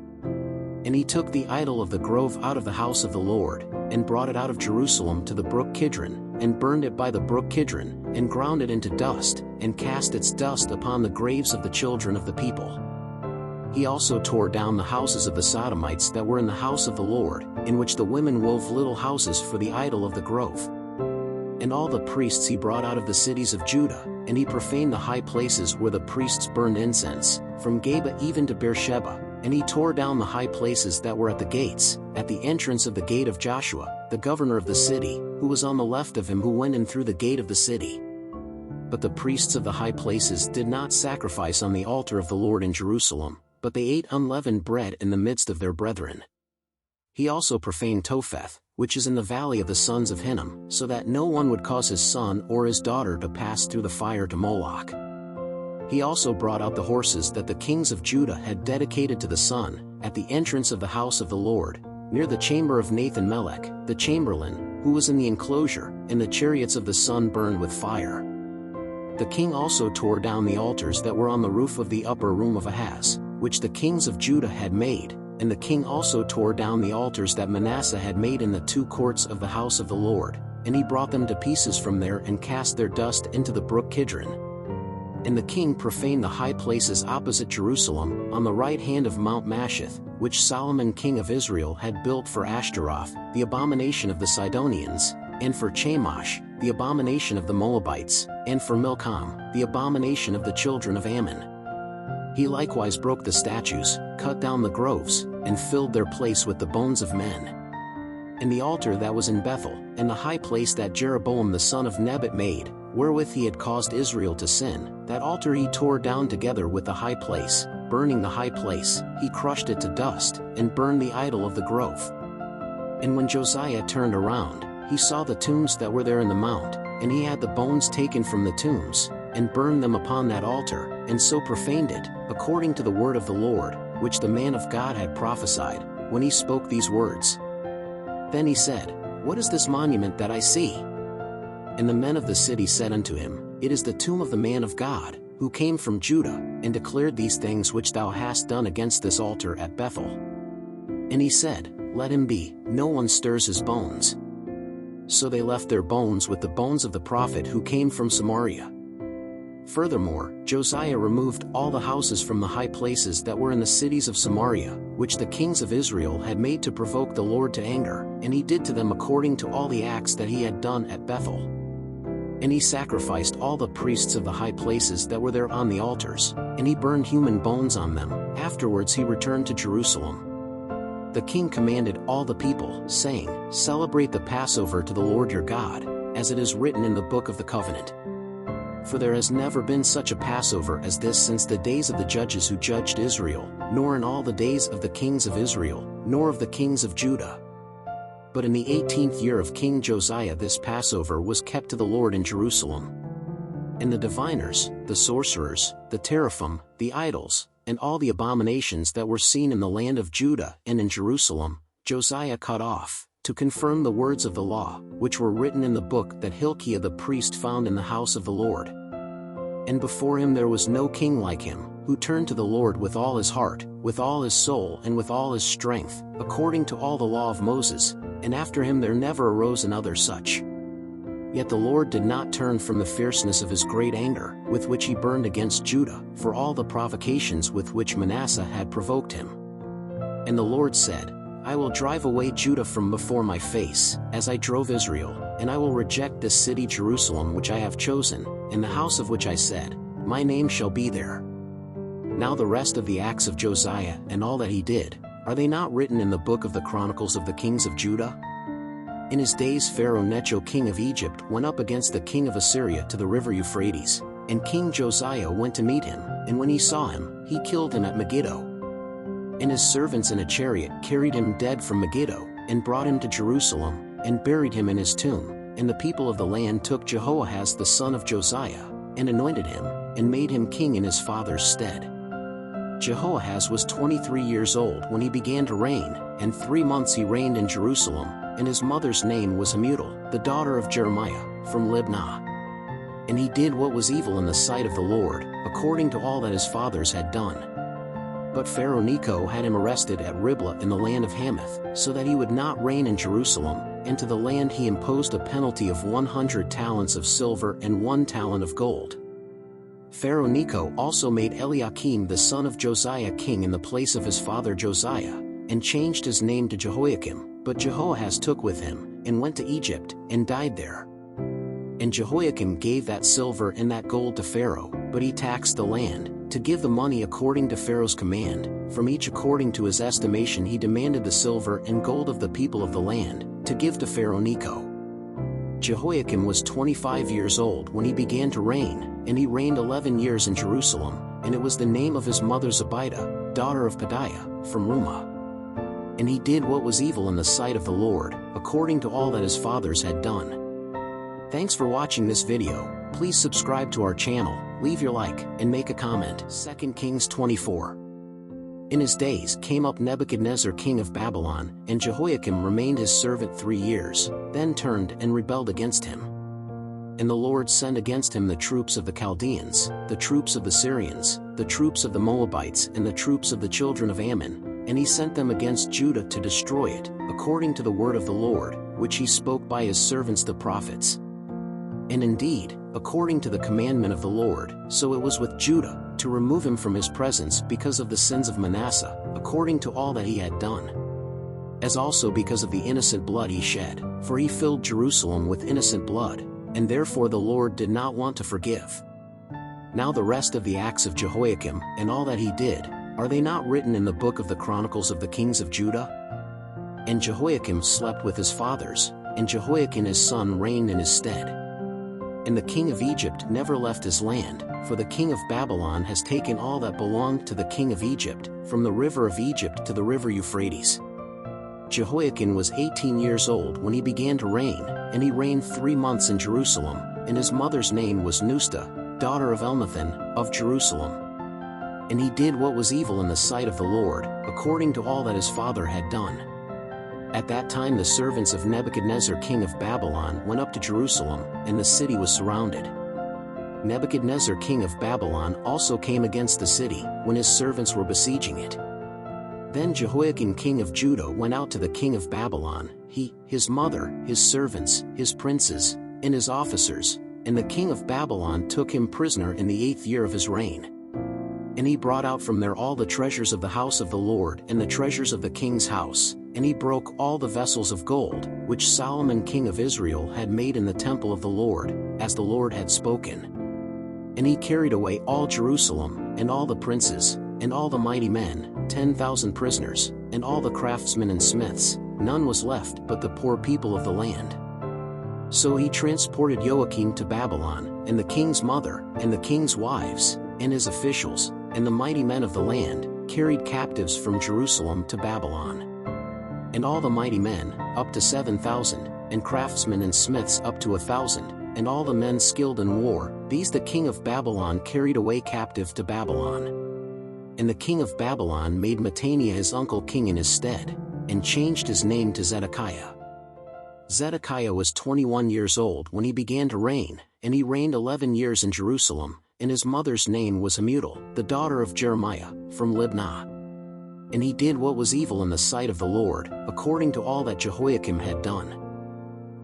And he took the idol of the grove out of the house of the Lord, and brought it out of Jerusalem to the brook Kidron, and burned it by the brook Kidron, and ground it into dust, and cast its dust upon the graves of the children of the people. He also tore down the houses of the Sodomites that were in the house of the Lord, in which the women wove little houses for the idol of the grove. And all the priests he brought out of the cities of Judah, and he profaned the high places where the priests burned incense, from Geba even to Beersheba, and he tore down the high places that were at the gates, at the entrance of the gate of Joshua, the governor of the city, who was on the left of him who went in through the gate of the city. But the priests of the high places did not sacrifice on the altar of the Lord in Jerusalem, but they ate unleavened bread in the midst of their brethren. He also profaned Topheth, which is in the valley of the sons of Hinnom, so that no one would cause his son or his daughter to pass through the fire to Moloch. He also brought out the horses that the kings of Judah had dedicated to the sun, at the entrance of the house of the Lord, near the chamber of Nathan-Melech, the chamberlain, who was in the enclosure, and the chariots of the sun burned with fire. The king also tore down the altars that were on the roof of the upper room of Ahaz, which the kings of Judah had made, and the king also tore down the altars that Manasseh had made in the two courts of the house of the Lord, and he brought them to pieces from there and cast their dust into the brook Kidron. And the king profaned the high places opposite Jerusalem, on the right hand of Mount Masheth, which Solomon king of Israel had built for Ashtaroth, the abomination of the Sidonians, and for Chemosh, the abomination of the Moabites, and for Milcom, the abomination of the children of Ammon. He likewise broke the statues, cut down the groves, and filled their place with the bones of men. And the altar that was in Bethel, and the high place that Jeroboam the son of Nebat made, wherewith he had caused Israel to sin, that altar he tore down together with the high place, burning the high place, he crushed it to dust, and burned the idol of the grove. And when Josiah turned around, he saw the tombs that were there in the mount, and he had the bones taken from the tombs, and burned them upon that altar, and so profaned it, according to the word of the Lord, which the man of God had prophesied, when he spoke these words. Then he said, What is this monument that I see? And the men of the city said unto him, It is the tomb of the man of God, who came from Judah, and declared these things which thou hast done against this altar at Bethel. And he said, Let him be, no one stirs his bones. So they left their bones with the bones of the prophet who came from Samaria. Furthermore, Josiah removed all the houses from the high places that were in the cities of Samaria, which the kings of Israel had made to provoke the Lord to anger, and he did to them according to all the acts that he had done at Bethel. And he sacrificed all the priests of the high places that were there on the altars, and he burned human bones on them. Afterwards he returned to Jerusalem. The king commanded all the people, saying, Celebrate the Passover to the Lord your God, as it is written in the book of the covenant. For there has never been such a Passover as this since the days of the judges who judged Israel, nor in all the days of the kings of Israel, nor of the kings of Judah. But in the 18th year of King Josiah this Passover was kept to the Lord in Jerusalem. And the diviners, the sorcerers, the teraphim, the idols, and all the abominations that were seen in the land of Judah and in Jerusalem, Josiah cut off, to confirm the words of the law, which were written in the book that Hilkiah the priest found in the house of the Lord. And before him there was no king like him, who turned to the Lord with all his heart, with all his soul and with all his strength, according to all the law of Moses, and after him there never arose another such. Yet the Lord did not turn from the fierceness of his great anger, with which he burned against Judah, for all the provocations with which Manasseh had provoked him. And the Lord said, I will drive away Judah from before my face, as I drove Israel, and I will reject this city Jerusalem which I have chosen, in the house of which I said, My name shall be there. Now the rest of the acts of Josiah and all that he did, are they not written in the book of the Chronicles of the kings of Judah? In his days Pharaoh Necho king of Egypt went up against the king of Assyria to the river Euphrates, and King Josiah went to meet him, and when he saw him, he killed him at Megiddo. And his servants in a chariot carried him dead from Megiddo, and brought him to Jerusalem, and buried him in his tomb. And the people of the land took Jehoahaz the son of Josiah, and anointed him, and made him king in his father's stead. Jehoahaz was 23 years old when he began to reign, and 3 months he reigned in Jerusalem, and his mother's name was Hamutal, the daughter of Jeremiah, from Libnah. And he did what was evil in the sight of the Lord, according to all that his fathers had done. But Pharaoh Necho had him arrested at Riblah in the land of Hamath, so that he would not reign in Jerusalem, and to the land he imposed a penalty of 100 talents of silver and 1 talent of gold. Pharaoh Necho also made Eliakim the son of Josiah king in the place of his father Josiah, and changed his name to Jehoiakim, but Jehoahaz took with him, and went to Egypt, and died there. And Jehoiakim gave that silver and that gold to Pharaoh, but he taxed the land, to give the money according to Pharaoh's command, from each according to his estimation he demanded the silver and gold of the people of the land, to give to Pharaoh Necho. Jehoiakim was 25 years old when he began to reign, and he reigned 11 years in Jerusalem, and it was the name of his mother Zebidah, daughter of Pedaiah, from Rumah. And he did what was evil in the sight of the Lord, according to all that his fathers had done. Thanks for watching this video. Please subscribe to our channel, leave your like, and make a comment. 2 Kings 24. In his days came up Nebuchadnezzar king of Babylon, and Jehoiakim remained his servant 3 years, then turned and rebelled against him. And the Lord sent against him the troops of the Chaldeans, the troops of the Syrians, the troops of the Moabites and the troops of the children of Ammon, and he sent them against Judah to destroy it, according to the word of the Lord, which he spoke by his servants the prophets. And indeed, according to the commandment of the Lord, so it was with Judah, to remove him from his presence because of the sins of Manasseh, according to all that he had done. As also because of the innocent blood he shed, for he filled Jerusalem with innocent blood, and therefore the Lord did not want to forgive. Now the rest of the acts of Jehoiakim, and all that he did, are they not written in the book of the Chronicles of the kings of Judah? And Jehoiakim slept with his fathers, and Jehoiakim his son reigned in his stead. And the king of Egypt never left his land, for the king of Babylon has taken all that belonged to the king of Egypt, from the river of Egypt to the river Euphrates. Jehoiakim was 18 years old when he began to reign, and he reigned 3 months in Jerusalem, and his mother's name was Nusta, daughter of Elnathan, of Jerusalem. And he did what was evil in the sight of the Lord, according to all that his father had done. At that time the servants of Nebuchadnezzar king of Babylon went up to Jerusalem, and the city was surrounded. Nebuchadnezzar king of Babylon also came against the city, when his servants were besieging it. Then Jehoiakim king of Judah went out to the king of Babylon, he, his mother, his servants, his princes, and his officers, and the king of Babylon took him prisoner in the 8th year of his reign. And he brought out from there all the treasures of the house of the Lord and the treasures of the king's house, and he broke all the vessels of gold, which Solomon king of Israel had made in the temple of the Lord, as the Lord had spoken. And he carried away all Jerusalem, and all the princes, and all the mighty men, 10,000 prisoners, and all the craftsmen and smiths, none was left but the poor people of the land. So he transported Joachim to Babylon, and the king's mother, and the king's wives, and his officials, and the mighty men of the land, carried captives from Jerusalem to Babylon. And all the mighty men, up to 7,000, and craftsmen and smiths up to 1,000, and all the men skilled in war, these the king of Babylon carried away captive to Babylon. And the king of Babylon made Mattaniah his uncle king in his stead, and changed his name to Zedekiah. Zedekiah was 21 years old when he began to reign, and he reigned 11 years in Jerusalem, and his mother's name was Hamutal, the daughter of Jeremiah, from Libnah. And he did what was evil in the sight of the Lord, according to all that Jehoiakim had done.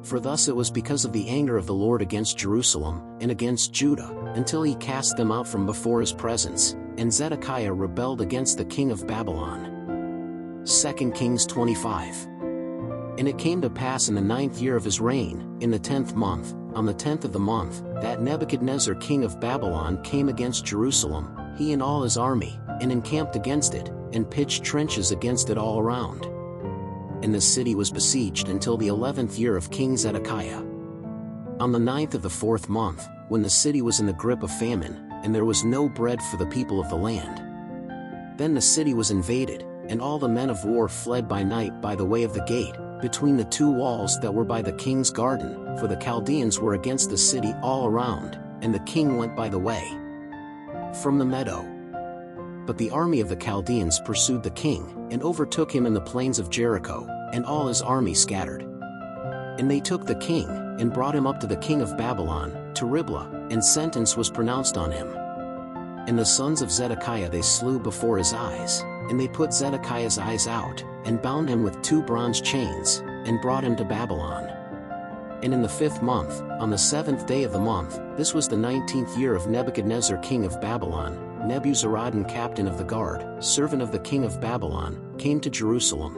For thus it was because of the anger of the Lord against Jerusalem, and against Judah, until he cast them out from before his presence, and Zedekiah rebelled against the king of Babylon. 2 Kings 25. And it came to pass in the 9th year of his reign, in the 10th month, on the 10th of the month, that Nebuchadnezzar king of Babylon came against Jerusalem, he and all his army, and encamped against it, and pitched trenches against it all around. And the city was besieged until the 11th year of King Zedekiah. On the 9th of the 4th month, when the city was in the grip of famine, and there was no bread for the people of the land. Then the city was invaded, and all the men of war fled by night by the way of the gate, between the two walls that were by the king's garden, for the Chaldeans were against the city all around, and the king went by the way from the meadow. But the army of the Chaldeans pursued the king, and overtook him in the plains of Jericho, and all his army scattered. And they took the king, and brought him up to the king of Babylon, to Riblah, and sentence was pronounced on him. And the sons of Zedekiah they slew before his eyes, and they put Zedekiah's eyes out, and bound him with 2 bronze chains, and brought him to Babylon. And in the 5th month, on the 7th day of the month, this was the 19th year of Nebuchadnezzar king of Babylon, Nebuzaradan captain of the guard, servant of the king of Babylon, came to Jerusalem.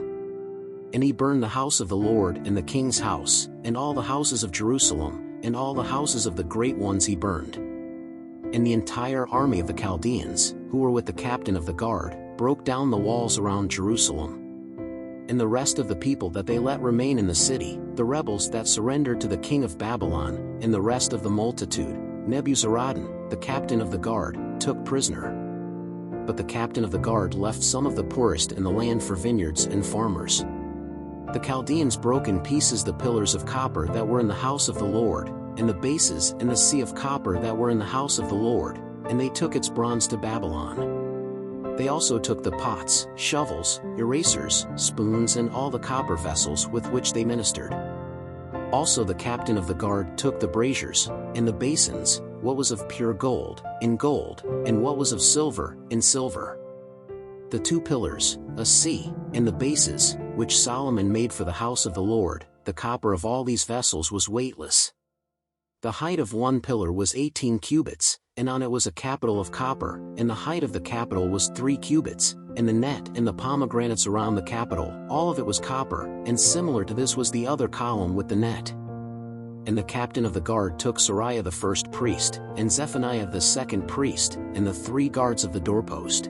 And he burned the house of the Lord and the king's house, and all the houses of Jerusalem, and all the houses of the great ones he burned. And the entire army of the Chaldeans, who were with the captain of the guard, broke down the walls around Jerusalem. And the rest of the people that they let remain in the city, the rebels that surrendered to the king of Babylon, and the rest of the multitude, Nebuzaradan, the captain of the guard, took prisoner. But the captain of the guard left some of the poorest in the land for vineyards and farmers. The Chaldeans broke in pieces the pillars of copper that were in the house of the Lord, and the bases and the sea of copper that were in the house of the Lord, and they took its bronze to Babylon. They also took the pots, shovels, erasers, spoons and all the copper vessels with which they ministered. Also the captain of the guard took the braziers, and the basins, what was of pure gold, in gold, and what was of silver, in silver. The 2 pillars, a sea, and the bases, which Solomon made for the house of the Lord, the copper of all these vessels was weightless. The height of one pillar was 18 cubits, and on it was a capital of copper, and the height of the capital was 3 cubits, and the net and the pomegranates around the capital, all of it was copper, and similar to this was the other column with the net. And the captain of the guard took Seraiah the first priest, and Zephaniah the second priest, and the 3 guards of the doorpost.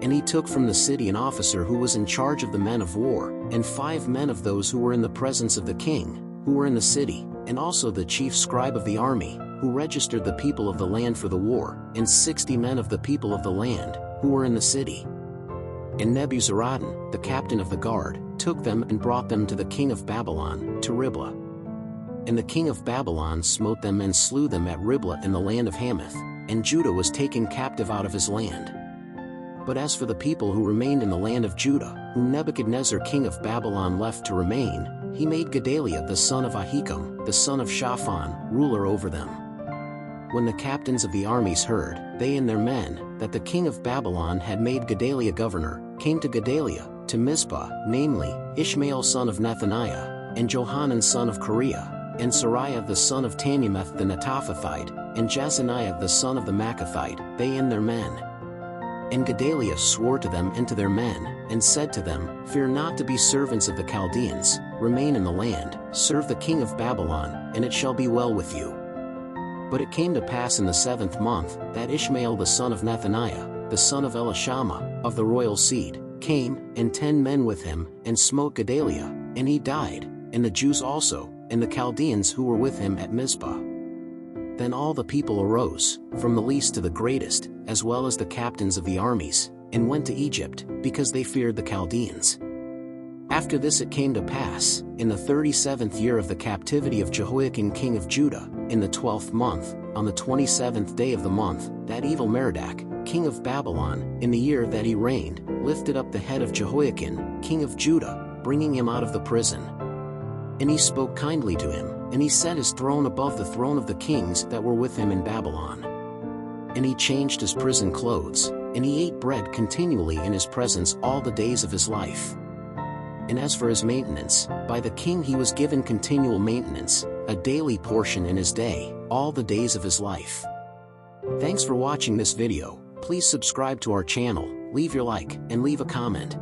And he took from the city an officer who was in charge of the men of war, and 5 men of those who were in the presence of the king, who were in the city, and also the chief scribe of the army, who registered the people of the land for the war, and 60 men of the people of the land, who were in the city. And Nebuzaradan, the captain of the guard, took them and brought them to the king of Babylon, to Riblah. And the king of Babylon smote them and slew them at Riblah in the land of Hamath, and Judah was taken captive out of his land. But as for the people who remained in the land of Judah, whom Nebuchadnezzar king of Babylon left to remain, he made Gedaliah the son of Ahikam, the son of Shaphan, ruler over them. When the captains of the armies heard, they and their men, that the king of Babylon had made Gedaliah governor, came to Gedaliah, to Mizpah, namely, Ishmael son of Nethaniah, and Johanan son of Kareah, and Seraiah the son of Tanumeth the Netophathite, and Jezaniah the son of the Maacathite, they and their men. And Gedaliah swore to them and to their men, and said to them, Fear not to be servants of the Chaldeans, remain in the land, serve the king of Babylon, and it shall be well with you. But it came to pass in the 7th month, that Ishmael the son of Nethaniah, the son of Elishama, of the royal seed, came, and 10 men with him, and smote Gedaliah, and he died, and the Jews also, and the Chaldeans who were with him at Mizpah. Then all the people arose, from the least to the greatest, as well as the captains of the armies, and went to Egypt, because they feared the Chaldeans. After this it came to pass, in the 37th year of the captivity of Jehoiakim king of Judah, in the 12th month, on the 27th day of the month, that evil Merodach, king of Babylon, in the year that he reigned, lifted up the head of Jehoiakim, king of Judah, bringing him out of the prison. And he spoke kindly to him, and he set his throne above the throne of the kings that were with him in Babylon. And he changed his prison clothes, and he ate bread continually in his presence all the days of his life. And as for his maintenance, by the king he was given continual maintenance, a daily portion in his day, all the days of his life. Thanks for watching this video. Please subscribe to our channel, leave your like, and leave a comment.